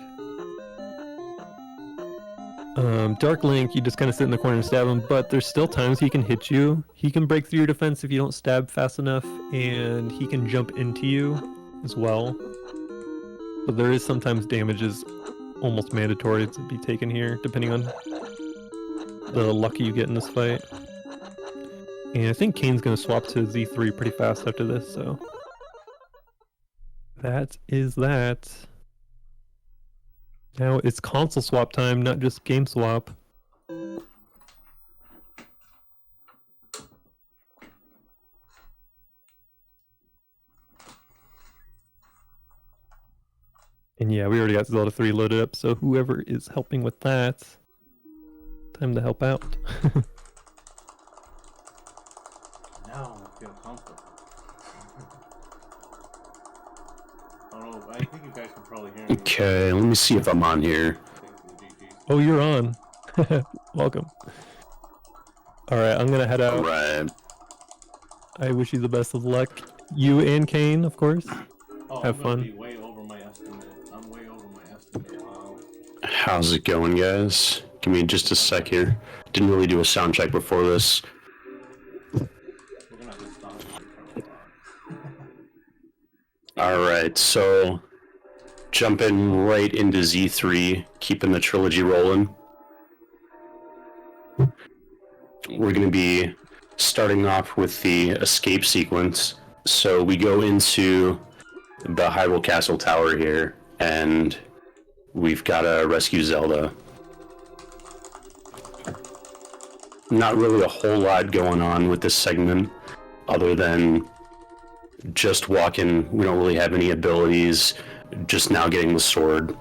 S3: Dark Link, you just kind of sit in the corner and stab him, but there's still times he can hit you. He can break through your defense if you don't stab fast enough, and he can jump into you as well. But there is sometimes damage is almost mandatory to be taken here, depending on the lucky you get in this fight. And I think Kain's going to swap to Z3 pretty fast after this, so... that is that. Now it's console swap time, not just game swap. And yeah, we already got Zelda 3 loaded up, so whoever is helping with that, time to help out.
S4: Now I feel comfortable. Oh, I think you guys can probably hear me.
S5: Okay, let me see if I'm on here.
S3: Oh, you're on. Welcome. Alright, I'm gonna head out.
S5: Alright.
S3: I wish you the best of luck. You and Kain, of course.
S4: Oh,
S3: Have
S4: I'm
S3: fun.
S4: gonna be way over my estimate. I'm way over my estimate. Wow.
S5: How's it going, guys? Give me just a sec here. Didn't really do a sound check before this.
S4: We're gonna have to stop and turn it on.
S5: Alright, so jumping right into Z3, keeping the trilogy rolling. We're going to be starting off with the escape sequence. So we go into the Hyrule Castle Tower here, and we've got to rescue Zelda. Not really a whole lot going on with this segment, other than just walking. We don't really have any abilities, just now getting the sword.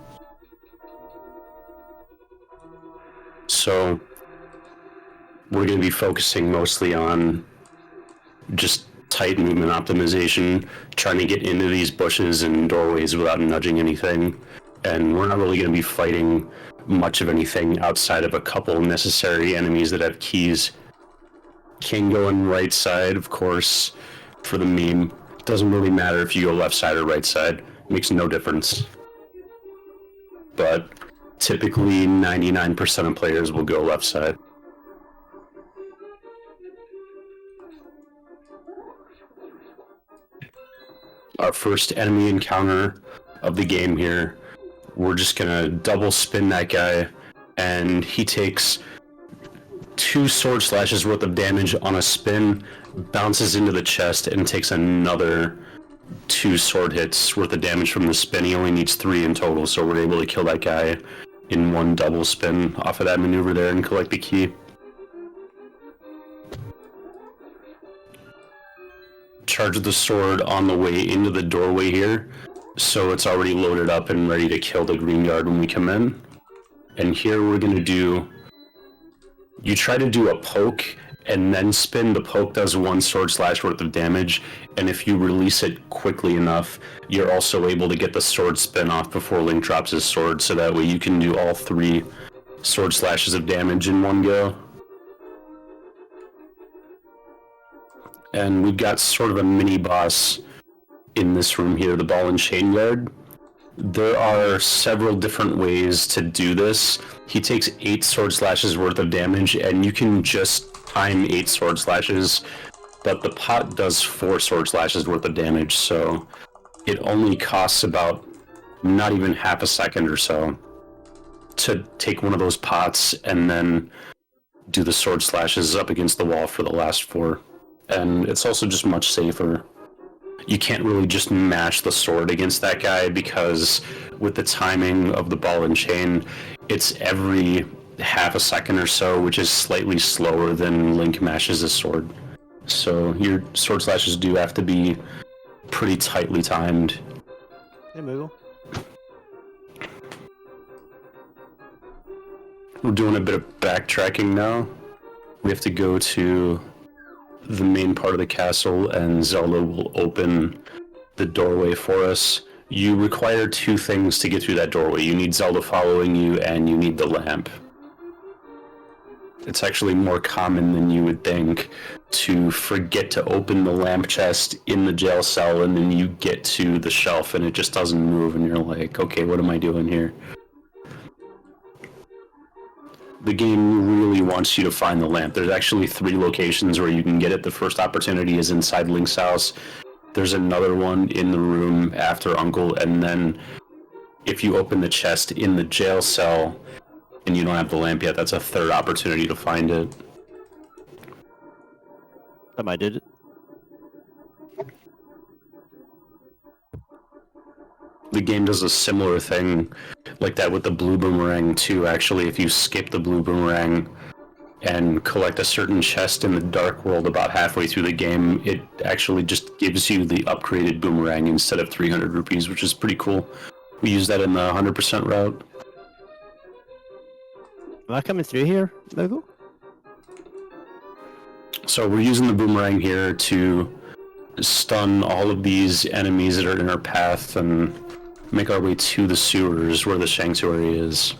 S5: So we're going to be focusing mostly on just tight movement optimization, trying to get into these bushes and doorways without nudging anything. And we're not really going to be fighting much of anything outside of a couple necessary enemies that have keys. King going right side, of course, for the meme. Doesn't really matter if you go left side or right side. Makes no difference. But typically 99% of players will go left side. Our first enemy encounter of the game here. We're just gonna double spin that guy, and he takes 2 sword slashes worth of damage on a spin, bounces into the chest, and takes another 2 sword hits worth of damage from the spin. He only needs 3 in total, so we're able to kill that guy in 1 double spin off of that maneuver there and collect the key. Charge the sword on the way into the doorway here, so it's already loaded up and ready to kill the green guard when we come in. And here we're going to do... You try to do a poke and then spin. The poke does 1 sword slash worth of damage, and if you release it quickly enough, you're also able to get the sword spin off before Link drops his sword, so that way you can do all 3 sword slashes of damage in one go. And we've got sort of a mini boss in this room here, the ball and chain guard. There are several different ways to do this. He takes 8 sword slashes worth of damage, and you can just time 8 sword slashes, but the pot does 4 sword slashes worth of damage, so it only costs about not even half a second or so to take one of those pots and then do the sword slashes up against the wall for the last 4. And it's also just much safer. You can't really just mash the sword against that guy, because with the timing of the ball and chain, it's every half a second or so, which is slightly slower than Link mashes his sword. So your sword slashes do have to be pretty tightly timed.
S6: Hey, Moogle.
S5: We're doing a bit of backtracking now. We have to go to the main part of the castle, and Zelda will open the doorway for us. You require two things to get through that doorway. You need Zelda following you, and you need the lamp. It's actually more common than you would think to forget to open the lamp chest in the jail cell, and then you get to the shelf and it just doesn't move, and you're like, okay, what am I doing here? The game really wants you to find the lamp. There's actually 3 locations where you can get it. The first opportunity is inside Link's house. There's another one in the room after Uncle, and then if you open the chest in the jail cell and you don't have the lamp yet, that's a 3rd opportunity to find it.
S6: I did it.
S5: The game does a similar thing like that with the blue boomerang too. Actually, if you skip the blue boomerang and collect a certain chest in the dark world about halfway through the game, it actually just gives you the upgraded boomerang instead of 300 rupees, which is pretty cool. We use that in the 100% route.
S6: Am I coming through here, Logo?
S5: So we're using the boomerang here to stun all of these enemies that are in our path and make our way to the sewers where the sanctuary is.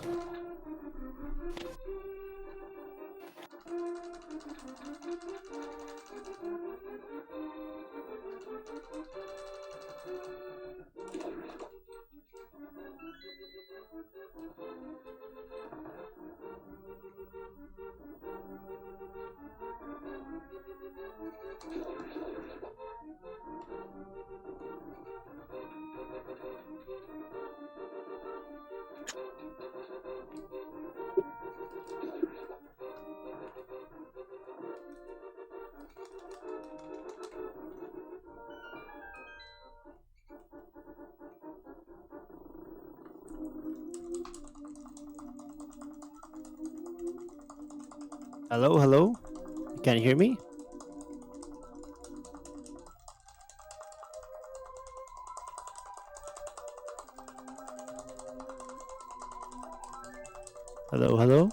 S6: Hello, hello? Can you hear me? Hello, hello?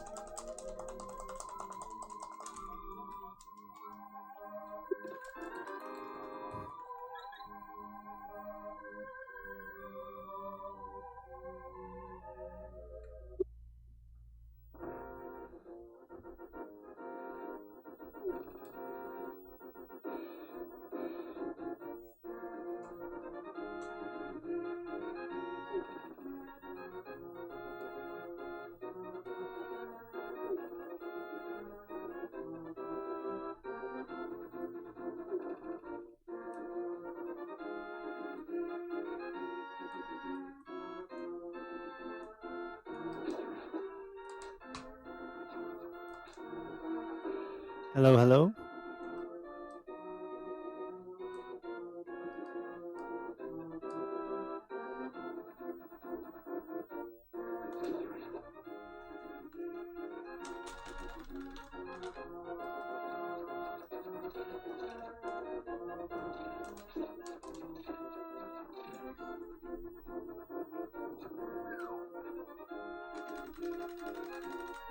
S6: Hello, hello?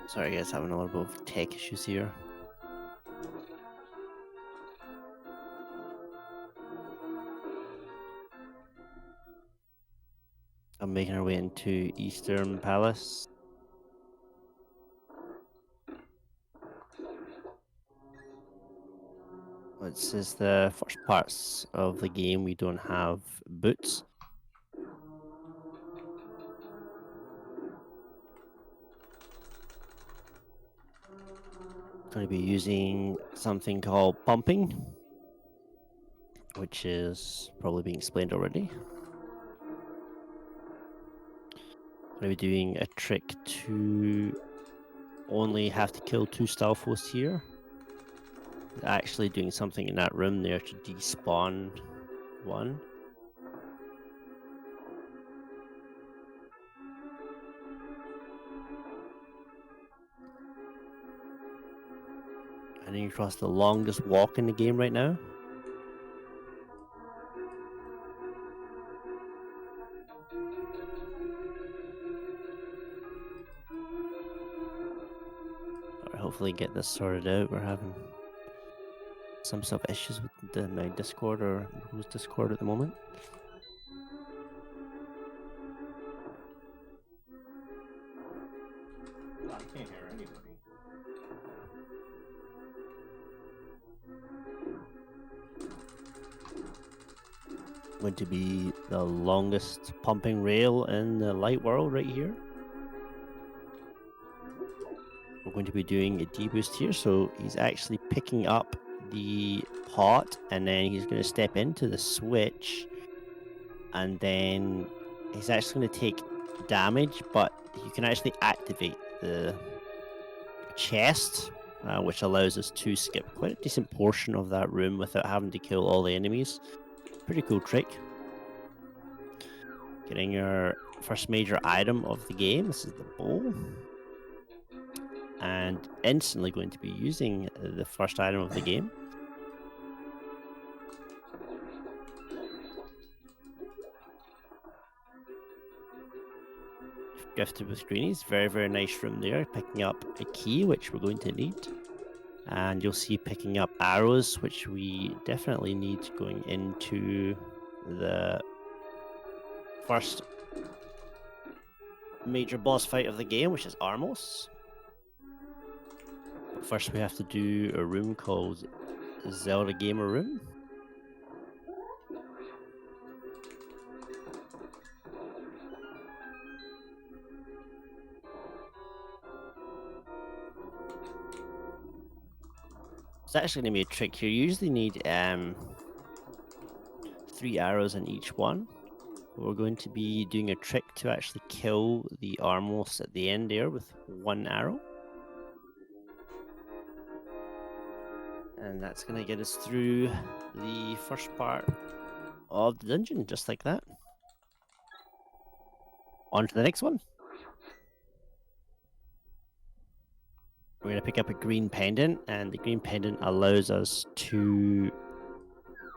S6: Sorry guys, having a little bit of tech issues here. I'm making our way into Eastern Palace. This is the first parts of the game. We don't have boots. Going to be using something called pumping, which is probably being explained already. Going to be doing a trick to only have to kill 2 stealth hosts here. Actually doing something in that room there to despawn 1. Heading across the longest walk in the game right now. hopefully get this sorted out. We're having some sort of issues with my Discord or who's Discord at the moment.
S4: I can't hear anybody.
S6: Going to be the longest pumping rail in the light world right here. We're going to be doing a deboost here, so he's actually picking up the pot and then he's going to step into the switch and then he's actually going to take damage, but you can actually activate the chest, which allows us to skip quite a decent portion of that room without having to kill all the enemies. Pretty cool trick. Getting your first major item of the game. This is the bowl. And instantly going to be using the first item of the game. Gifted with greenies. Very, very nice room there. Picking up a key, which we're going to need. And you'll see picking up arrows, which we definitely need going into the first major boss fight of the game, which is Armos. But first we have to do a room called Zelda Gamer Room. It's actually going to be a trick here. You usually need 3 arrows in each one. We're going to be doing a trick to actually kill the Armos at the end there with 1 arrow. And that's going to get us through the first part of the dungeon, just like that. On to the next one. We're going to pick up a green pendant, and the green pendant allows us to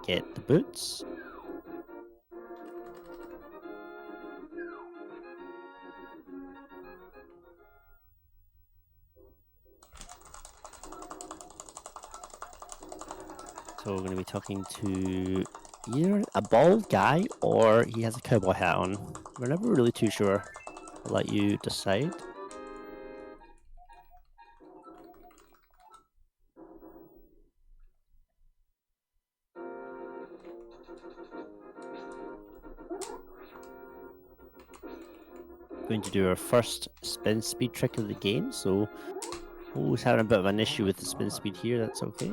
S6: get the boots. So we're going to be talking to either a bald guy or he has a cowboy hat on. We're never really too sure. I'll let you decide. Going to do our first spin speed trick of the game, so who's having a bit of an issue with the spin speed here, that's okay.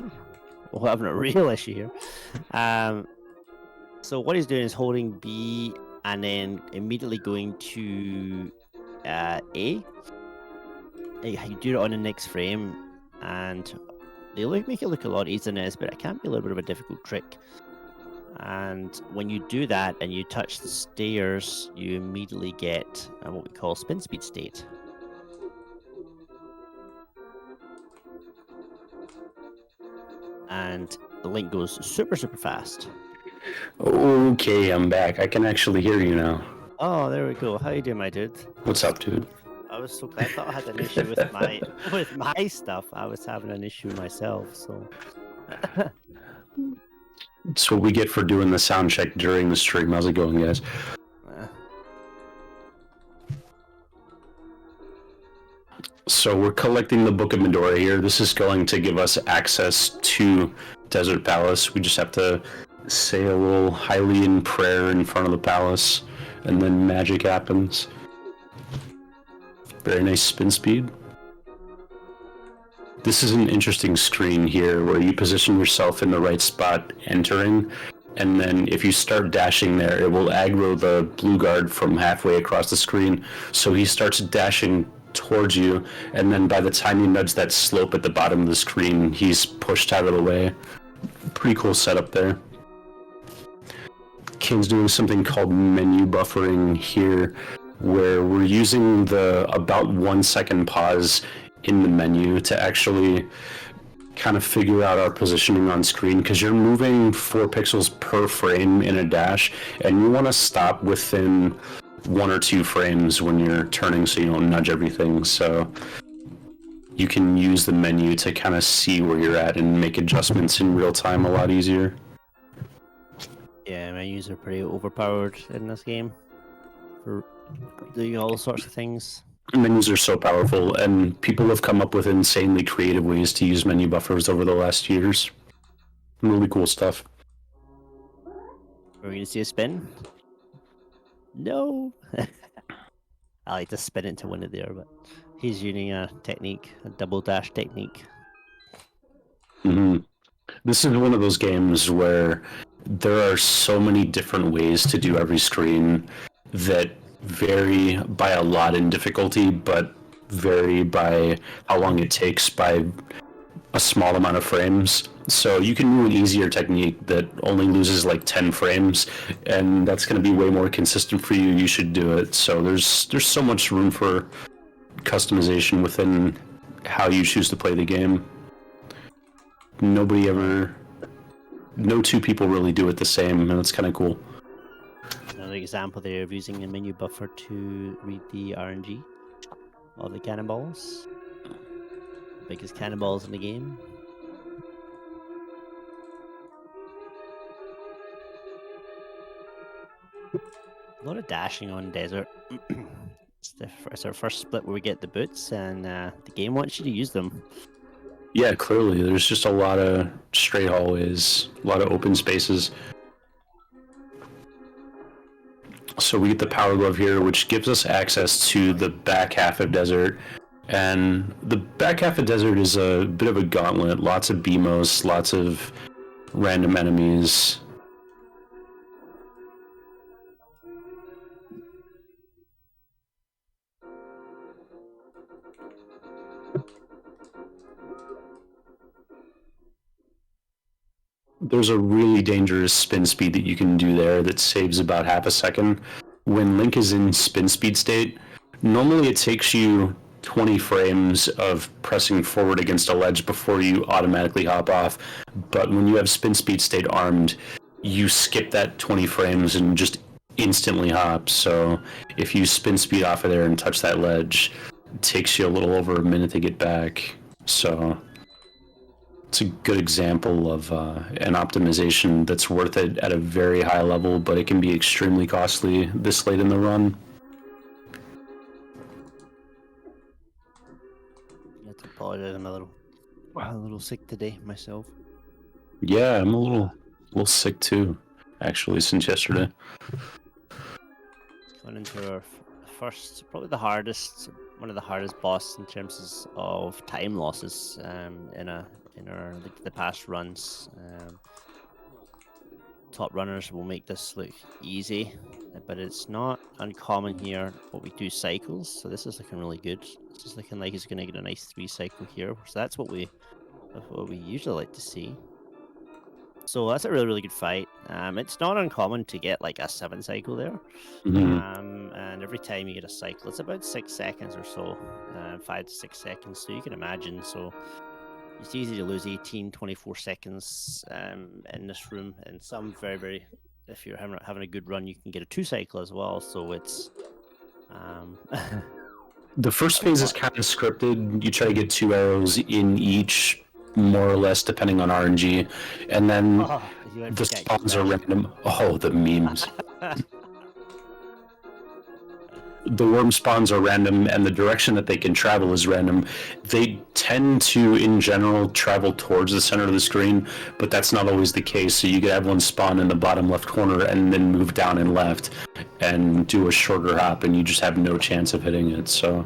S6: We're having a real issue here. So what he's doing is holding B and then immediately going to A. You do it on the next frame and they make it look a lot easier than it is, but it can be a little bit of a difficult trick. And when you do that and you touch the stairs, you immediately get what we call spin speed state. And the link goes super, super fast.
S5: Okay, I'm back. I can actually hear you now.
S6: Oh, there we go. How you doing, my dude?
S5: What's up, dude?
S6: I was so glad. I thought I had an issue with my stuff. I was having an issue myself, so...
S5: That's what we get for doing the sound check during the stream. How's it going, guys? So we're collecting the Book of Medora here. This is going to give us access to Desert Palace. We just have to say a little Hylian prayer in front of the palace, and then magic happens. Very nice spin speed. This is an interesting screen here where you position yourself in the right spot entering, and then if you start dashing there, it will aggro the blue guard from halfway across the screen, so he starts dashing towards you, and then by the time you nudge that slope at the bottom of the screen, he's pushed out of the way. Pretty cool setup there. Kain's doing something called menu buffering here, where we're using the about 1 second pause in the menu to actually kind of figure out our positioning on screen, because you're moving 4 pixels per frame in a dash, and you want to stop within 1 or 2 frames when you're turning so you don't nudge everything. So you can use the menu to kind of see where you're at and make adjustments in real time a lot easier.
S6: Yeah, menus are pretty overpowered in this game for doing all sorts of things.
S5: Menus are so powerful, and people have come up with insanely creative ways to use menu buffers over the last years. Really cool stuff.
S6: Are we going to see a spin? No! I like to spin into one of there, but he's using a technique, a double dash technique.
S5: This is one of those games where there are so many different ways to do every screen that vary by a lot in difficulty, but vary by how long it takes by a small amount of frames. So you can do an easier technique that only loses like 10 frames, and that's going to be way more consistent for you. You should do it. So there's so much room for customization within how you choose to play the game. No two people really do it the same, and it's kind of cool.
S6: Another example there of using a menu buffer to read the RNG of the cannonballs. Biggest cannonballs in the game. A lot of dashing on desert. It's our first split where we get the boots, and the game wants you to use them.
S5: Yeah, clearly, there's just a lot of straight hallways, a lot of open spaces. So we get the Power Glove here, which gives us access to the back half of desert. And the back half of desert is a bit of a gauntlet. Lots of BMOs, lots of random enemies. There's a really dangerous spin speed that you can do there that saves about half a second. When Link is in spin speed state, normally it takes you 20 frames of pressing forward against a ledge before you automatically hop off. But when you have spin speed state armed, you skip that 20 frames and just instantly hop. So if you spin speed off of there and touch that ledge, it takes you a little over a minute to get back. So it's a good example of an optimization that's worth it at a very high level, but it can be extremely costly this late in the run.
S6: I have to apologize, I'm a little sick today myself.
S5: Yeah, I'm a little sick too, actually, since yesterday.
S6: Going into our first, probably one of the hardest bosses in terms of time losses in the past runs. Top runners will make this look easy, but it's not uncommon here. But we do cycles, so this is looking really good. This is looking like he's going to get a nice 3 cycle here. So that's what we usually like to see. So that's a really, really good fight. It's not uncommon to get like a 7 cycle there.
S5: Mm-hmm.
S6: And every time you get a cycle, it's about 6 seconds or so, 5 to 6 seconds. So you can imagine. So it's easy to lose 18, 24 seconds in this room. And some very, if you're having a good run, you can get a 2 cycle as well. So it's
S5: the first phase is kind of scripted. You try to get 2 arrows in each, more or less, depending on RNG, and then the spawns are random. Oh, the memes. The worm spawns are random, and the direction that they can travel is random. They tend to, in general, travel towards the center of the screen, but that's not always the case. So you could have one spawn in the bottom left corner and then move down and left and do a shorter hop, and you just have no chance of hitting it. So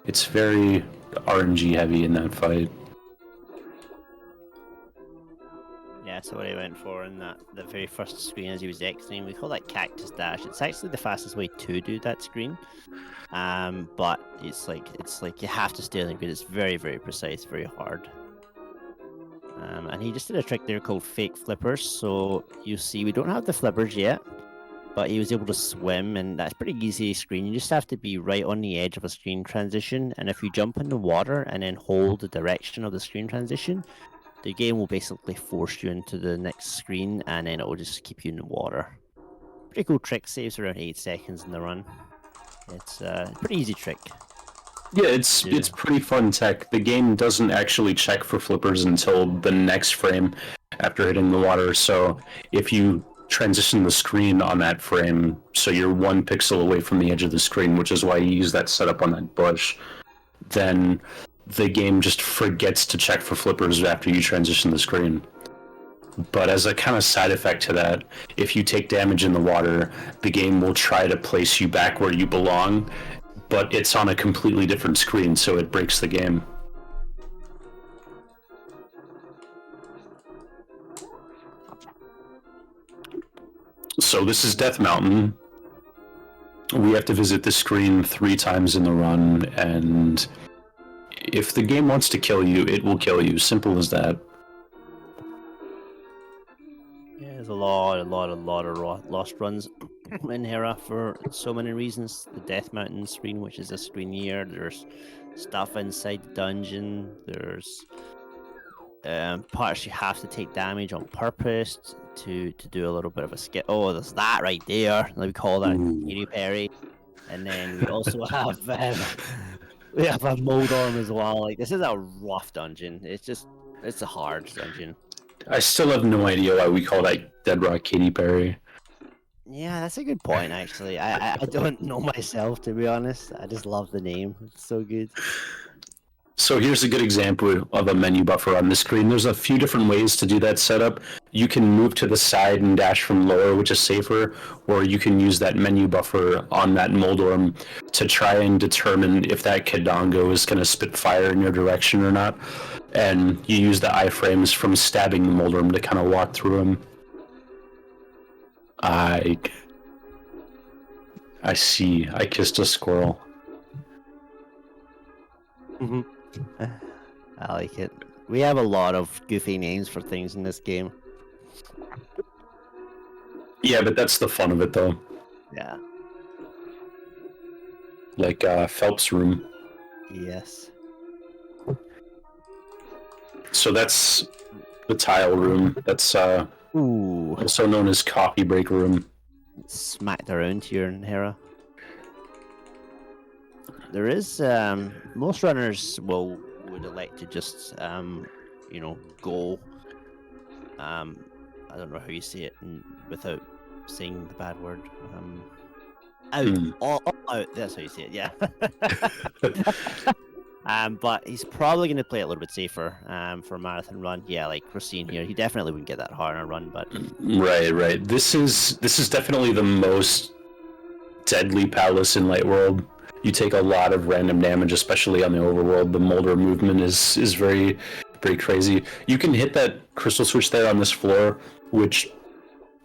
S5: it's very RNG heavy in that fight.
S6: Yeah, so what I went for in the very first screen as he was exiting, we call that cactus dash. It's actually the fastest way to do that screen, but it's like you have to stay on the grid. It's very, very precise, very hard. And he just did a trick there called fake flippers. So you see, we don't have the flippers yet, but he was able to swim, and that's pretty easy screen. You just have to be right on the edge of a screen transition, and if you jump in the water and then hold the direction of the screen transition, the game will basically force you into the next screen, and then it will just keep you in the water. Pretty cool trick, saves around 8 seconds in the run. It's a pretty easy trick.
S5: Yeah, it's pretty fun tech. The game doesn't actually check for flippers until the next frame after hitting the water. So if you transition the screen on that frame, so you're 1 pixel away from the edge of the screen, which is why you use that setup on that bush, then the game just forgets to check for flippers after you transition the screen. But as a kind of side effect to that, if you take damage in the water, the game will try to place you back where you belong, but it's on a completely different screen, so it breaks the game. So this is Death Mountain. We have to visit the screen 3 times in the run, and if the game wants to kill you, it will kill you. Simple as that.
S6: Yeah, there's a lot of lost runs in Hera for so many reasons. The Death Mountain screen, which is a screen here. There's stuff inside the dungeon. There's parts you have to take damage on purpose to do a little bit of a skip. Oh, there's that right there. We call that Katy Perry. And then we also have we have a Moldorm as well. Like, this is a rough dungeon. It's a hard dungeon.
S5: I still have no idea why we call that Dead Rock Katy Perry.
S6: Yeah, that's a good point, actually. I don't know myself, to be honest. I just love the name. It's so good.
S5: So here's a good example of a menu buffer on the screen. There's a few different ways to do that setup. You can move to the side and dash from lower, which is safer, or you can use that menu buffer on that Moldorm to try and determine if that Kedongo is going to spit fire in your direction or not. And you use the iframes from stabbing the Moldorm to kind of walk through him. I see. I kissed a squirrel.
S6: I like it. We have a lot of goofy names for things in this game.
S5: Yeah, but that's the fun of it, though.
S6: Yeah.
S5: Like Phelps' room.
S6: Yes.
S5: So that's the tile room. That's
S6: Ooh.
S5: also known as coffee break room.
S6: Smacked around here in Hera. There is most runners would elect to just go. I don't know how you say it without saying the bad word. Out, all out. That's how you say it. Yeah. But he's probably going to play it a little bit safer for a marathon run. Yeah, like we're seeing here, he definitely wouldn't get that hard on a run. But
S5: right. This is definitely the most deadly palace in Light World. You take a lot of random damage, especially on the overworld. The Molder movement is very, very crazy. You can hit that crystal switch there on this floor, which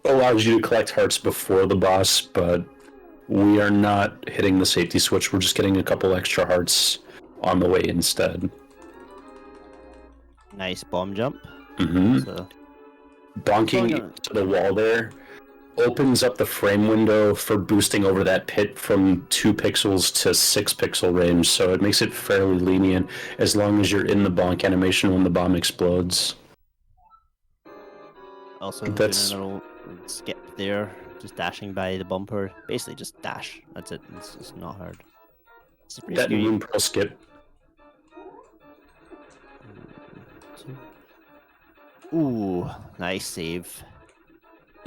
S5: allows you to collect hearts before the boss, but we are not hitting the safety switch. We're just getting a couple extra hearts on the way instead.
S6: Nice bomb jump.
S5: So, bonking to the wall there opens up the frame window for boosting over that pit from 2 pixels to 6 pixel range, so it makes it fairly lenient as long as you're in the bonk animation when the bomb explodes.
S6: Also, doing a little skip there, just dashing by the bumper. Basically, just dash. That's it. It's not hard. It's pretty
S5: that
S6: scary.
S5: moon pearl skip.
S6: Ooh, nice save.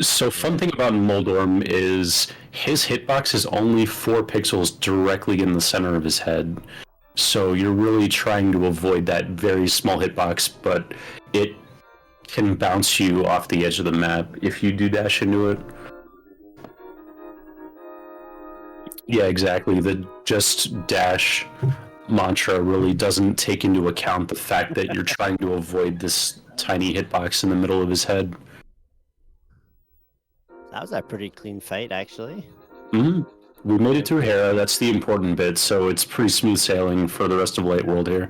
S5: So fun thing about Moldorm is his hitbox is only 4 pixels directly in the center of his head. So you're really trying to avoid that very small hitbox, but it can bounce you off the edge of the map if you do dash into it. Yeah, exactly. The just dash mantra really doesn't take into account the fact that you're trying to avoid this tiny hitbox in the middle of his head.
S6: That was a pretty clean fight, actually.
S5: We made it through Hera. That's the important bit, so it's pretty smooth sailing for the rest of Light World here.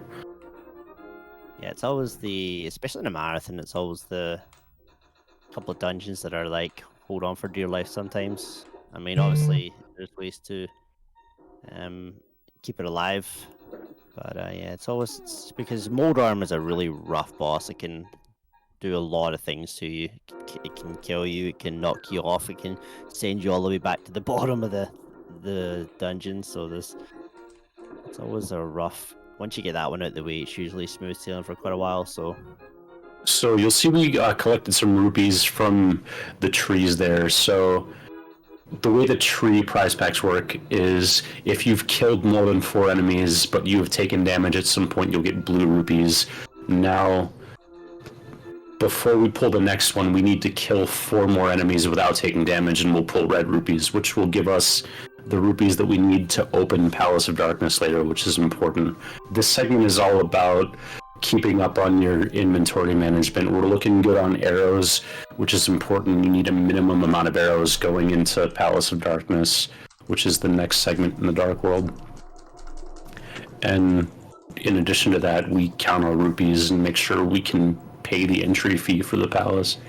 S6: Yeah, it's always especially in a marathon, it's always the couple of dungeons that are like, hold on for dear life sometimes. I mean, obviously, there's ways to keep it alive. But yeah, it's because Moldorm is a really rough boss. It can do a lot of things to you. It can kill you, it can knock you off, it can send you all the way back to the bottom of the dungeon. So it's It's always a rough. Once you get that one out of the way, it's usually smooth sailing for quite a while. So
S5: you'll see we collected some rupees from the trees there. So the way the tree prize packs work is if you've killed more than 4 enemies, but you have taken damage at some point, you'll get blue rupees. Now, before we pull the next one, we need to kill 4 more enemies without taking damage, and we'll pull red rupees, which will give us the rupees that we need to open Palace of Darkness later, which is important. This segment is all about keeping up on your inventory management. We're looking good on arrows, which is important. You need a minimum amount of arrows going into Palace of Darkness, which is the next segment in the Dark World. And in addition to that, we count our rupees and make sure we can pay the entry fee for the palace.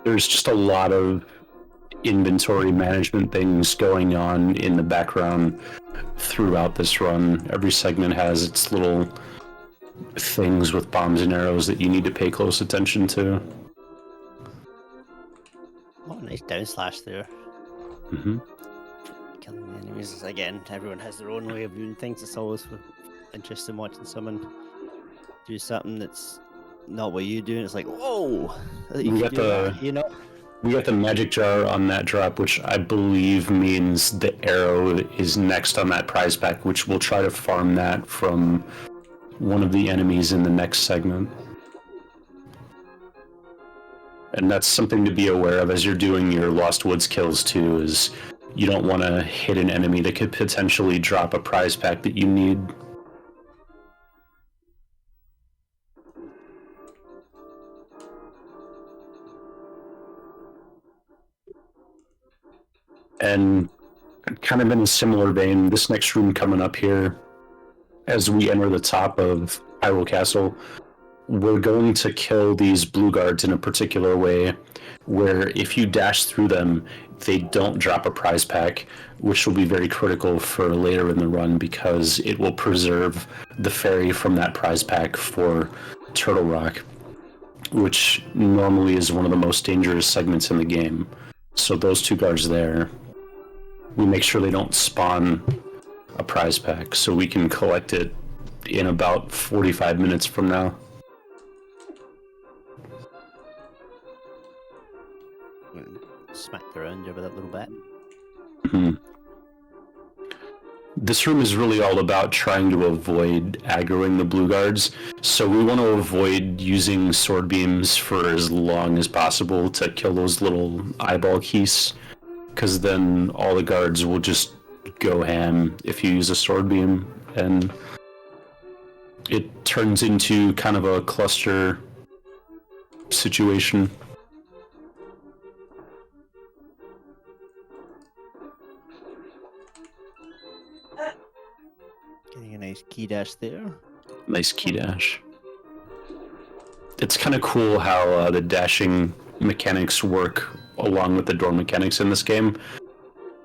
S5: There's just a lot of inventory management things going on in the background throughout this run. Every segment has its little things with bombs and arrows that you need to pay close attention to.
S6: oh, nice down slash there.
S5: Mm-hmm.
S6: Killing the enemies again. Everyone has their own way of doing things. It's always interesting watching someone do something that's not what you do, and it's like, whoa!
S5: We got the magic jar on that drop, which I believe means the arrow is next on that prize pack, which we'll try to farm that from one of the enemies in the next segment. And that's something to be aware of as you're doing your Lost Woods kills too, is you don't want to hit an enemy that could potentially drop a prize pack that you need. And kind of in a similar vein, this next room coming up here, as we enter the top of Hyrule Castle, we're going to kill these blue guards in a particular way, where if you dash through them, they don't drop a prize pack, which will be very critical for later in the run because it will preserve the fairy from that prize pack for Turtle Rock, which normally is one of the most dangerous segments in the game. So those 2 guards there, we make sure they don't spawn a prize pack, so we can collect it in about 45 minutes from now.
S6: Smacked around you with that little bit.
S5: Mm-hmm. This room is really all about trying to avoid aggroing the blue guards, so we want to avoid using sword beams for as long as possible to kill those little eyeball keys, because then all the guards will just go ham if you use a sword beam, and it turns into kind of a cluster situation.
S6: Getting a nice key dash there.
S5: Nice key dash. It's kind of cool how the dashing mechanics work along with the door mechanics in this game.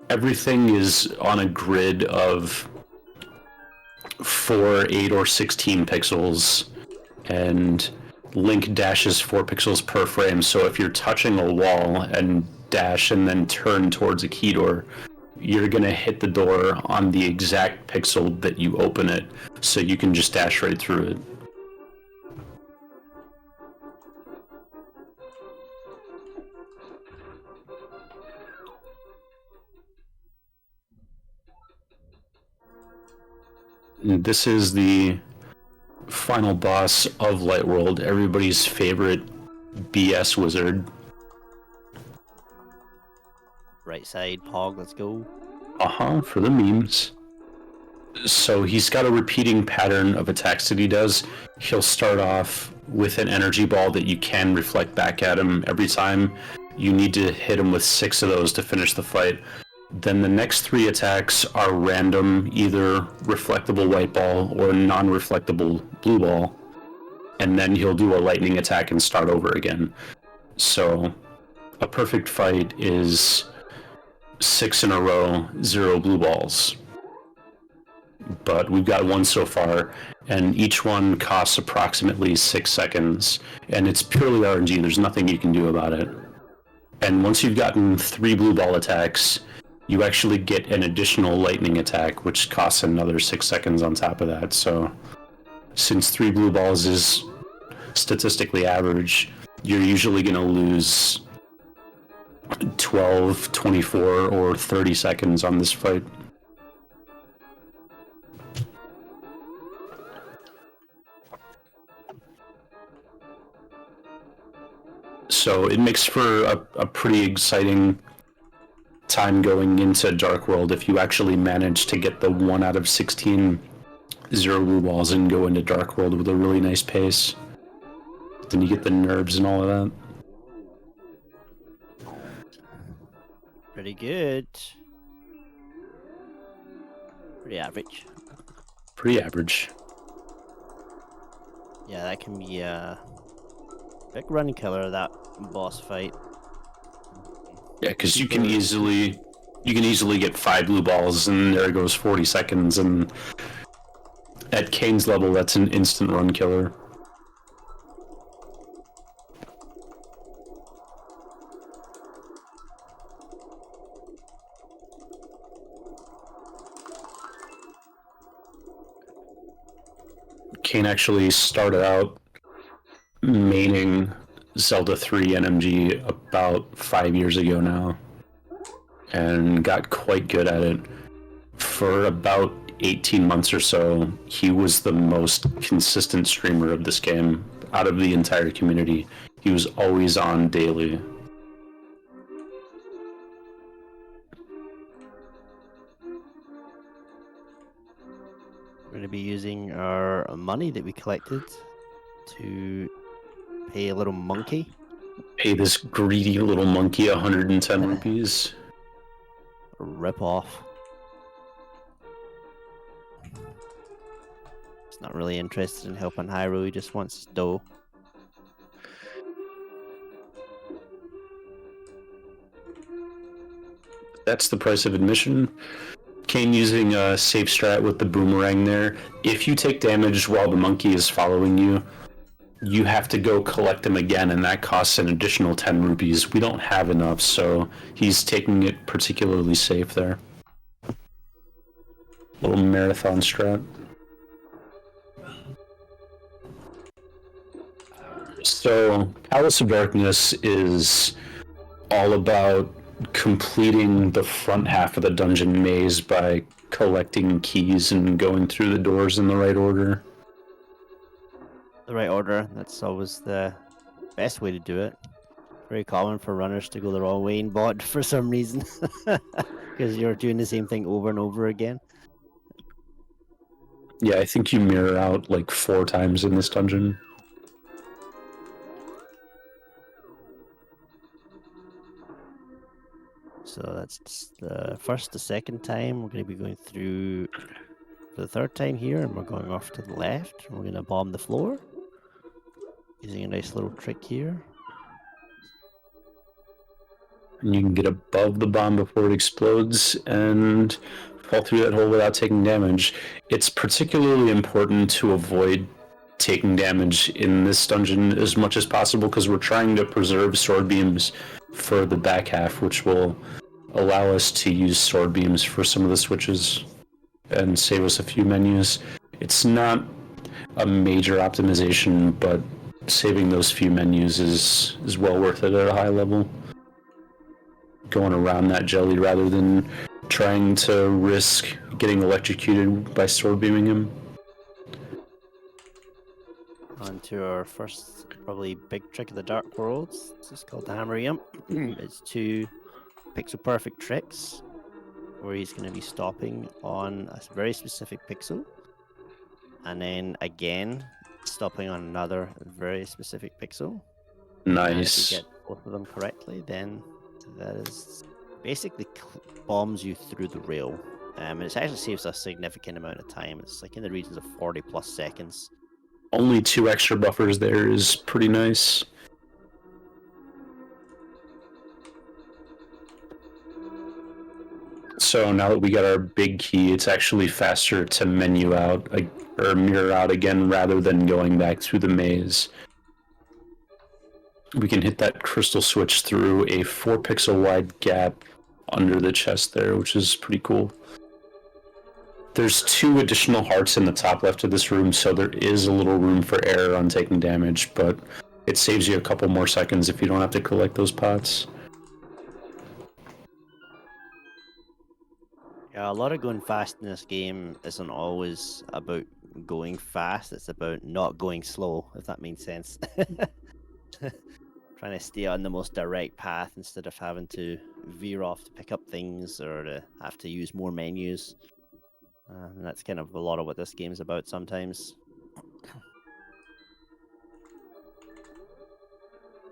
S5: Everything is on a grid of 4, 8, or 16 pixels, and Link dashes 4 pixels per frame, so if you're touching a wall and dash and then turn towards a key door, you're going to hit the door on the exact pixel that you open it, so you can just dash right through it. This is the final boss of Light World, everybody's favorite BS wizard.
S6: Right side, Pog, let's go.
S5: For the memes. So he's got a repeating pattern of attacks that he does. He'll start off with an energy ball that you can reflect back at him every time. You need to hit him with 6 of those to finish the fight. Then the next 3 attacks are random, either reflectable white ball or non-reflectable blue ball. And then he'll do a lightning attack and start over again. So a perfect fight is 6 in a row, 0 blue balls. but we've got one so far, and each one costs approximately 6 seconds, and it's purely RNG. There's nothing you can do about it. And once you've gotten 3 blue ball attacks, you actually get an additional lightning attack, which costs another 6 seconds on top of that. So since 3 blue balls is statistically average, you're usually going to lose 12, 24, or 30 seconds on this fight. So it makes for a pretty exciting time going into Dark World if you actually manage to get the 1 out of 16 0 blue balls and go into Dark World with a really nice pace. Then you get the nerves and all of that.
S6: Pretty good. Pretty average.
S5: Pretty average.
S6: Yeah, that can be a big run killer, that boss fight.
S5: Yeah, because you can easily get 5 blue balls and there goes 40 seconds, and at Kain's level that's an instant run killer. Kain actually started out maining Zelda 3 NMG about 5 years ago now, and got quite good at it. For about 18 months or so, he was the most consistent streamer of this game out of the entire community. He was always on daily.
S6: We're going to be using our money that we collected to pay a little monkey.
S5: Pay this greedy little monkey 110 rupees.
S6: Rip off. He's not really interested in helping Hyrule, he just wants his dough.
S5: That's the price of admission. Kain using a safe strat with the boomerang there. If you take damage while the monkey is following you, you have to go collect him again, and that costs an additional 10 rupees. We don't have enough, so he's taking it particularly safe there. Little marathon strat. So, Palace of Darkness is all about completing the front half of the dungeon maze by collecting keys and going through the doors in the right order.
S6: The right order, that's always the best way to do it. Very common for runners to go the wrong way in bot for some reason. Because you're doing the same thing over and over again.
S5: Yeah, I think you mirror out like 4 times in this dungeon.
S6: So that's the second time. We're going to be going through for the third time here, and we're going off to the left. We're going to bomb the floor. Using a nice little trick here.
S5: And you can get above the bomb before it explodes and fall through that hole without taking damage. It's particularly important to avoid taking damage in this dungeon as much as possible because we're trying to preserve sword beams for the back half, which will allow us to use sword beams for some of the switches and save us a few menus. It's not a major optimization, but saving those few menus is well worth it at a high level. Going around that jelly rather than trying to risk getting electrocuted by sword beaming him.
S6: On to our first, probably big trick of the Dark Worlds. This is called the Hammer Yump. It's 2 pixel perfect tricks where he's going to be stopping on a very specific pixel, and then again stopping on another very specific pixel.
S5: Nice.
S6: And if you get both of them correctly, then that is basically bombs you through the rail. And it actually saves a significant amount of time. It's like in the regions of 40 plus seconds.
S5: Only 2 extra buffers there is pretty nice. So now that we got our big key, it's actually faster to menu out or mirror out again rather than going back through the maze. We can hit that crystal switch through a 4-pixel wide gap under the chest there, which is pretty cool. There's 2 additional hearts in the top left of this room, so there is a little room for error on taking damage, but it saves you a couple more seconds if you don't have to collect those pots.
S6: Yeah, a lot of going fast in this game isn't always about going fast, it's about not going slow, if that makes sense. Trying to stay on the most direct path instead of having to veer off to pick up things or to have to use more menus. And that's kind of a lot of what this game's about sometimes.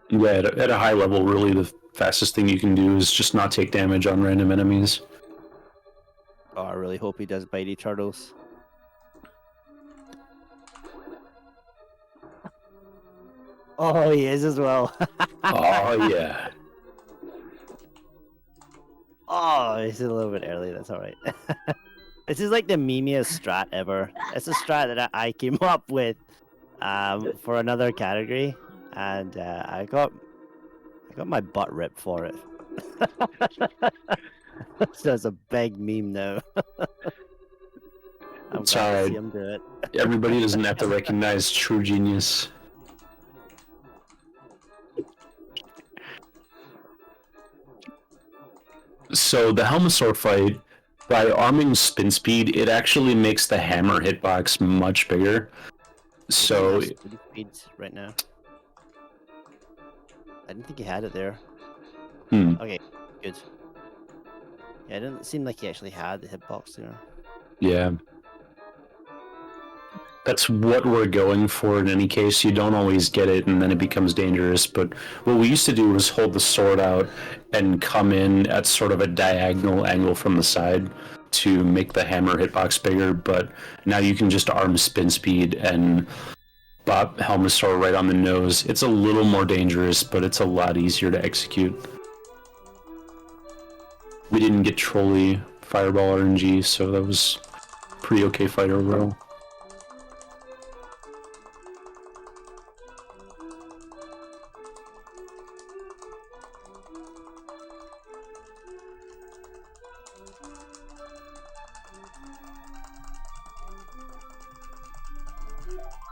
S5: Yeah, at a high level, really the fastest thing you can do is just not take damage on random enemies.
S6: Oh, I really hope he does bitey turtles. Oh, he is as well.
S5: Oh, yeah.
S6: Oh, he's a little bit early, that's alright. This is like the memeiest strat ever. It's a strat that I came up with for another category, and I got my butt ripped for it. So it's a big meme now. I'm glad to see him do it.
S5: Everybody doesn't have to recognize true genius. So the Helmasaur fight, by arming spin speed, it actually makes the hammer hitbox much bigger. So
S6: Speeds right now. I didn't think he had it there. Okay, good. Yeah, it didn't seem like he actually had the hitbox there.
S5: Yeah. That's what we're going for in any case. You don't always get it, and then it becomes dangerous. But what we used to do was hold the sword out and come in at sort of a diagonal angle from the side to make the hammer hitbox bigger. But now you can just arm spin speed and bop Helmasaur right on the nose. It's a little more dangerous, but it's a lot easier to execute. We didn't get Trolley Fireball RNG, so that was a pretty okay fight overall.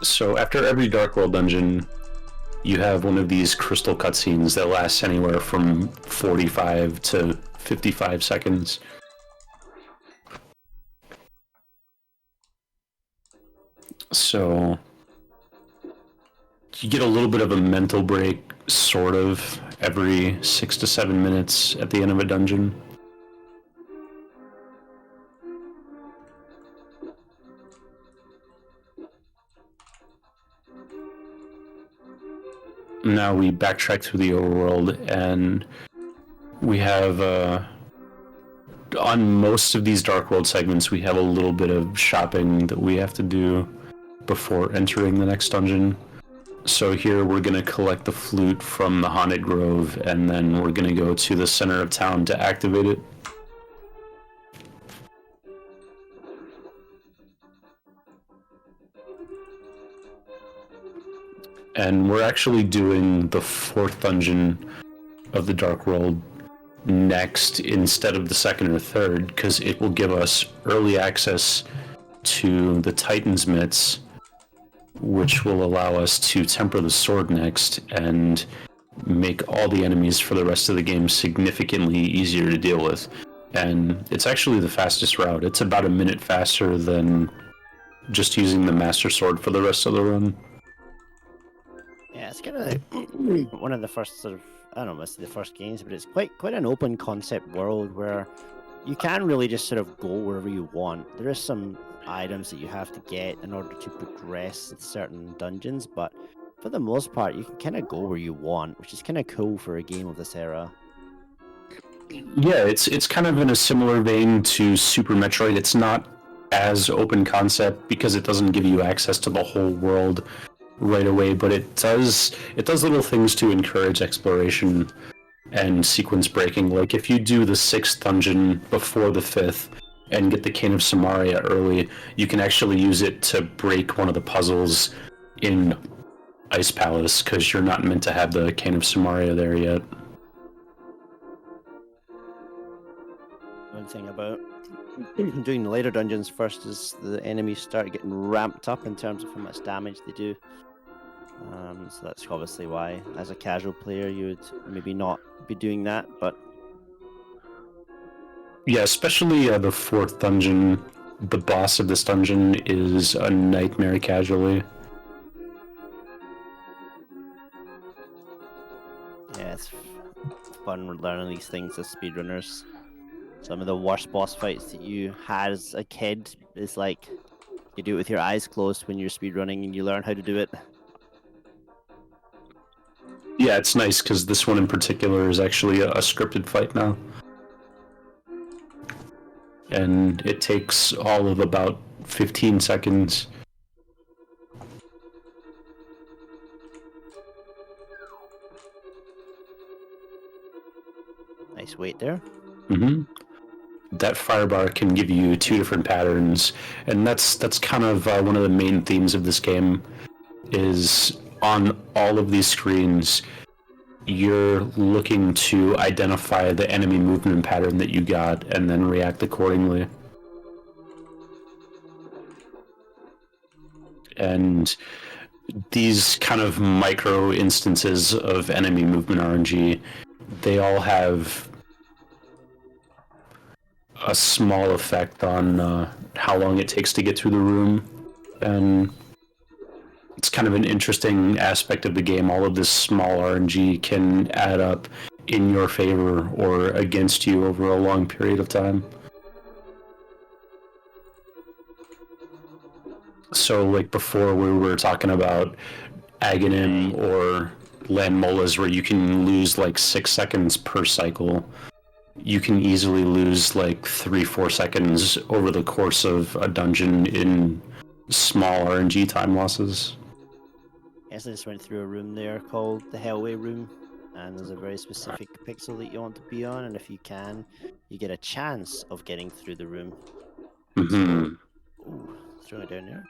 S5: So after every Dark World dungeon, you have one of these crystal cutscenes that lasts anywhere from 45 to 55 seconds. So you get a little bit of a mental break, sort of, every 6 to 7 minutes at the end of a dungeon. Now we backtrack through the overworld, and we have, on most of these Dark World segments, we have a little bit of shopping that we have to do before entering the next dungeon. So here we're going to collect the flute from the Haunted Grove, and then we're going to go to the center of town to activate it. And we're actually doing the 4th dungeon of the Dark World next instead of the 2nd or 3rd, because it will give us early access to the Titan's Mitts, which will allow us to temper the sword next and make all the enemies for the rest of the game significantly easier to deal with. And it's actually the fastest route. It's about a minute faster than just using the Master Sword for the rest of the run.
S6: Yeah, it's kind of like one of the first sort of, I don't know, must be the first games, but it's quite an open concept world where you can really just sort of go wherever you want. There is some items that you have to get in order to progress in certain dungeons, but for the most part, you can kind of go where you want, which is kind of cool for a game of this era.
S5: Yeah, it's kind of in a similar vein to Super Metroid. It's not as open concept because it doesn't give you access to the whole world right away, but it does little things to encourage exploration. and sequence breaking. Like if you do the 6th dungeon before the 5th and get the Kain of Samaria early, you can actually use it to break one of the puzzles in Ice Palace, because you're not meant to have the Kain of Samaria there yet.
S6: One thing about doing the later dungeons first is the enemies start getting ramped up in terms of how much damage they do. So that's obviously why, as a casual player, you would maybe not be doing that, but...
S5: Yeah, especially the 4th dungeon. The boss of this dungeon is a nightmare casually.
S6: Yeah, it's fun learning these things as speedrunners. Some of the worst boss fights that you had as a kid is like, you do it with your eyes closed when you're speedrunning and you learn how to do it.
S5: Yeah, it's nice because this one in particular is actually a scripted fight now. And it takes all of about 15 seconds.
S6: Nice wait there.
S5: Mm-hmm. That firebar can give you 2 different patterns, and that's kind of one of the main themes of this game, is on all of these screens, you're looking to identify the enemy movement pattern that you got and then react accordingly. And these kind of micro instances of enemy movement RNG, they all have a small effect on how long it takes to get through the room, and it's kind of an interesting aspect of the game. All of this small RNG can add up in your favor or against you over a long period of time. So like before we were talking about Aghanim or Land Molas, where you can lose like 6 seconds per cycle, you can easily lose like 3-4 seconds over the course of a dungeon in small RNG time losses.
S6: Yes, I just went through a room there called the Hellway Room, and there's a very specific pixel that you want to be on, and if you can, you get a chance of getting through the room.
S5: Mm-hmm.
S6: Ooh, throwing it down there.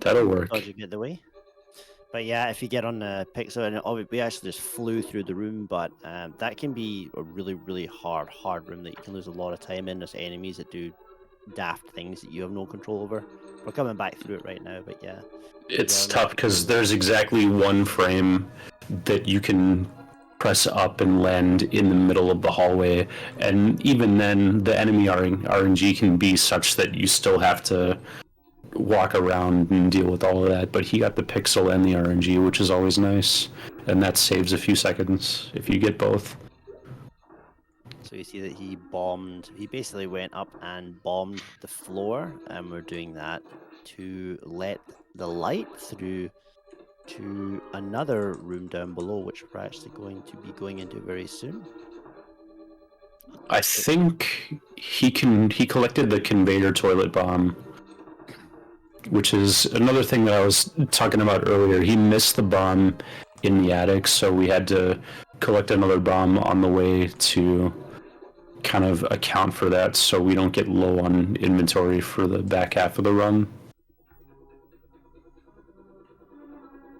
S5: That'll work.
S6: Dodge get the way. But yeah, if you get on the pixel, and we actually just flew through the room, but that can be a really, really hard room that you can lose a lot of time in. There's enemies that do daft things that you have no control over. We're coming back through it right now, but yeah.
S5: It's tough because there's exactly 1 frame that you can press up and land in the middle of the hallway, and even then the enemy RNG can be such that you still have to walk around and deal with all of that, but he got the pixel and the RNG, which is always nice, and that saves a few seconds if you get both.
S6: So you see that he basically went up and bombed the floor, and we're doing that to let the light through to another room down below, which we're actually going to be going into very soon.
S5: I think he collected the conveyor toilet bomb, which is another thing that I was talking about earlier. He missed the bomb in the attic, so we had to collect another bomb on the way to kind of account for that, so we don't get low on inventory for the back half of the run.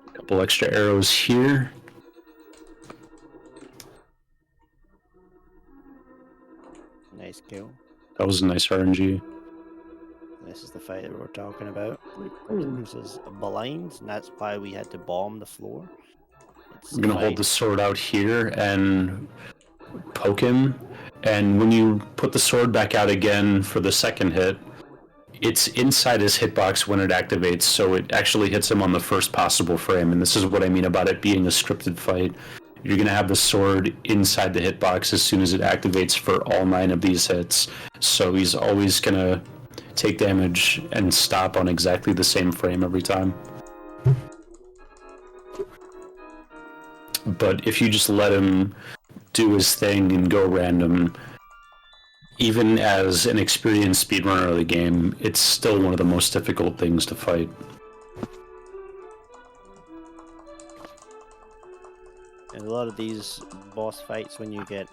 S5: A couple extra arrows here.
S6: Nice kill.
S5: That was a nice RNG.
S6: This is the fight that we're talking about. This is blind, and that's why we had to bomb the floor.
S5: I'm gonna hold the sword out here and poke him, and when you put the sword back out again for the second hit, it's inside his hitbox when it activates, so it actually hits him on the first possible frame, and this is what I mean about it being a scripted fight. You're gonna have the sword inside the hitbox as soon as it activates for all 9 of these hits, so he's always gonna take damage and stop on exactly the same frame every time. But if you just let him do his thing and go random, even as an experienced speedrunner of the game, it's still one of the most difficult things to fight.
S6: And A lot of these boss fights, when you get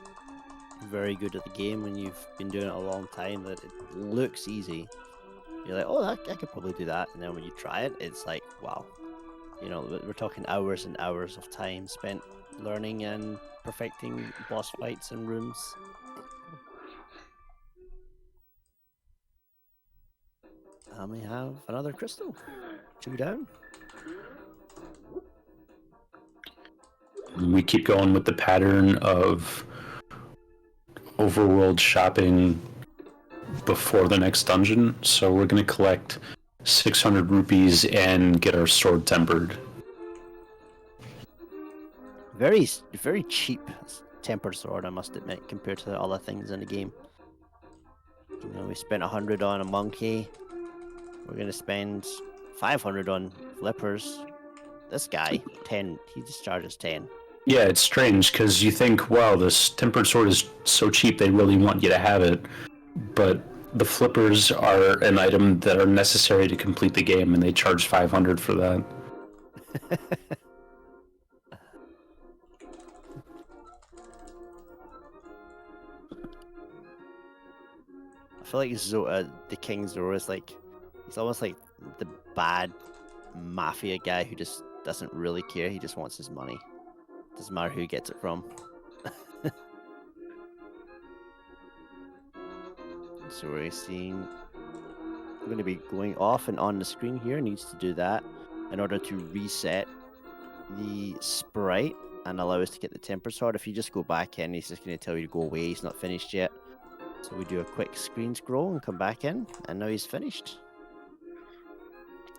S6: very good at the game, when you've been doing it a long time, that it looks easy. You're like, oh, I could probably do that. And then when you try it, it's like, wow. You know, we're talking hours and hours of time spent learning and perfecting boss fights and rooms. And we have another crystal. 2 down.
S5: We keep going with the pattern of overworld shopping before the next dungeon. So we're going to collect 600 rupees and get our sword tempered.
S6: Very, very cheap tempered sword, I must admit, compared to the other things in the game. You know, we spent 100 on a monkey. We're gonna spend 500 on flippers. This guy, 10. He just charges 10.
S5: Yeah, it's strange because you think, wow, this tempered sword is so cheap, they really want you to have it. But the flippers are an item that are necessary to complete the game, and they charge 500 for that.
S6: I feel like the King Zoro is like, he's almost like the bad mafia guy who just doesn't really care. He just wants his money. Doesn't matter who he gets it from. So we're seeing, we're going to be going off and on the screen here. Needs to do that in order to reset the sprite and allow us to get the tempered sword. If you just go back in, he's just going to tell you to go away. He's not finished yet. So we do a quick screen scroll and come back in, and now he's finished.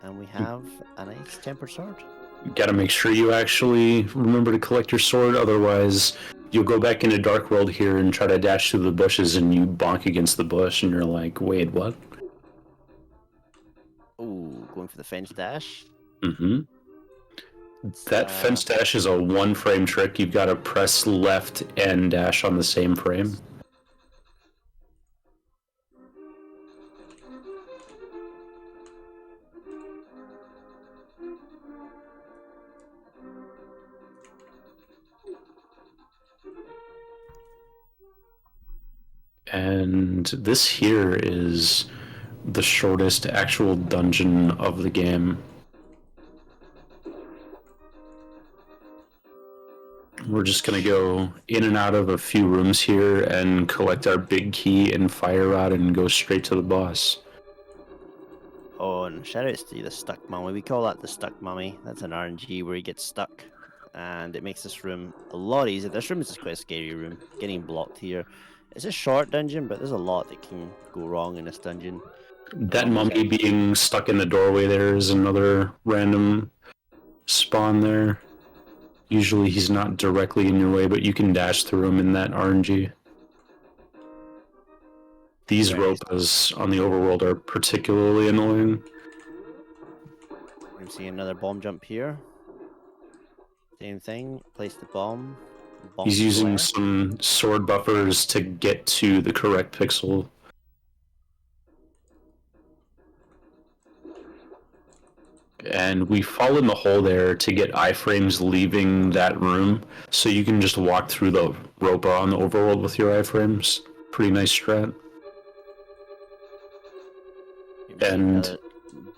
S6: And we have a nice tempered sword.
S5: You gotta make sure you actually remember to collect your sword, otherwise you'll go back into Dark World here and try to dash through the bushes and you bonk against the bush and you're like, wait, what?
S6: Ooh, going for the fence dash.
S5: Mm-hmm. That fence dash is a 1-frame trick. You've got to press left and dash on the same frame. And this here is the shortest actual dungeon of the game. We're just gonna go in and out of a few rooms here and collect our big key and fire rod and go straight to the boss.
S6: Oh, and shoutouts to the stuck mummy. We call that the stuck mummy. That's an RNG where he gets stuck, and it makes this room a lot easier. This room is just quite a scary room. Getting blocked here. It's a short dungeon, but there's a lot that can go wrong in this dungeon.
S5: That mummy being stuck in the doorway there is another random spawn there. Usually he's not directly in your way, but you can dash through him in that RNG. These ropas on the overworld are particularly annoying.
S6: I'm seeing another bomb jump here. Same thing, place the bomb.
S5: He's using some sword buffers to get to the correct pixel. And we fall in the hole there to get iframes leaving that room, so you can just walk through the ropa on the overworld with your iframes. Pretty nice strat. And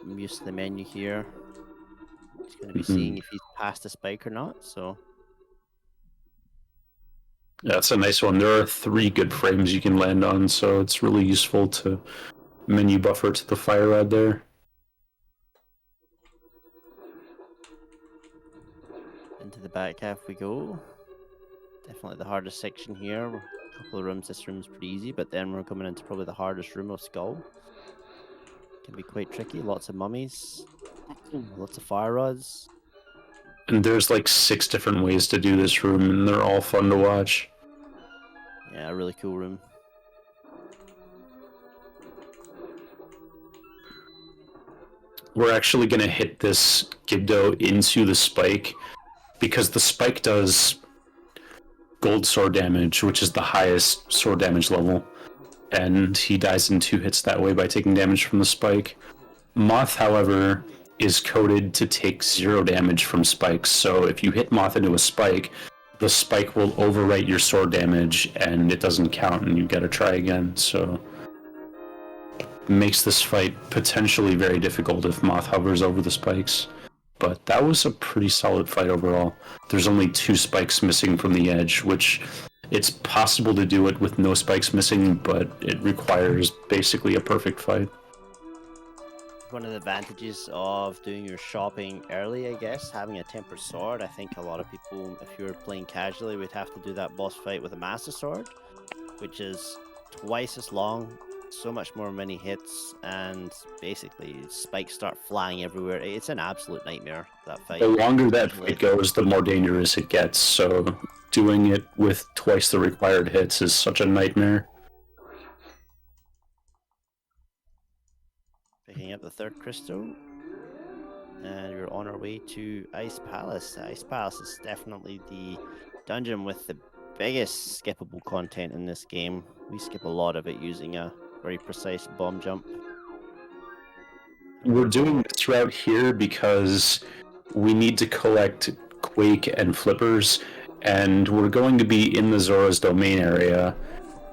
S6: I'm used to the menu here. He's going to be seeing if he's past the spike or not, so...
S5: That's a nice one. There are 3 good frames you can land on, so it's really useful to menu buffer to the fire rod there.
S6: Into the back half we go. Definitely the hardest section here. A couple of rooms, this room's pretty easy, but then we're coming into probably the hardest room of Skull. Can be quite tricky, lots of mummies, lots of fire rods.
S5: And there's like 6 different ways to do this room, and they're all fun to watch.
S6: Yeah, a really cool room.
S5: We're actually going to hit this Gibdo into the spike, because the spike does gold sword damage, which is the highest sword damage level. And he dies in 2 hits that way by taking damage from the spike. Moth, however, is coded to take 0 damage from spikes, so if you hit Moth into a spike, the spike will overwrite your sword damage and it doesn't count and you gotta try again, so it makes this fight potentially very difficult if Moth hovers over the spikes. But that was a pretty solid fight overall. There's only 2 spikes missing from the edge, which it's possible to do it with no spikes missing, but it requires basically a perfect fight.
S6: One of the advantages of doing your shopping early, I guess, having a tempered sword. I think a lot of people, if you're playing casually, would have to do that boss fight with a master sword, which is twice as long, so much more many hits, and basically spikes start flying everywhere. It's an absolute nightmare, that fight.
S5: The longer that fight goes, the more dangerous it gets, so doing it with twice the required hits is such a nightmare.
S6: Picking up the 3rd crystal, and we're on our way to Ice Palace. Ice Palace is definitely the dungeon with the biggest skippable content in this game. We skip a lot of it using a very precise bomb jump.
S5: We're doing this route here because we need to collect Quake and Flippers, and we're going to be in the Zora's Domain area,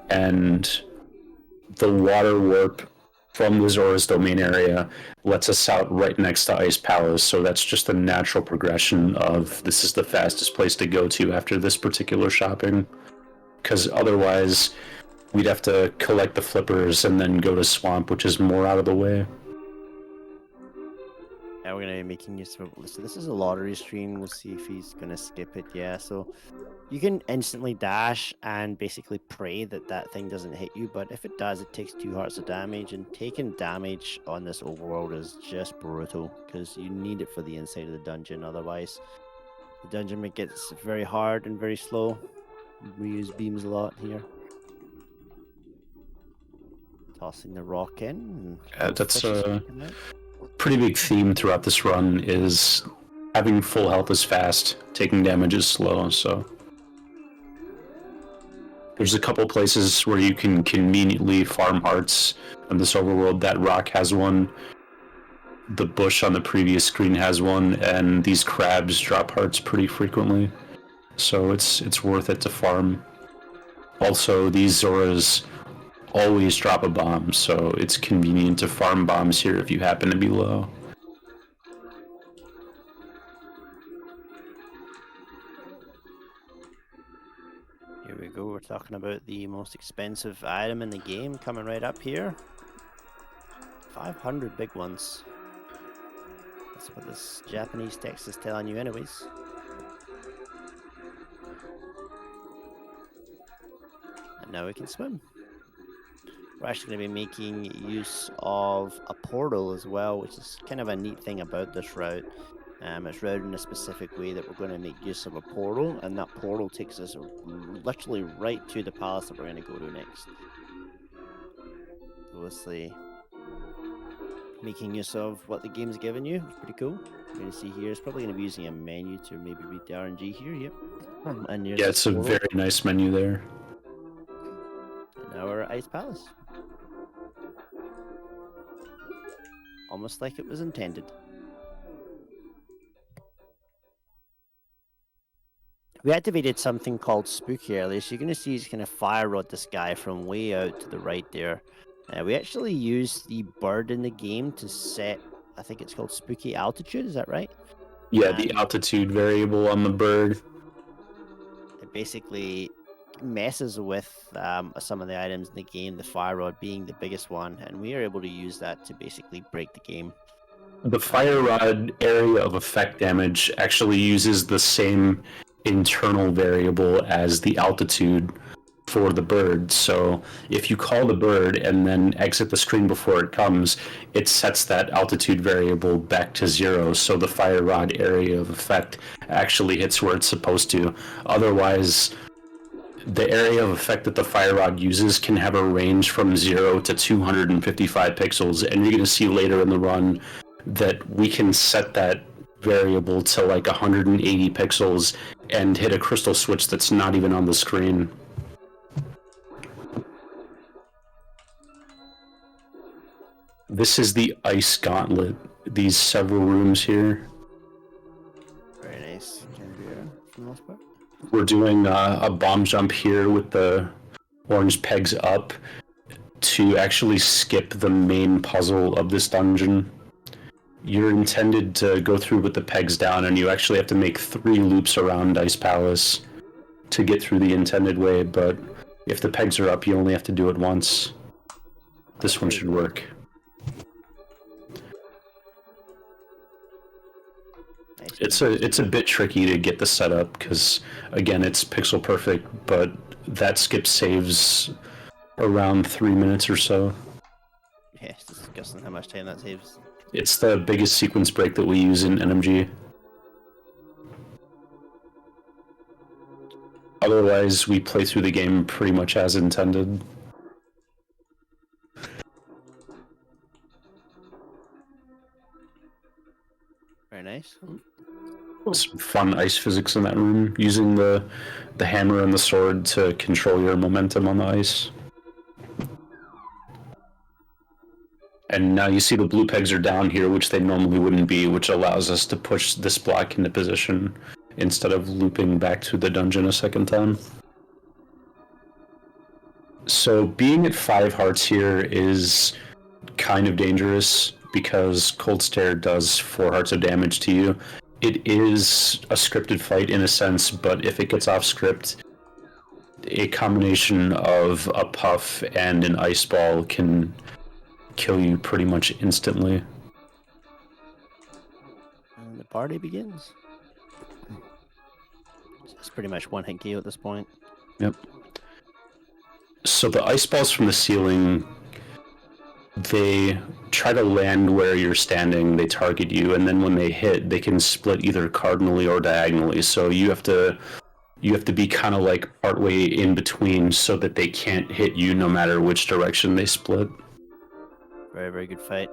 S5: and the water warp from the Zora's Domain area lets us out right next to Ice Palace, so that's just a natural progression of this is the fastest place to go to after this particular shopping, because otherwise we'd have to collect the Flippers and then go to Swamp, which is more out of the way.
S6: Yeah, we're gonna be making use of. So this is a lottery screen. We'll see if he's gonna skip it. Yeah, so you can instantly dash and basically pray that that thing doesn't hit you. But if it does, it takes 2 hearts of damage. And taking damage on this overworld is just brutal because you need it for the inside of the dungeon. Otherwise, the dungeon gets very hard and very slow. We use beams a lot here. Tossing the rock in.
S5: That's a pretty big theme throughout this run is having full health is fast, taking damage is slow, so there's a couple places where you can conveniently farm hearts in this overworld. That rock has one, the bush on the previous screen has one, and these crabs drop hearts pretty frequently, so it's worth it to farm. Also, these Zoras always drop a bomb, so it's convenient to farm bombs here if you happen to be low.
S6: Here we go, we're talking about the most expensive item in the game coming right up here. 500 big ones. That's what this Japanese text is telling you anyways. And now we can swim. We're actually going to be making use of a portal as well, which is kind of a neat thing about this route. It's routed in a specific way that we're going to make use of a portal, and that portal takes us literally right to the palace that we're going to go to next. Obviously, making use of what the game's given you is pretty cool. You're going to see here, it's probably going to be using a menu to maybe read the RNG here, yep. And
S5: Yeah, it's a very nice menu there.
S6: And now we're at Ice Palace. Almost like it was intended. We activated something called Spooky earlier, so you're going to see he's going to fire rod this guy from way out to the right there. We actually used the bird in the game to set, I think it's called Spooky Altitude, is that right?
S5: Yeah, the altitude variable on the bird.
S6: It basically messes with some of the items in the game, the fire rod being the biggest one, and we are able to use that to basically break the game.
S5: The fire rod area of effect damage actually uses the same internal variable as the altitude for the bird, so if you call the bird and then exit the screen before it comes, it sets that altitude variable back to 0, so the fire rod area of effect actually hits where it's supposed to. Otherwise, the area of effect that the fire rod uses can have a range from 0 to 255 pixels, and you're going to see later in the run that we can set that variable to like 180 pixels and hit a crystal switch that's not even on the screen. This is the ice gauntlet, these several rooms here.
S6: Very nice. Can be for the most part.
S5: We're doing a bomb jump here with the orange pegs up to actually skip the main puzzle of this dungeon. You're intended to go through with the pegs down, and you actually have to make 3 loops around Ice Palace to get through the intended way, but if the pegs are up, you only have to do it once. This one should work. It's a bit tricky to get the setup because, again, it's pixel perfect, but that skip saves around 3 minutes or so.
S6: Yeah, it's disgusting how much time that saves.
S5: It's the biggest sequence break that we use in NMG. Otherwise, we play through the game pretty much as intended.
S6: Very nice.
S5: Some fun ice physics in that room, using the hammer and the sword to control your momentum on the ice. And now you see the blue pegs are down here, which they normally wouldn't be, which allows us to push this block into position instead of looping back to the dungeon a second time. So being at 5 hearts here is kind of dangerous because Cold Stare does 4 hearts of damage to you. It is a scripted fight in a sense, but if it gets off script, a combination of a puff and an ice ball can kill you pretty much instantly.
S6: And the party begins. It's pretty much one hit KO at this point.
S5: Yep. So the ice balls from the ceiling, they try to land where you're standing, they target you, and then when they hit, they can split either cardinally or diagonally. So you have to be kind of like partway in between so that they can't hit you no matter which direction they split.
S6: Very, very good fight.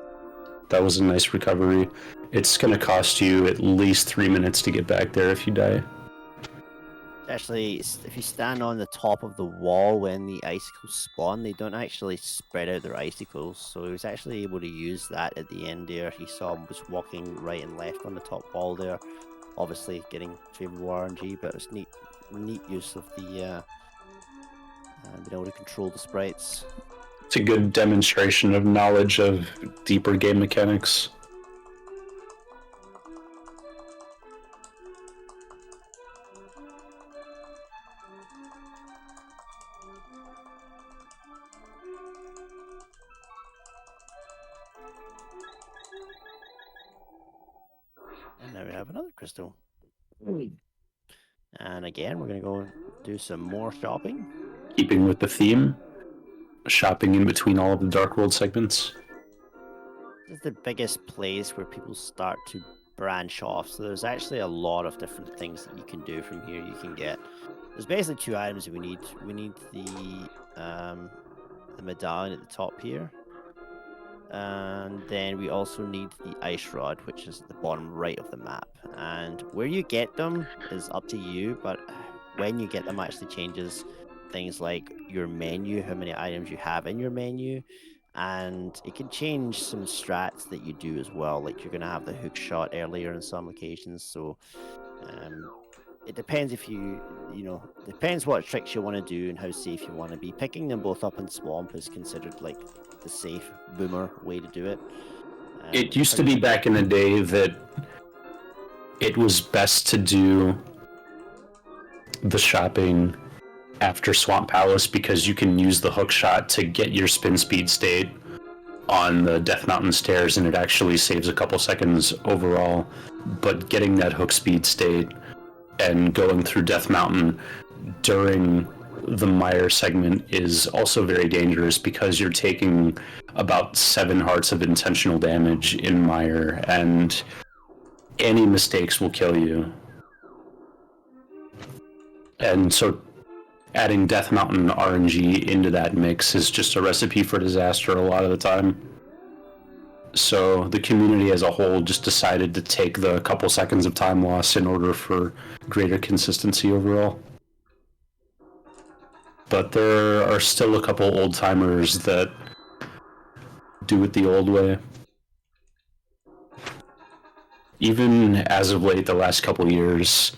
S5: That was a nice recovery. It's going to cost you at least 3 minutes to get back there if you die.
S6: Actually, if you stand on the top of the wall when the icicles spawn, they don't actually spread out their icicles. So he was actually able to use that at the end there. He saw him was walking right and left on the top wall there. Obviously getting favorable RNG, but it's neat use of the being able to control the sprites.
S5: It's a good demonstration of knowledge of deeper game mechanics.
S6: And now we have another crystal. And again, we're going to go do some more shopping.
S5: Keeping with the theme, shopping in between all of the Dark World segments.
S6: This is the biggest place where people start to branch off. So there's actually a lot of different things that you can do from here. You can get... There's basically 2 items that we need. We need the medallion at the top here. And then we also need the ice rod, which is at the bottom right of the map. And where you get them is up to you, but when you get them actually changes things like your menu, how many items you have in your menu, and it can change some strats that you do as well. Like you're going to have the hook shot earlier in some occasions, so it depends if depends what tricks you want to do and how safe you want to be. Picking them both up in Swamp is considered like the safe boomer way to do it.
S5: It used to be back in the day that it was best to do the shopping after Swamp Palace because you can use the hook shot to get your spin speed state on the Death Mountain stairs, and it actually saves a couple seconds overall. But getting that hook speed state and going through Death Mountain during the Mire segment is also very dangerous because you're taking about 7 hearts of intentional damage in Mire, and any mistakes will kill you. And so adding Death Mountain RNG into that mix is just a recipe for disaster a lot of the time. So the community as a whole just decided to take the couple seconds of time loss in order for greater consistency overall. But there are still a couple old-timers that do it the old way. Even as of late, the last couple years,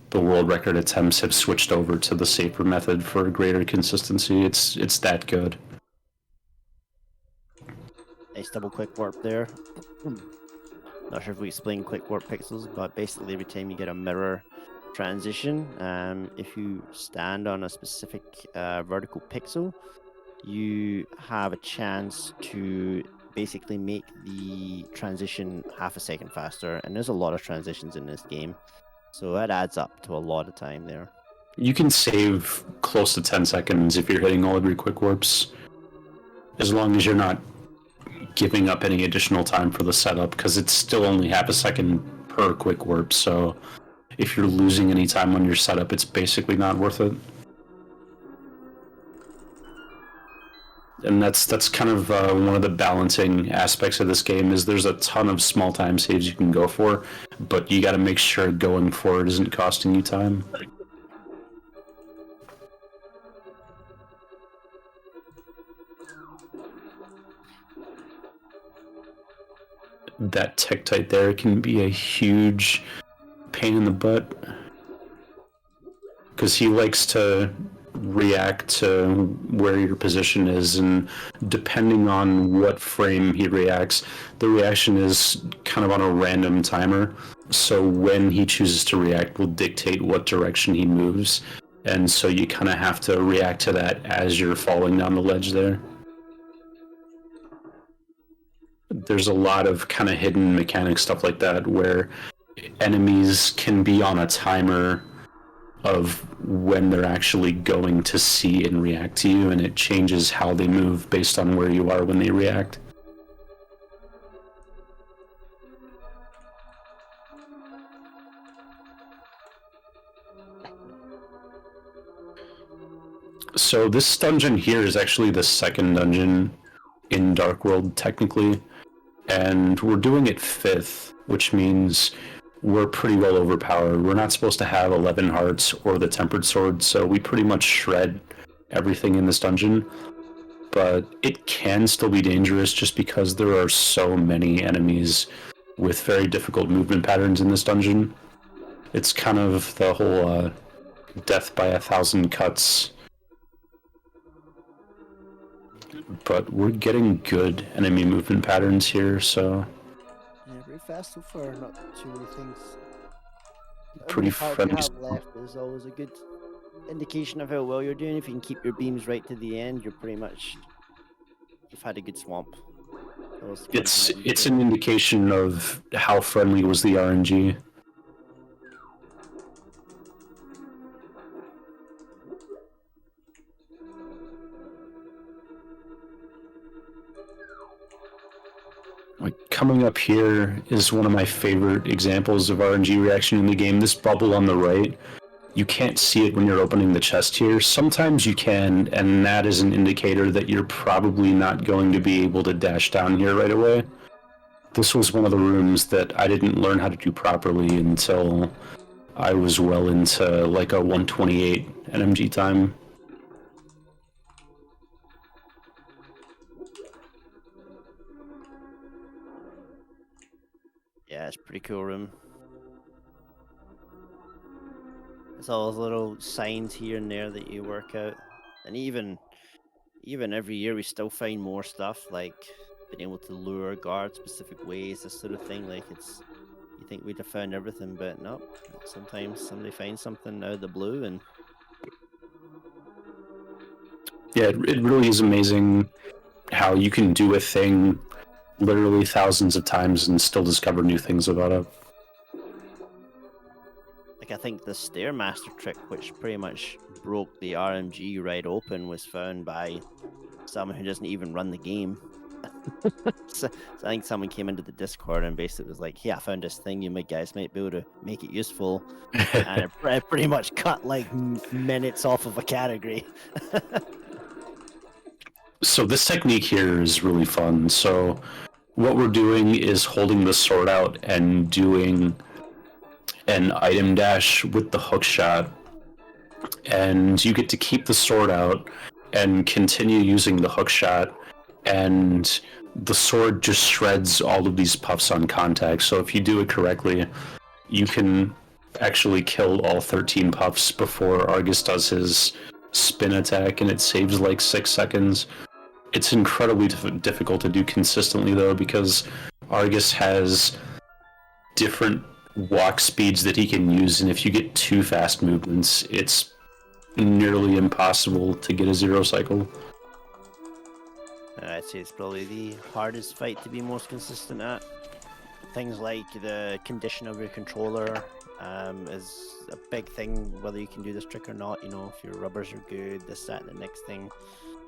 S5: the world record attempts have switched over to the safer method for greater consistency. It's that good.
S6: Nice double quick warp there. Not sure if we explained quick warp pixels, but basically every time you get a mirror transition, if you stand on a specific vertical pixel, you have a chance to basically make the transition half a second faster. And there's a lot of transitions in this game, so that adds up to a lot of time there.
S5: You can save close to 10 seconds if you're hitting all of your quick warps, as long as you're not giving up any additional time for the setup, because it's still only half a second per quick warp, so if you're losing any time on your setup, it's basically not worth it. And that's kind of one of the balancing aspects of this game, is there's a ton of small time saves you can go for, but you got to make sure going for it isn't costing you time. That Tektite there can be a huge pain in the butt, because he likes to react to where your position is, and depending on what frame he reacts, the reaction is kind of on a random timer, so when he chooses to react will dictate what direction he moves, and so you kind of have to react to that as you're falling down the ledge there. There's a lot of kind of hidden mechanic stuff like that, where enemies can be on a timer of when they're actually going to see and react to you, and it changes how they move based on where you are when they react. So this dungeon here is actually the second dungeon in Dark World, technically, and we're doing it 5th, which means we're pretty well overpowered. We're not supposed to have 11 hearts or the Tempered Sword, so we pretty much shred everything in this dungeon, but it can still be dangerous just because there are so many enemies with very difficult movement patterns in this dungeon. It's kind of the whole death by 1,000 cuts, but we're getting good enemy movement patterns here, so
S6: Yeah, pretty fast so far, not too many things.
S5: pretty
S6: Every
S5: friendly.
S6: part you have left is always a good indication of how well you're doing. If you can keep your beams right to the end, you're pretty much, you've had a good swamp.
S5: It's an indication of how friendly was the RNG. Like, coming up here is one of my favorite examples of RNG reaction in the game. This bubble on the right, you can't see it when you're opening the chest here. Sometimes you can, and that is an indicator that you're probably not going to be able to dash down here right away. This was one of the rooms that I didn't learn how to do properly until I was well into like a 128 NMG time.
S6: Yeah, it's a pretty cool room. There's all those little signs here and there that you work out, and even every year we still find more stuff, like being able to lure guards specific ways, this sort of thing. Like, it's, you think we'd have found everything, but no. Sometimes somebody finds something out of the blue, and
S5: Yeah, it really is amazing how you can do a thing literally thousands of times and still discover new things about it.
S6: like I think the Stairmaster trick, which pretty much broke the RMG right open, was found by someone who doesn't even run the game. So I think someone came into the Discord and basically was like, "Hey, I found this thing. You guys might be able to make it useful," and it pretty much cut like minutes off of a category.
S5: So this technique here is really fun. So what we're doing is holding the sword out and doing an item dash with the hook shot, and you get to keep the sword out and continue using the hook shot, and the sword just shreds all of these puffs on contact. So if you do it correctly, you can actually kill all 13 puffs before Argus does his spin attack, and it saves like 6 seconds. It's incredibly difficult to do consistently, though, because Argus has different walk speeds that he can use, and if you get too fast movements, it's nearly impossible to get a 0 cycle.
S6: I'd say it's probably the hardest fight to be most consistent at. Things like the condition of your controller is a big thing, whether you can do this trick or not. You know, if your rubbers are good, this, that, and the next thing.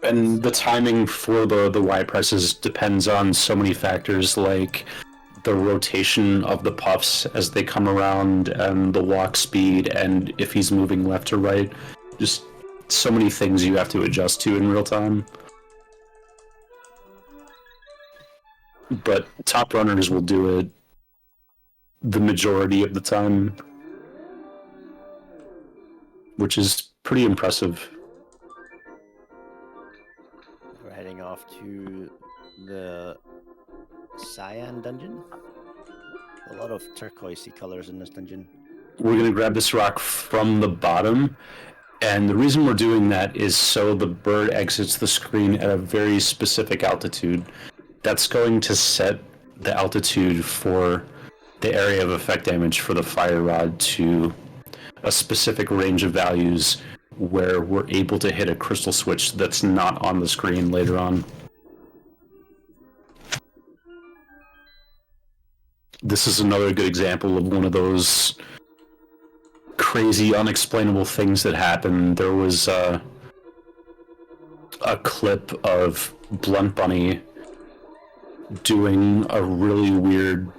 S5: And the timing for the Y presses depends on so many factors, like the rotation of the puffs as they come around, and the walk speed, and if he's moving left or right. Just so many things you have to adjust to in real time. But top runners will do it the majority of the time, which is pretty impressive.
S6: We're heading off to the Cyan dungeon. A lot of turquoisey colors in this dungeon.
S5: We're going to grab this rock from the bottom, and the reason we're doing that is so the bird exits the screen at a very specific altitude. That's going to set the altitude for the area of effect damage for the fire rod to a specific range of values where we're able to hit a crystal switch that's not on the screen later on. This is another good example of one of those crazy, unexplainable things that happen. There was a clip of Blunt Bunny doing a really weird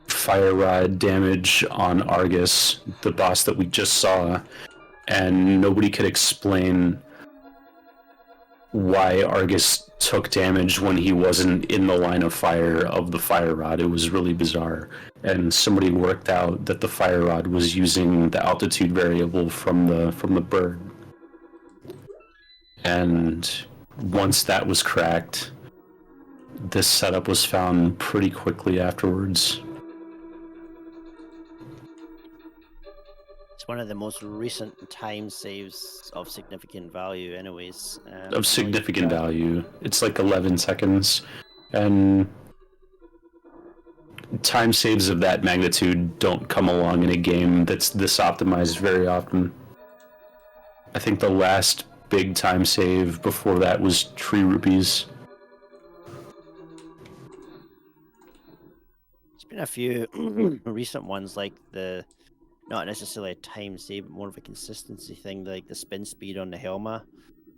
S5: fire rod damage on Argus, the boss that we just saw, and nobody could explain why Argus took damage when he wasn't in the line of fire of the fire rod. It was really bizarre, and somebody worked out that the fire rod was using the altitude variable from the bird. And once that was cracked, this setup was found pretty quickly afterwards.
S6: It's one of the most recent time saves of significant value anyways.
S5: Of significant value. It's like 11 seconds. And time saves of that magnitude don't come along in a game that's this optimized very often. I think the last big time save before that was Tree Rupees.
S6: Been a few recent ones, like the not necessarily a time save, but more of a consistency thing, like the spin speed on the Helma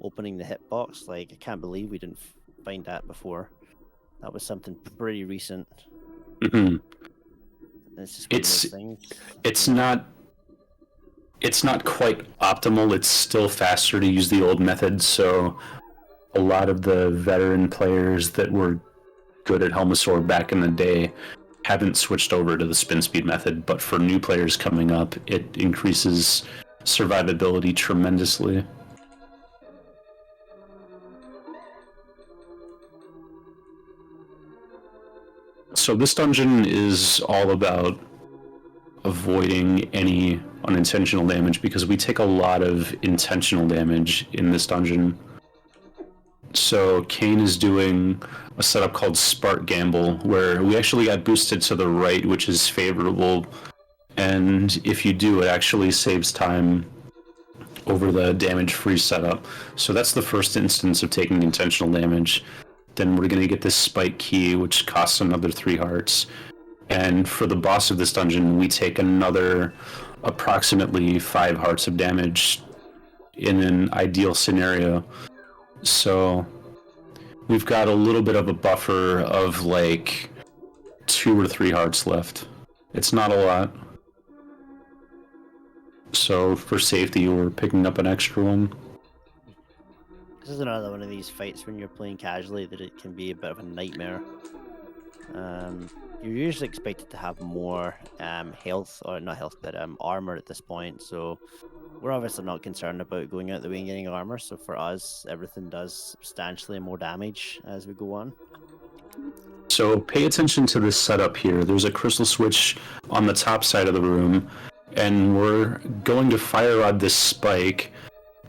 S6: opening the hitbox. Like, I can't believe we didn't find that before. That was something pretty recent.
S5: Mm-hmm.
S6: It's just one of those things.
S5: It's not quite optimal. It's still faster to use the old method, so a lot of the veteran players that were good at Helmasaur back in the day haven't switched over to the spin speed method, but for new players coming up, it increases survivability tremendously. So this dungeon is all about avoiding any unintentional damage, because we take a lot of intentional damage in this dungeon. So Kain is doing a setup called Spark Gamble, where we actually got boosted to the right, which is favorable, and if you do, it actually saves time over the damage-free setup. So that's the first instance of taking intentional damage. Then we're going to get this Spike Key, which costs another 3 hearts. And for the boss of this dungeon, we take another approximately 5 hearts of damage in an ideal scenario. So we've got a little bit of a buffer of like 2 or 3 hearts left. It's not a lot. So for safety, we're picking up an extra one.
S6: This is another one of these fights when you're playing casually that it can be a bit of a nightmare. You're usually expected to have more health, or not health, but armor at this point, so we're obviously not concerned about going out the way and getting armor, so for us, everything does substantially more damage as we go on. So
S5: pay attention to this setup here. There's a crystal switch on the top side of the room, and we're going to fire rod this spike,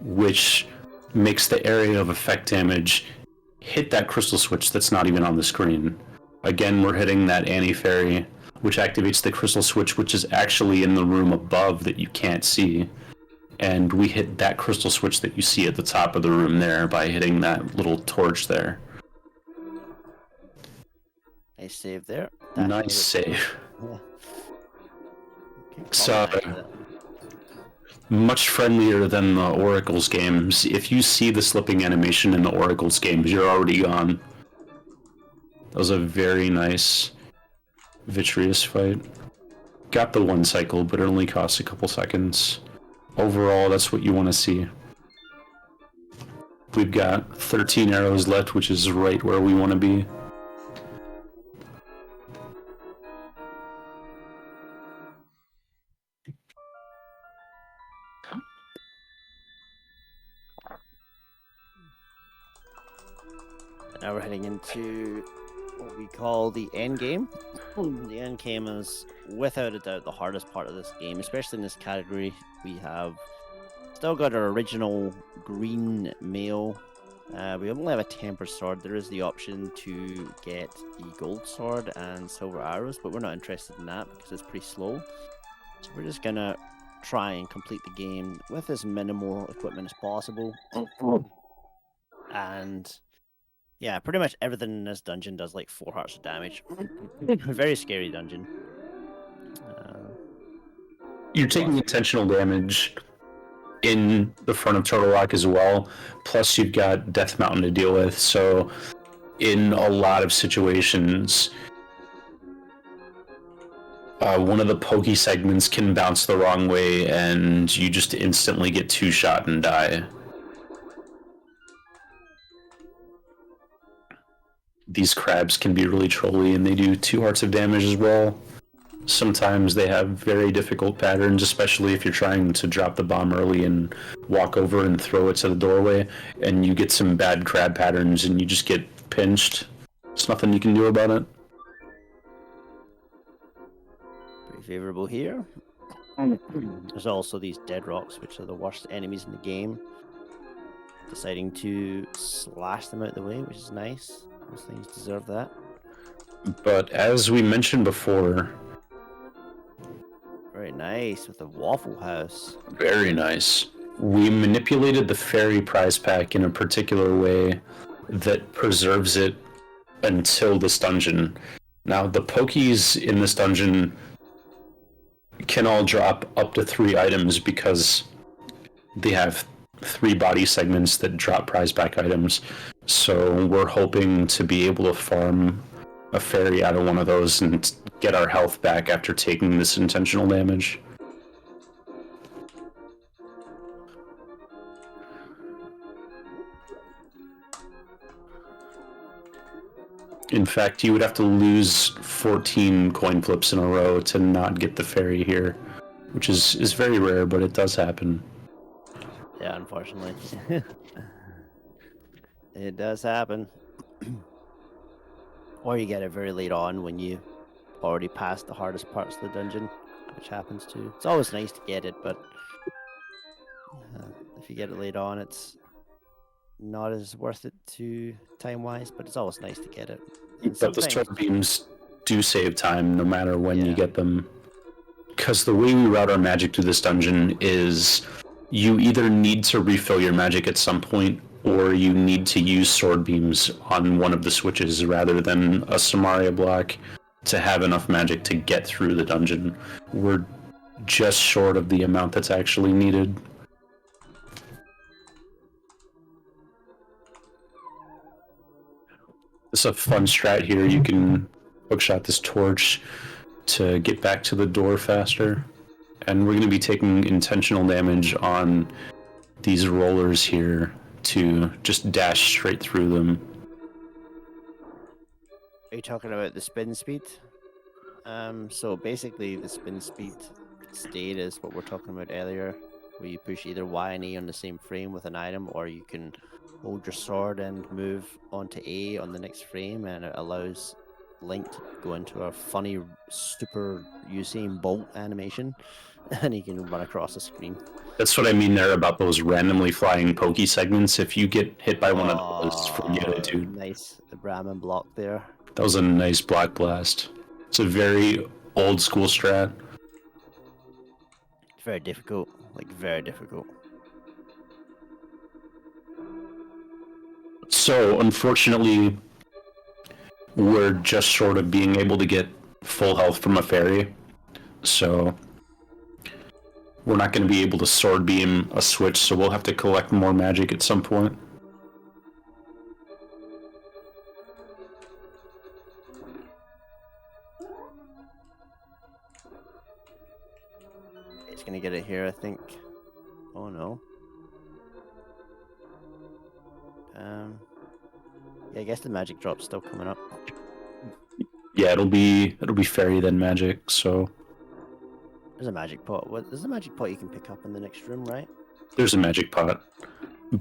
S5: which makes the area of effect damage hit that crystal switch that's not even on the screen. Again, we're hitting that anti-fairy, which activates the crystal switch, which is actually in the room above that you can't see. And we hit that crystal switch that you see at the top of the room there by hitting that little torch there.
S6: Nice save there.
S5: Nice save.
S6: Yeah. Okay,
S5: So,
S6: comment that.
S5: much friendlier than the Oracle's games. If you see the slipping animation in the Oracle's games, you're already gone. That was a very nice Vitreous fight. Got the 1 cycle, but it only costs a couple seconds. Overall, that's what you want to see. We've got 13 arrows left, which is right where we want to be.
S6: Now we're heading into what we call the end game. The end game is without a doubt the hardest part of this game, especially in this category. We have still got our original green mail. We only have a temper sword. There is the option to get the gold sword and silver arrows, but we're not interested in that because it's pretty slow. So we're just gonna try and complete the game with as minimal equipment as possible. And yeah, pretty much everything in this dungeon does like 4 hearts of damage. Very scary dungeon.
S5: You're taking intentional damage in the front of Turtle Rock as well, plus you've got Death Mountain to deal with, so in a lot of situations, one of the pokey segments can bounce the wrong way and you just instantly get 2-shot and die. These crabs can be really trolly and they do 2 hearts of damage as well. Sometimes they have very difficult patterns, especially if you're trying to drop the bomb early and walk over and throw it to the doorway, and you get some bad crab patterns and you just get pinched. There's nothing you can do about it.
S6: Pretty favorable here. There's also these dead rocks, which are the worst enemies in the game. Deciding to slash them out the way, which is nice. Those things deserve that.
S5: But as we mentioned before...
S6: Very nice, with the Waffle House.
S5: Very nice. We manipulated the fairy prize pack in a particular way that preserves it until this dungeon. Now, the pokies in this dungeon can all drop up to 3 items because they have 3 body segments that drop prize pack items. So we're hoping to be able to farm a fairy out of one of those and get our health back after taking this intentional damage. In fact, you would have to lose 14 coin flips in a row to not get the fairy here, which is very rare, but it does happen.
S6: Yeah, unfortunately. It does happen. Or you get it very late on when you already passed the hardest parts of the dungeon, which happens too. It's always nice to get it, but if you get it late on, it's not as worth it to time-wise, but it's always nice to get it.
S5: But the sword beams do save time no matter when you get them. Because the way we route our magic through this dungeon is you either need to refill your magic at some point, or you need to use sword beams on one of the switches rather than a Samaria block to have enough magic to get through the dungeon. We're just short of the amount that's actually needed. It's a fun strat here. You can hookshot this torch to get back to the door faster. And we're going to be taking intentional damage on these rollers here to just dash straight through them.
S6: Are you talking about the spin speed? So basically the spin speed state is what we're talking about earlier, where you push either Y and A on the same frame with an item, or you can hold your sword and move onto A on the next frame, and it allows Link to go into a funny super Usain Bolt animation, and he can run across the screen.
S5: That's what I mean there about those randomly flying pokey segments. If you get hit by one of those, forget it, dude.
S6: Nice, the Brahmin block there.
S5: That was a nice block blast. It's a very old school strat.
S6: It's very difficult, like very difficult.
S5: So, unfortunately, we're just short of being able to get full health from a fairy. So, we're not going to be able to sword beam a switch, so we'll have to collect more magic at some point.
S6: It's gonna get it here, I think. Oh no. Yeah, I guess the magic drop's still coming up.
S5: Yeah, it'll be fairy then magic. So
S6: There's a magic pot. What? There's a magic pot you can pick up in the next room, right?
S5: there's a magic pot,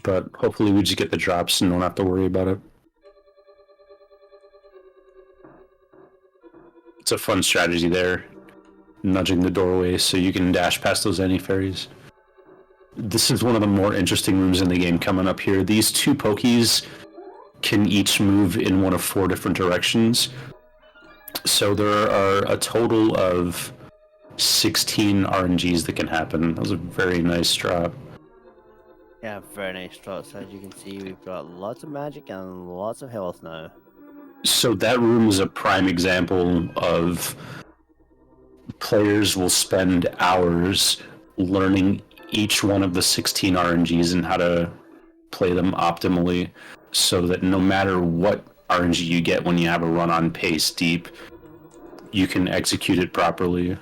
S5: but hopefully we just get the drops and don't have to worry about it. It's a fun strategy there, nudging the doorway so you can dash past those anti-fairies. This is one of the more interesting rooms in the game coming up here. These two pokies can each move in one of 4 different directions. So there are a total of 16 RNGs that can happen. That was a very nice drop.
S6: Yeah, very nice drops. As you can see, we've got lots of magic and lots of health now.
S5: So that room is a prime example of players will spend hours learning each one of the 16 RNGs and how to play them optimally, so that no matter what RNG you get when you have a run on pace deep, you can execute it properly.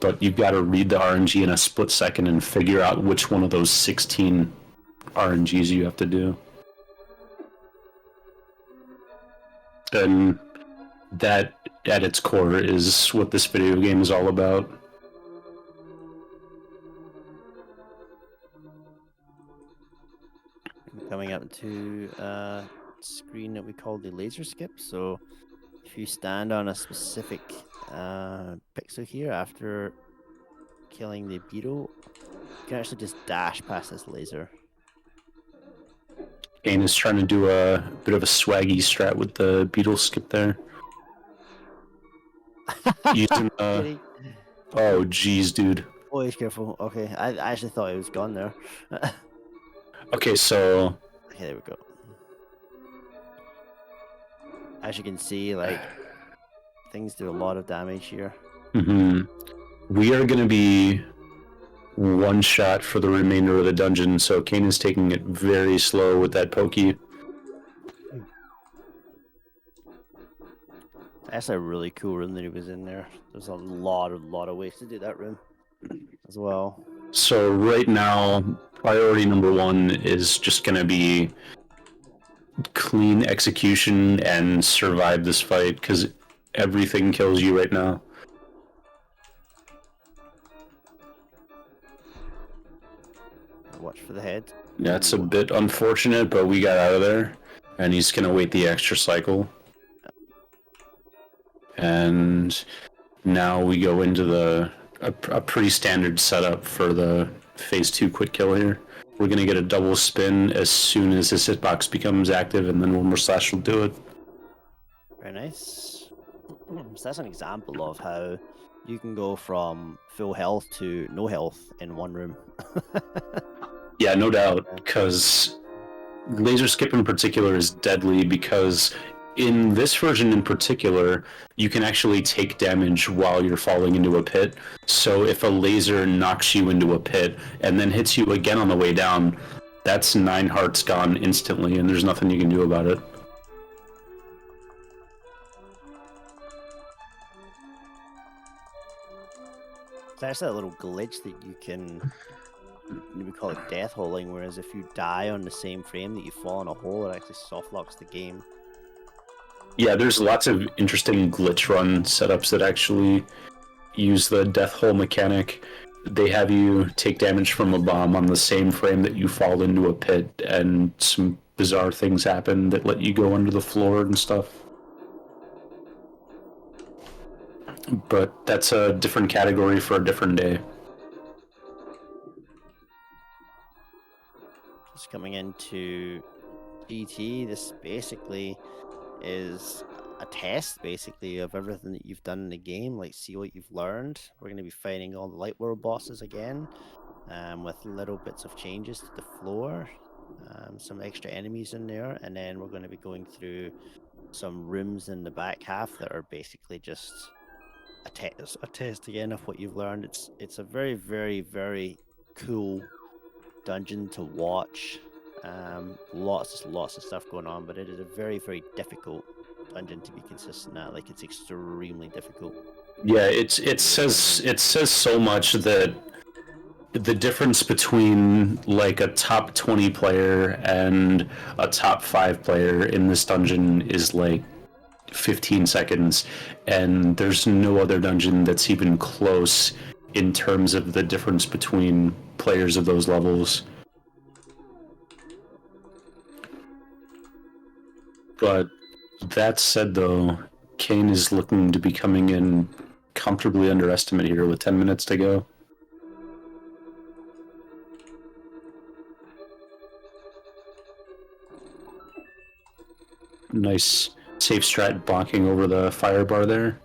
S5: But you've got to read the RNG in a split second and figure out which one of those 16 RNGs you have to do. And that, at its core, is what this video game is all about.
S6: Coming up to a screen that we call the laser skip. So if you stand on a specific pixel here after killing the beetle, you can actually just dash past this laser.
S5: Kain is trying to do a bit of a swaggy strat with the beetle skip there. Using, oh, jeez, dude.
S6: Oh, he's careful. Okay, I actually thought he was gone there.
S5: Okay, so...
S6: Okay, there we go. As you can see, like, things do a lot of damage here.
S5: We are going to be one shot for the remainder of the dungeon, so Kain is taking it very slow with that pokey.
S6: That's a really cool room that he was in there. There's a lot of ways to do that room as well.
S5: So right now, priority number 1 is just going to be clean execution and survive this fight, because everything kills you right now.
S6: Watch for the head.
S5: Yeah, it's a bit unfortunate, but we got out of there, and he's going to wait the extra cycle. And now we go into a pretty standard setup for the phase 2 quick kill here. We're going to get a double spin as soon as his hitbox becomes active, and then one more slash will do it.
S6: Very nice. So that's an example of how you can go from full health to no health in one room.
S5: Yeah, no doubt, because laser skip in particular is deadly, because in this version in particular, you can actually take damage while you're falling into a pit. So if a laser knocks you into a pit and then hits you again on the way down, that's 9 hearts gone instantly, and there's nothing you can do about it.
S6: There's that little glitch that you can, we call it death holing, whereas if you die on the same frame that you fall in a hole, it actually soft locks the game.
S5: Yeah, there's lots of interesting glitch run setups that actually use the death hole mechanic. They have you take damage from a bomb on the same frame that you fall into a pit, and some bizarre things happen that let you go under the floor and stuff. but that's a different category for a different day.
S6: Just coming into GT, this basically is a test basically of everything that you've done in the game, like see what you've learned. We're going to be fighting all the light world bosses again, with little bits of changes to the floor, some extra enemies in there, and then we're going to be going through some rooms in the back half that are basically just a test again of what you've learned. It's a very, very, very cool dungeon to watch. Lots of stuff going on, but it is a very, very difficult dungeon to be consistent at. Like, it's extremely difficult.
S5: Yeah, it says so much that the difference between like a top 20 player and a top 5 player in this dungeon is like 15 seconds, and there's no other dungeon that's even close in terms of the difference between players of those levels. But that said, though, Kain is looking to be coming in comfortably underestimated here with 10 minutes to go. Nice safe strat bonking over the fire bar there.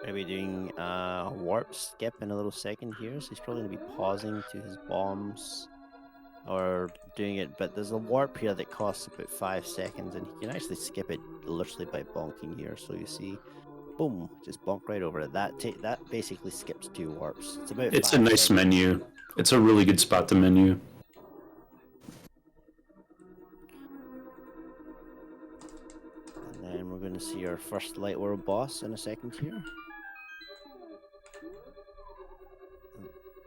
S6: Gonna be doing a warp skip in a little second here, so he's probably gonna be pausing to his bombs or doing it, but there's a warp here that costs about 5 seconds, and he can actually skip it literally by bonking here. So you see, boom, just bonk right over it. That basically skips 2 warps. It's about
S5: It's a
S6: 5
S5: nice
S6: seconds.
S5: menu. It's a really good spot to menu.
S6: And then we're going to see our first light world boss in a second here.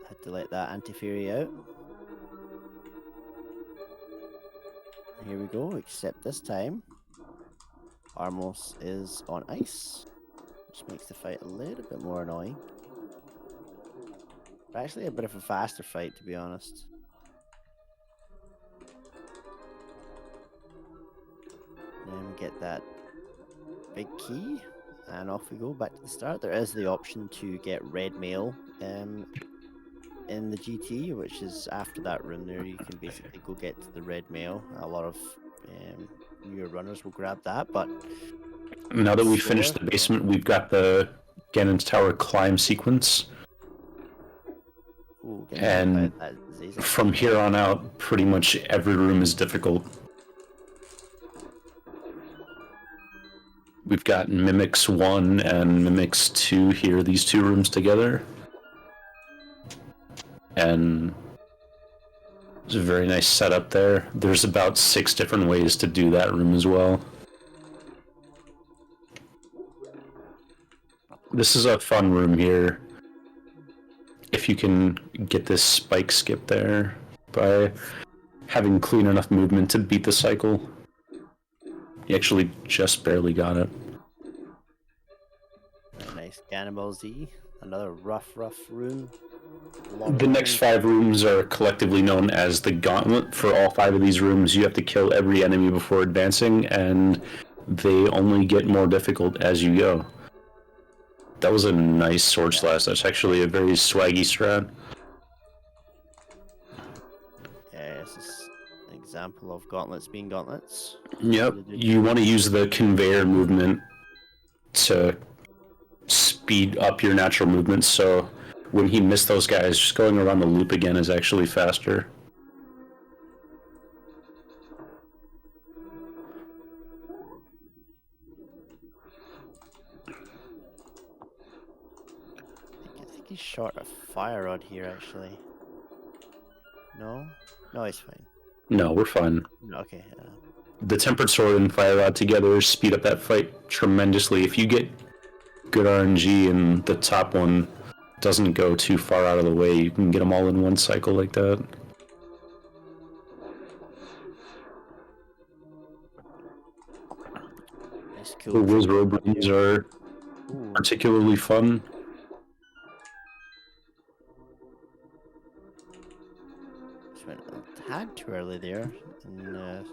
S6: Had to let that anti-fury out. Here we go, except this time Armos is on ice, which makes the fight a little bit more annoying. But actually a bit of a faster fight, to be honest. Then we get that big key, and off we go back to the start. There is the option to get red mail in the GT, which is after that room there. You can basically go get the red mail. A lot of newer runners will grab that, but
S5: now that we've finished the basement, we've got the Ganon's Tower climb sequence.
S6: Ooh,
S5: and from here on out, pretty much every room is difficult. We've got Mimics 1 and Mimics 2 here, these 2 rooms together. And there's a very nice setup there. There's about 6 different ways to do that room as well. This is a fun room here. If you can get this spike skip there by having clean enough movement to beat the cycle. You actually just barely got it.
S6: Nice. Cannonball Z, another rough room.
S5: The next 5 rooms are collectively known as the Gauntlet. For all 5 of these rooms, you have to kill every enemy before advancing, and they only get more difficult as you go. That was a nice sword slash. That's actually a very swaggy strat.
S6: Yeah, this is an example of gauntlets being gauntlets.
S5: Yep, you want to use the conveyor movement to speed up your natural movement, so when he missed those guys, just going around the loop again is actually faster.
S6: I think he's short a fire rod here, actually. No? No, he's fine.
S5: No, we're fine.
S6: Okay.
S5: The Tempered Sword and Fire Rod together speed up that fight tremendously. If you get good RNG and the top one doesn't go too far out of the way, you can get them all in one cycle like that.
S6: Nice,
S5: The
S6: cool.
S5: Wiz Robe rooms are particularly fun.
S6: Just went a tad too early there, and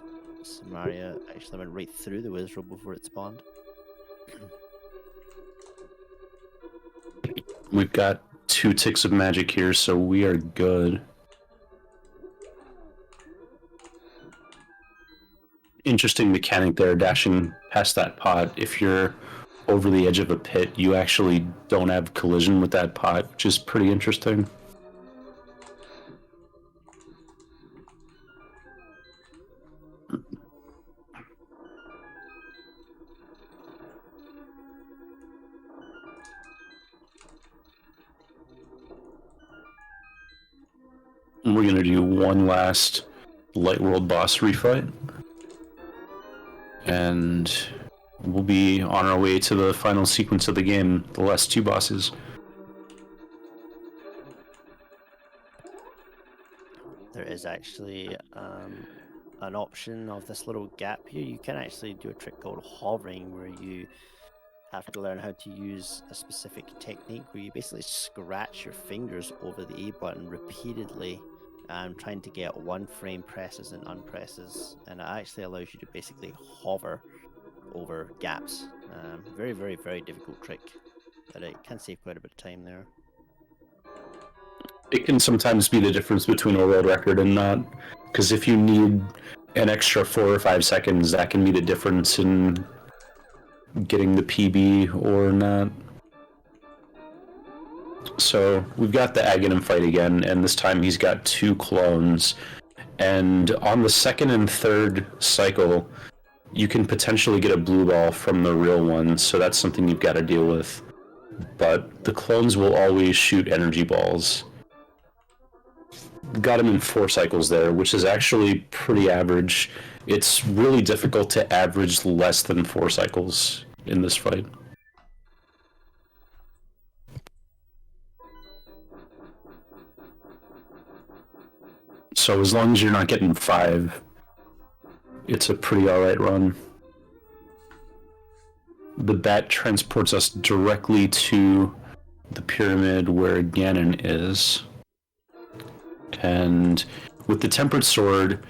S6: Samaria actually went right through the Wizrobe before it spawned.
S5: We've got 2 ticks of magic here, so we are good. Interesting mechanic there, dashing past that pot. If you're over the edge of a pit, you actually don't have collision with that pot, which is pretty interesting. And we're gonna do one last Light World boss refight, and we'll be on our way to the final sequence of the game, the last 2 bosses.
S6: There is actually an option of this little gap here. You can actually do a trick called hovering, where you have to learn how to use a specific technique where you basically scratch your fingers over the A button repeatedly, trying to get 1 frame presses and unpresses, and it actually allows you to basically hover over gaps. Very, very, very difficult trick, but it can save quite a bit of time there.
S5: It can sometimes be the difference between a world record and not, because if you need an extra 4 or 5 seconds, that can be the difference in getting the PB or not. So we've got the Aghanim fight again, and this time he's got 2 clones, and on the 2nd and 3rd cycle you can potentially get a blue ball from the real one, so that's something you've got to deal with. But the clones will always shoot energy balls. Got him in 4 cycles there, which is actually pretty average. It's really difficult to average less than 4 cycles in this fight. So as long as you're not getting 5, it's a pretty alright run. The bat transports us directly to the pyramid where Ganon is. And with the Tempered Sword,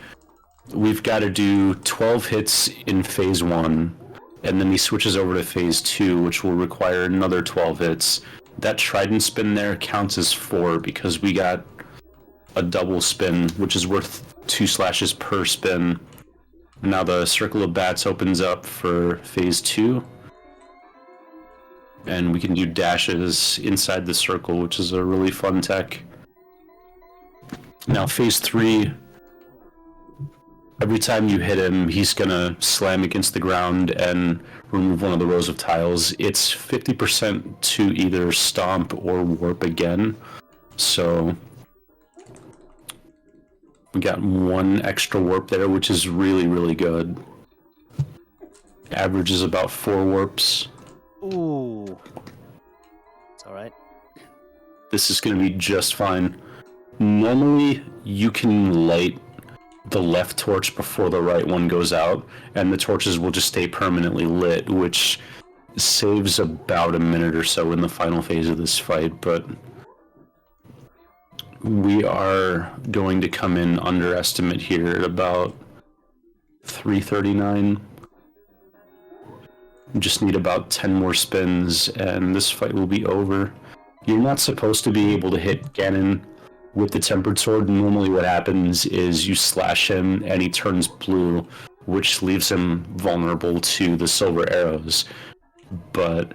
S5: we've got to do 12 hits in Phase 1, and then he switches over to Phase 2, which will require another 12 hits. That Trident spin there counts as 4 because we got a double spin, which is worth 2 slashes per spin. Now the Circle of Bats opens up for Phase 2, and we can do dashes inside the circle, which is a really fun tech. Now Phase 3, every time you hit him, he's gonna slam against the ground and remove one of the rows of tiles. It's 50% to either stomp or warp again, so we got 1 extra warp there, which is really, really good. Average is about 4 warps.
S6: Ooh. It's alright.
S5: This is going to be just fine. Normally, you can light the left torch before the right one goes out, and the torches will just stay permanently lit, which saves about a minute or so in the final phase of this fight, but we are going to come in underestimate here at about 339. We just need about 10 more spins, and this fight will be over. You're not supposed to be able to hit Ganon with the Tempered Sword. Normally what happens is you slash him and he turns blue, which leaves him vulnerable to the silver arrows. But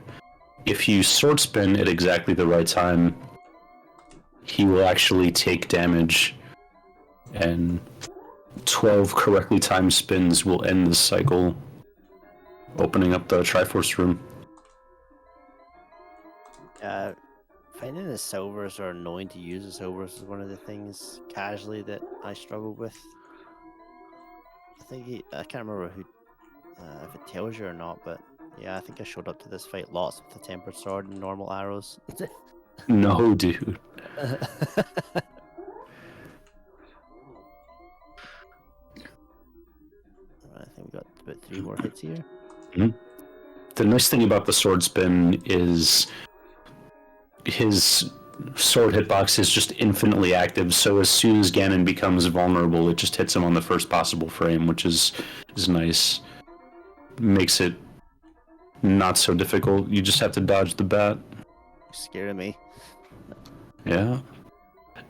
S5: if you sword spin at exactly the right time, he will actually take damage, and 12 correctly timed spins will end this cycle, opening up the Triforce room.
S6: Finding the silvers or knowing to use the silvers is one of the things casually that I struggle with. I can't remember who, if it tells you or not, but yeah, I think I showed up to this fight lots with the Tempered Sword and normal arrows.
S5: No, dude.
S6: I think we got about 3 more hits here.
S5: Mm-hmm. The nice thing about the sword spin is his sword hitbox is just infinitely active, so as soon as Ganon becomes vulnerable, it just hits him on the first possible frame, which is nice. Makes it not so difficult. You just have to dodge the bat.
S6: You're scaring me.
S5: Yeah.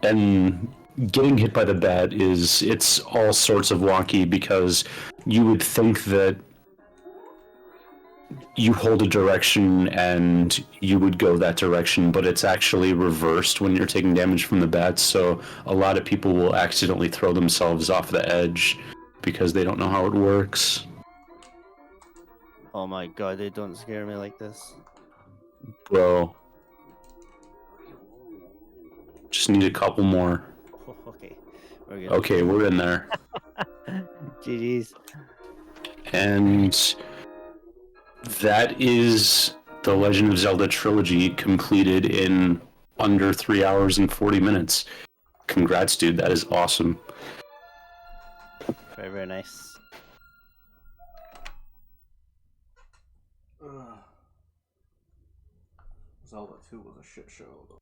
S5: And getting hit by the bat it's all sorts of wonky, because you would think that you hold a direction and you would go that direction, but it's actually reversed when you're taking damage from the bats, so a lot of people will accidentally throw themselves off the edge because they don't know how it works.
S6: Oh my god, they don't scare me like this.
S5: Bro. Just need a couple more.
S6: Oh, okay, we're good.
S5: Okay, we're in there.
S6: GG's.
S5: And that is the Legend of Zelda Trilogy completed in under 3 hours and 40 minutes. Congrats, dude. That is awesome.
S6: Very, very nice.
S4: Zelda 2 was a shit show, though.